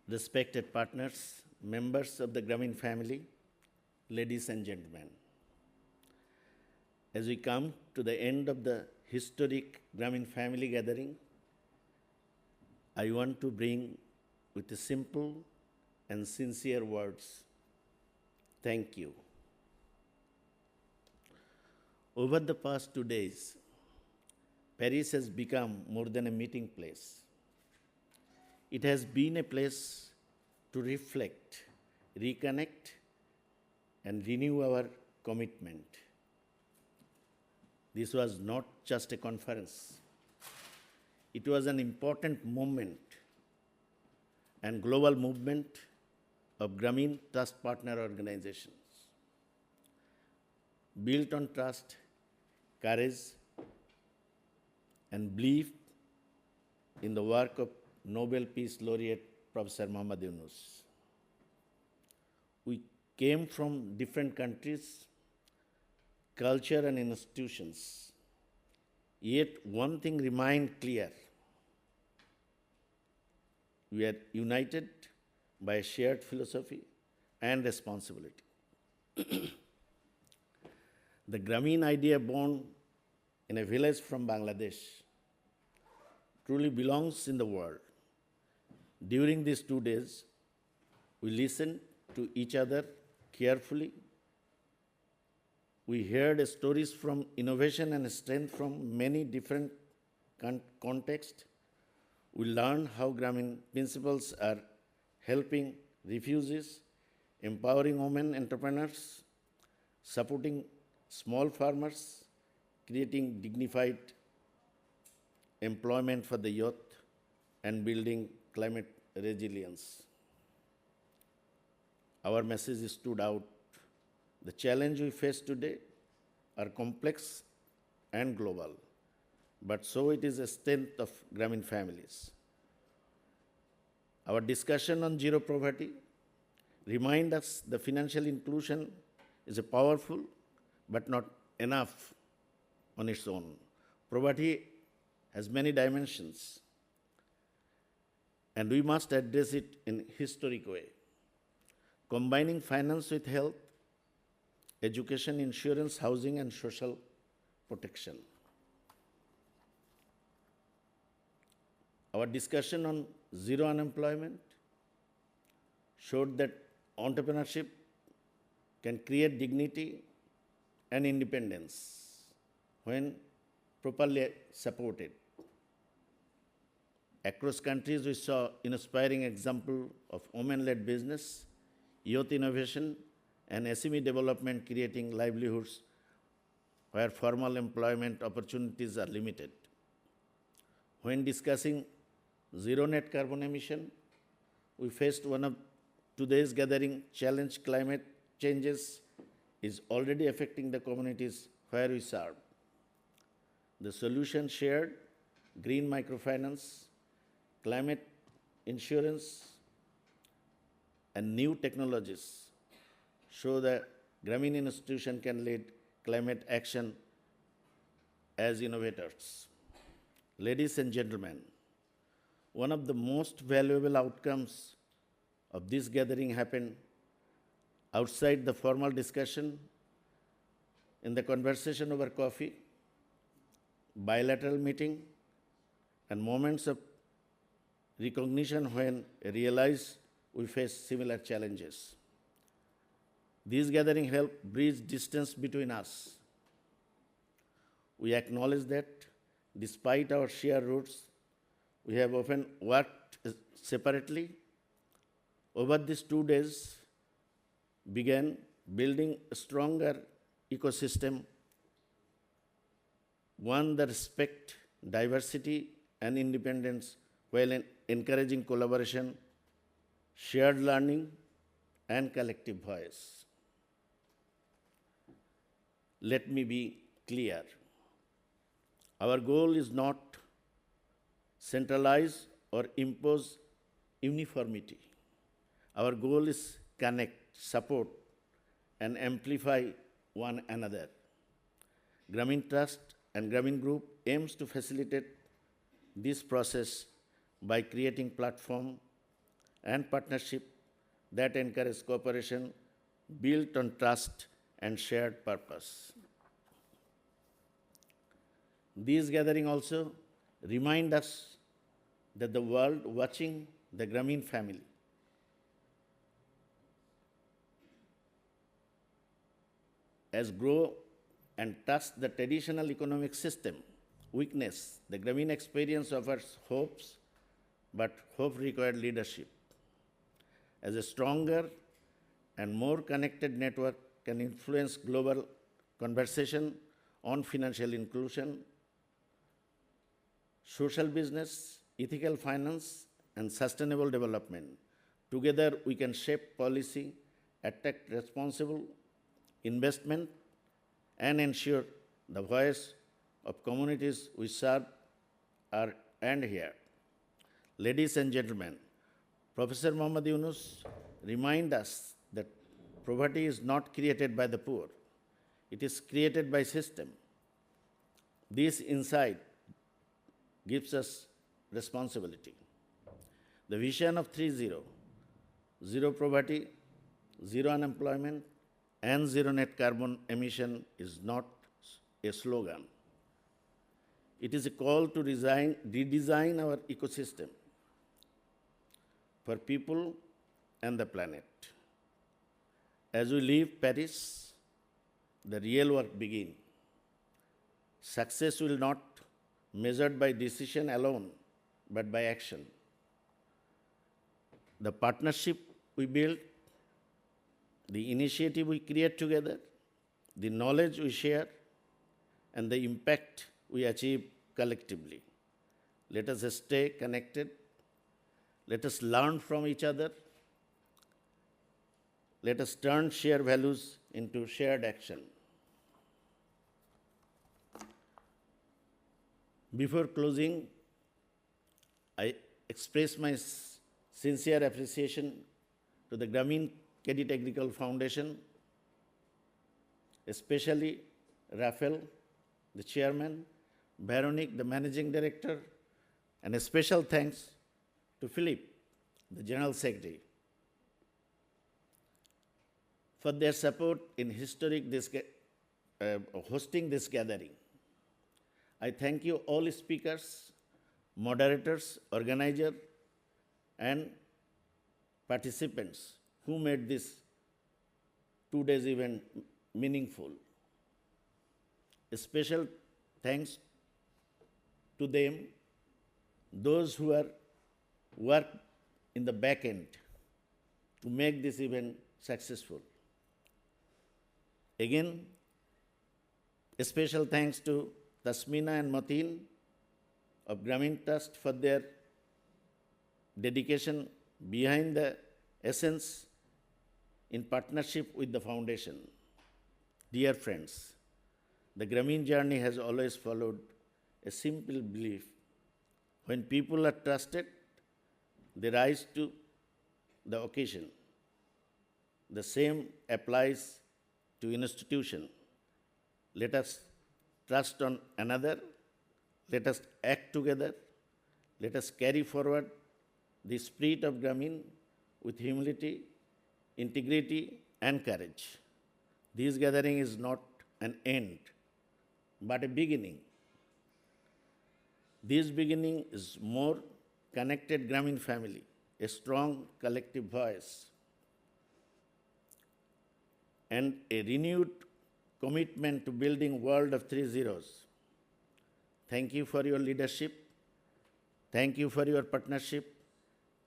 respected partners, members of the Grameen family, ladies and gentlemen. As we come to the end of the historic Grameen family gathering, I want to bring with the simple and sincere words, thank you. Over the past 2 days, Paris has become more than a meeting place. It has been a place to reflect, reconnect, and renew our commitment. This was not just a conference. It was an important moment and global movement of Grameen Trust Partner Organizations. Built on trust, courage, and belief in the work of Nobel Peace Laureate Professor Muhammad Yunus. We came from different countries, culture and institutions, yet one thing remained clear. We are united by a shared philosophy and responsibility. The Grameen idea born in a village from Bangladesh truly belongs in the world. During these 2 days, we listened to each other carefully. We heard stories from innovation and strength from many different contexts. We learned how Grameen principles are helping refugees, empowering women entrepreneurs, supporting small farmers, creating dignified employment for the youth, and building climate resilience. Our message stood out. The challenge we face today are complex and global, but so it is a strength of Grameen families. Our discussion on zero poverty reminds us the financial inclusion is a powerful but not enough on its own. Poverty has many dimensions, and we must address it in a historic way, combining finance with health, education, insurance, housing, and social protection. Our discussion on zero unemployment showed that entrepreneurship can create dignity and independence when properly supported. Across countries, we saw inspiring example of women-led business, youth innovation, and SME development creating livelihoods where formal employment opportunities are limited. When discussing zero net carbon emission, we faced one of today's gathering challenge. Climate changes is already affecting the communities where we serve. The solution shared, green microfinance, climate insurance, and new technologies show that Grameen institution can lead climate action as innovators. Ladies and gentlemen, one of the most valuable outcomes of this gathering happened outside the formal discussion, in the conversation over coffee, bilateral meeting, and moments of recognition when I realized we face similar challenges. These gatherings help bridge distance between us. We acknowledge that despite our shared roots, we have often worked separately. Over these 2 days, began building a stronger ecosystem, one that respects diversity and independence while encouraging collaboration, shared learning, and collective voice. Let me be clear. Our goal is not centralize or impose uniformity. Our goal is connect, support, and amplify one another. Grameen Trust and Grameen Group aims to facilitate this process by creating platform and partnership that encourage cooperation built on trust and shared purpose. These gatherings also remind us that the world watching the Grameen family as grow and trust the traditional economic system weakness. The Grameen experience offers hopes, but hope required leadership. As a stronger and more connected network can influence global conversation on financial inclusion, social business, ethical finance, and sustainable development. Together, we can shape policy, attract responsible investment, and ensure the voice of communities we serve are and here. Ladies and gentlemen, Professor Muhammad Yunus reminds us that poverty is not created by the poor. It is created by system. This insight gives us responsibility. The vision of 3-0, zero poverty, zero unemployment, and zero net carbon emission is not a slogan. It is a call to redesign our ecosystem for people and the planet. As we leave Paris, the real work begins. Success will not be measured by decision alone, but by action. The partnership we build, the initiative we create together, the knowledge we share, and the impact we achieve collectively. Let us stay connected. Let us learn from each other. Let us turn shared values into shared action. Before closing, I express my sincere appreciation to the Grameen Credit Agricole Foundation, especially Raphael, the chairman, Veronique, the managing director, and a special thanks to Philippe, the general secretary, for their support in hosting this gathering. I thank you all speakers, moderators, organizers, and participants who made this 2 days event meaningful. A special thanks to them, those who are work in the back end to make this event successful. Again, a special thanks to Tasmina and Mateen of Grameen Trust for their dedication behind the essence in partnership with the foundation. Dear friends, the Grameen journey has always followed a simple belief. When people are trusted, they rise to the occasion. The same applies to institution. Let us trust on another. Let us act together. Let us carry forward the spirit of Grameen with humility, integrity, and courage. This gathering is not an end, but a beginning. This beginning is more connected Grameen family, a strong collective voice, and a renewed commitment to building world of 3 zeros. Thank you for your leadership. Thank you for your partnership.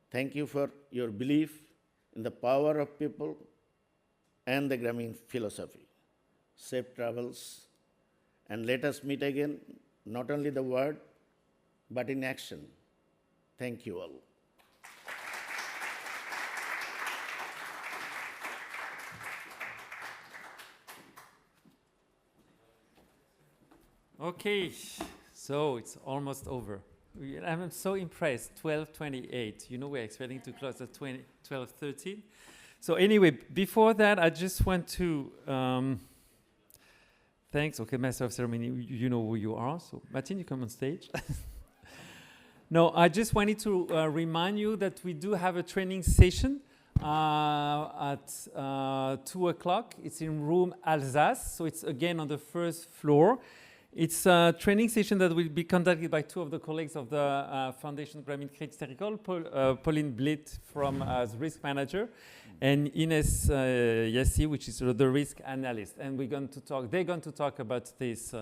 Thank you for your belief in the power of people and the Grameen philosophy. Safe travels, and let us meet again, not only the word, but in action. Thank you all. Okay, so it's almost over. I'm so impressed, 12:28. You know, we're expecting to close at 12:13. So anyway, before that, I just want to, thanks, okay, Master of Ceremony, you know who you are. So Martin, you come on stage. No, I just wanted to remind you that we do have a training session at 2 o'clock. It's in room Alsace, so it's again on the first floor. It's a training session that will be conducted by 2 of the colleagues of the Foundation Grameen Crédit Agricole, Pauline Blitt from as risk manager, and Ines Yassi, which is the risk analyst. And they're going to talk about this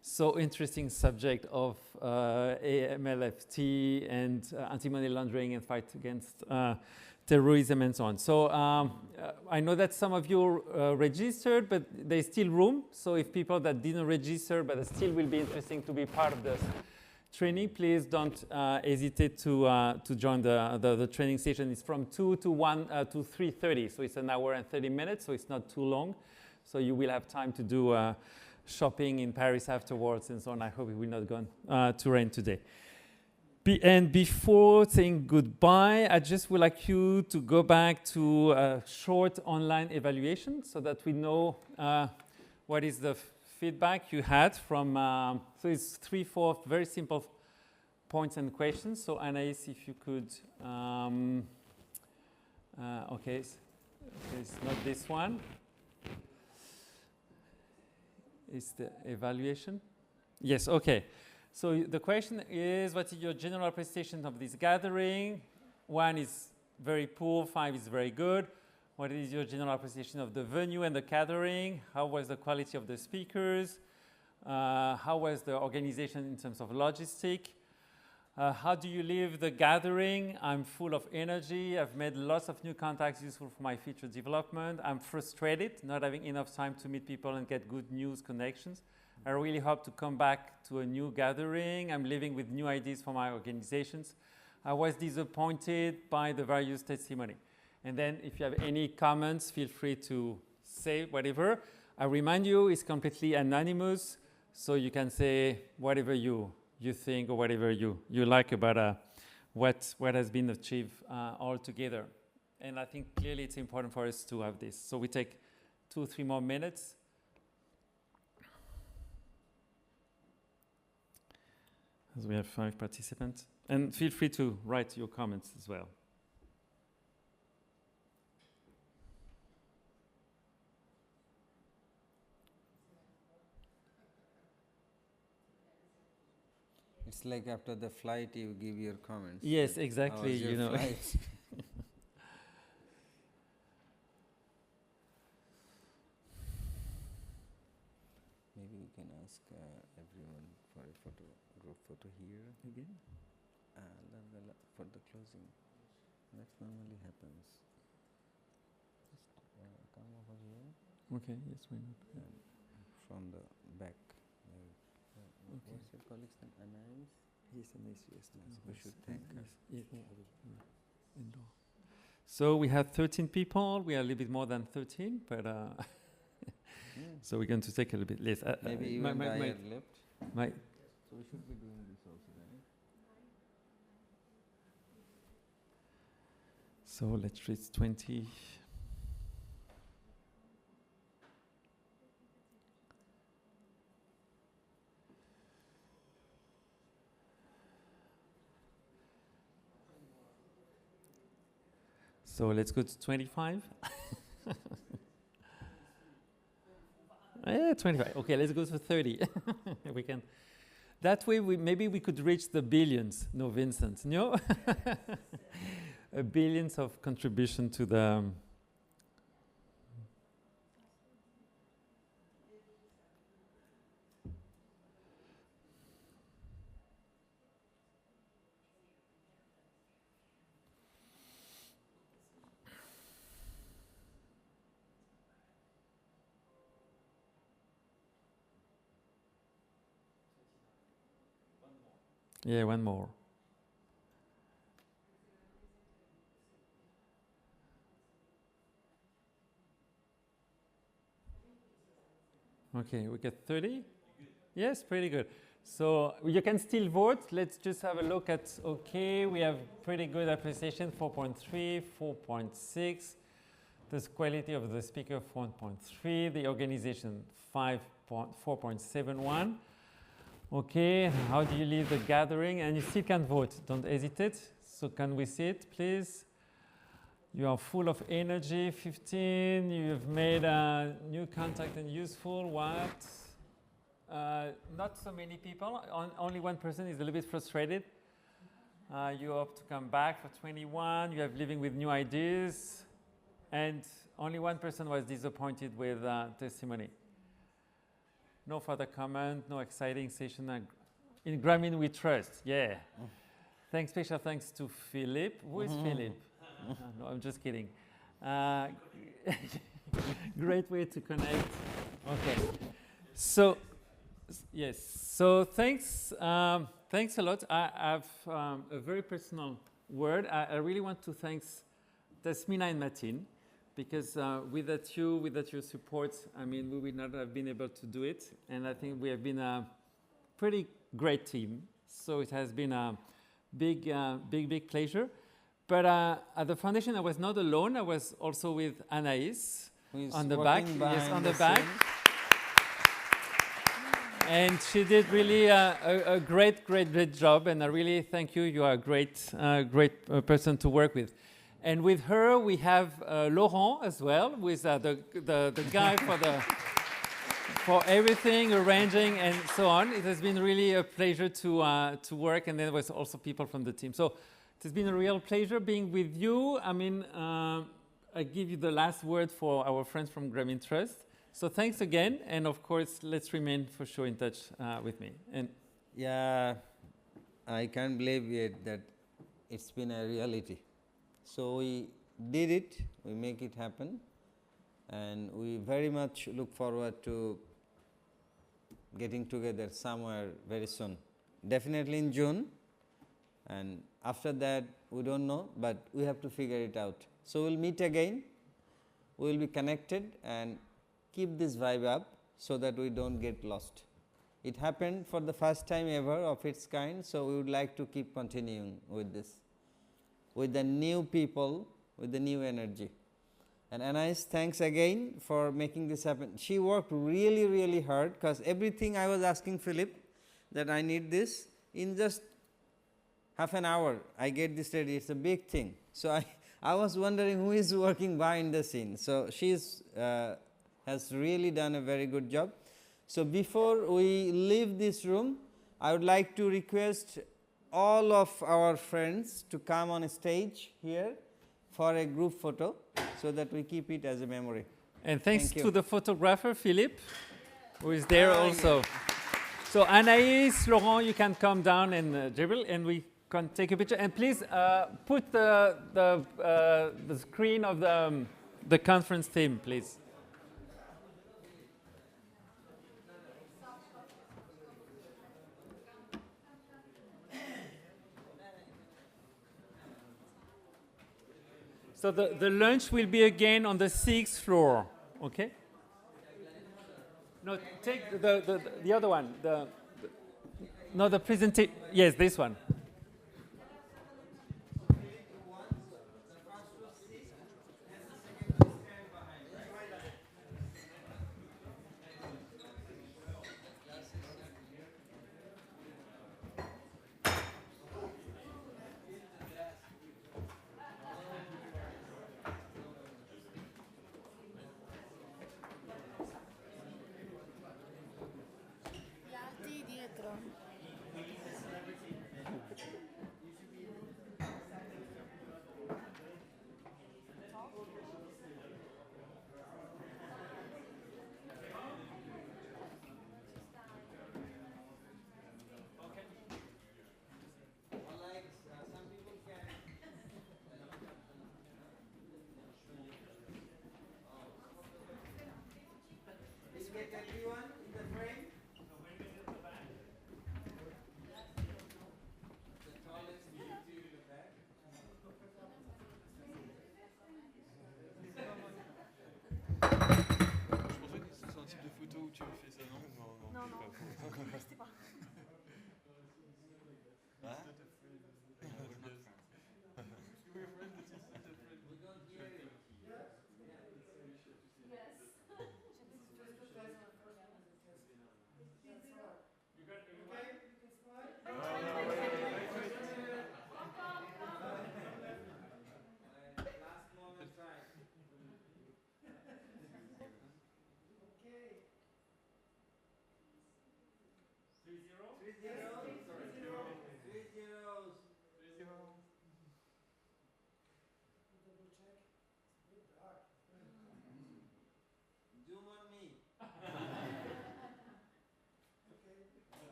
so interesting subject of AMLFT and anti-money laundering and fight against terrorism and so on. So I know that some of you registered, but there's still room. So if people that didn't register, but still will be interesting to be part of this training, please don't hesitate to join the training session. It's from 2 to 3:30, so it's an hour and 30 minutes, so it's not too long. So you will have time to do shopping in Paris afterwards and so on. I hope it will not go to rain today. And before saying goodbye, I just would like you to go back to a short online evaluation so that we know what is the feedback you had from, so it's 3-4 very simple points and questions. So Anaïs, if you could, okay, it's not this one. Is the evaluation? Yes, okay. So the question is, what is your general appreciation of this gathering? 1 is very poor, 5 is very good. What is your general appreciation of the venue and the gathering? How was the quality of the speakers? How was the organization in terms of logistic? How do you leave the gathering? I'm full of energy. I've made lots of new contacts useful for my future development. I'm frustrated not having enough time to meet people and get good news connections. I really hope to come back to a new gathering. I'm living with new ideas for my organizations. I was disappointed by the various testimony. And then if you have any comments, feel free to say whatever. I remind you, it's completely anonymous, so you can say whatever you think or whatever you like about what has been achieved all together. And I think clearly it's important for us to have this. So we take 2 or 3 more minutes. As we have 5 participants. And feel free to write your comments as well. It's like after the flight you give your comments. Yes, exactly. How was your flight? can ask everyone for a photo, group photo here. Again? For the closing. That normally happens. Just come over here. Okay, yes, why not? And from the back. Okay. What's your colleague's name? Anais? Yes, nice, yes. We should thank her. Yes. Indoor. So we have 13 people. We are a little bit more than 13, but so we're going to take a little bit less. Maybe even I had left. So we should be doing this also, right? So let's reach 20. So let's go to 25. Yeah, 25. Okay, let's go to 30. We can. That way, maybe we could reach the billions. No, Vincent. No, billions of contribution to the. Yeah, one more. Okay, we get 30? Yes, pretty good. So you can still vote. Let's just have a look at, okay, we have pretty good appreciation, 4.3, 4.6. The quality of the speaker, 1.3. The organization, 4.71. Okay, how do you leave the gathering? And you still can vote, don't hesitate. So can we see it, please? You are full of energy, 15. You've made a new contact and useful, what? Not so many people, only one person is a little bit frustrated. You hope to come back for 21. You have living with new ideas. And only one person was disappointed with testimony. No further comment, no exciting session. In Grameen we trust, yeah. Thanks, special thanks to Philip. Who is Philip? No, I'm just kidding. Great way to connect. Okay. So, yes. So thanks a lot. I have a very personal word. I really want to thank Tasmina and Martin. Because without your support, I mean, we would not have been able to do it. And I think we have been a pretty great team. So it has been a big pleasure. But at the foundation, I was not alone. I was also with Anais on the back. Yes, on the back. And she did really a great job. And I really thank you. You are a great person to work with. And with her, we have Laurent as well, who is the guy for everything, arranging, and so on. It has been really a pleasure to work, and there was also people from the team. So it has been a real pleasure being with you. I mean, I give you the last word for our friends from Grameen Trust. So thanks again, and of course, let's remain for sure in touch with me. And yeah, I can't believe it that it's been a reality. So we did it, we make it happen, and we very much look forward to getting together somewhere very soon. Definitely in June, and after that we don't know, but we have to figure it out. So we'll meet again, we will be connected and keep this vibe up so that we don't get lost. It happened for the first time ever of its kind, so we would like to keep continuing with this. With the new people, with the new energy. And Anais, thanks again for making this happen. She worked really hard, because everything I was asking Philip that I need this, in just half an hour I get this ready. It's a big thing. So I was wondering who is working behind the scenes. So she has really done a very good job. So before we leave this room, I would like to request all of our friends to come on stage here for a group photo so that we keep it as a memory. And thanks to the photographer, Philip. who is there also. So Anaïs, Laurent, you can come down and dribble, and we can take a picture. And please put the screen of the conference theme, please. So the lunch will be again on the 6th floor, okay? No, take the other one. No, the presentation. Yes, this one.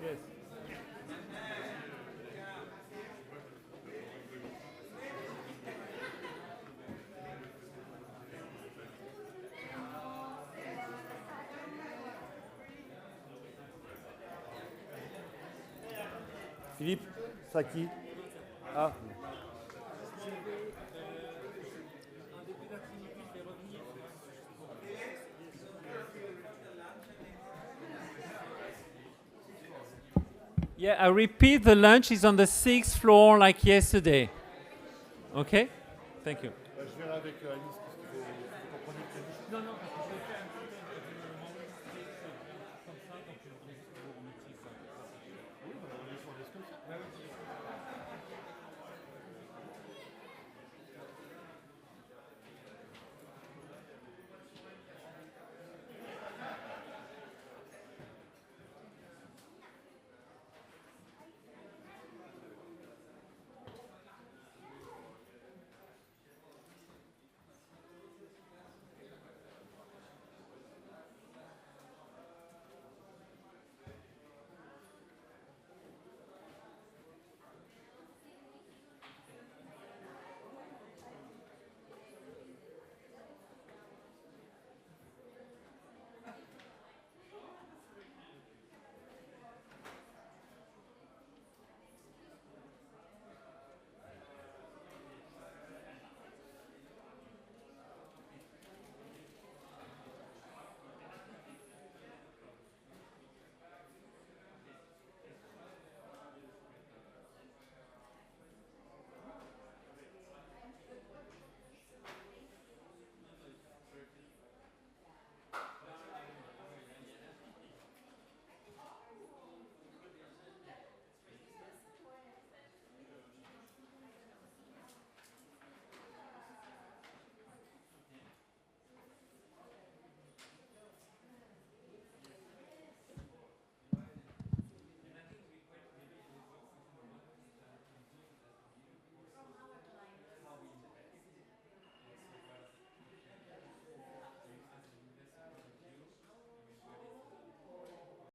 Yes. Philippe, Saki. Ah. Yeah, I repeat, the lunch is on the 6th floor like yesterday. Okay? Thank you. Je verrai avec Alice parce qu'il faut comprendre que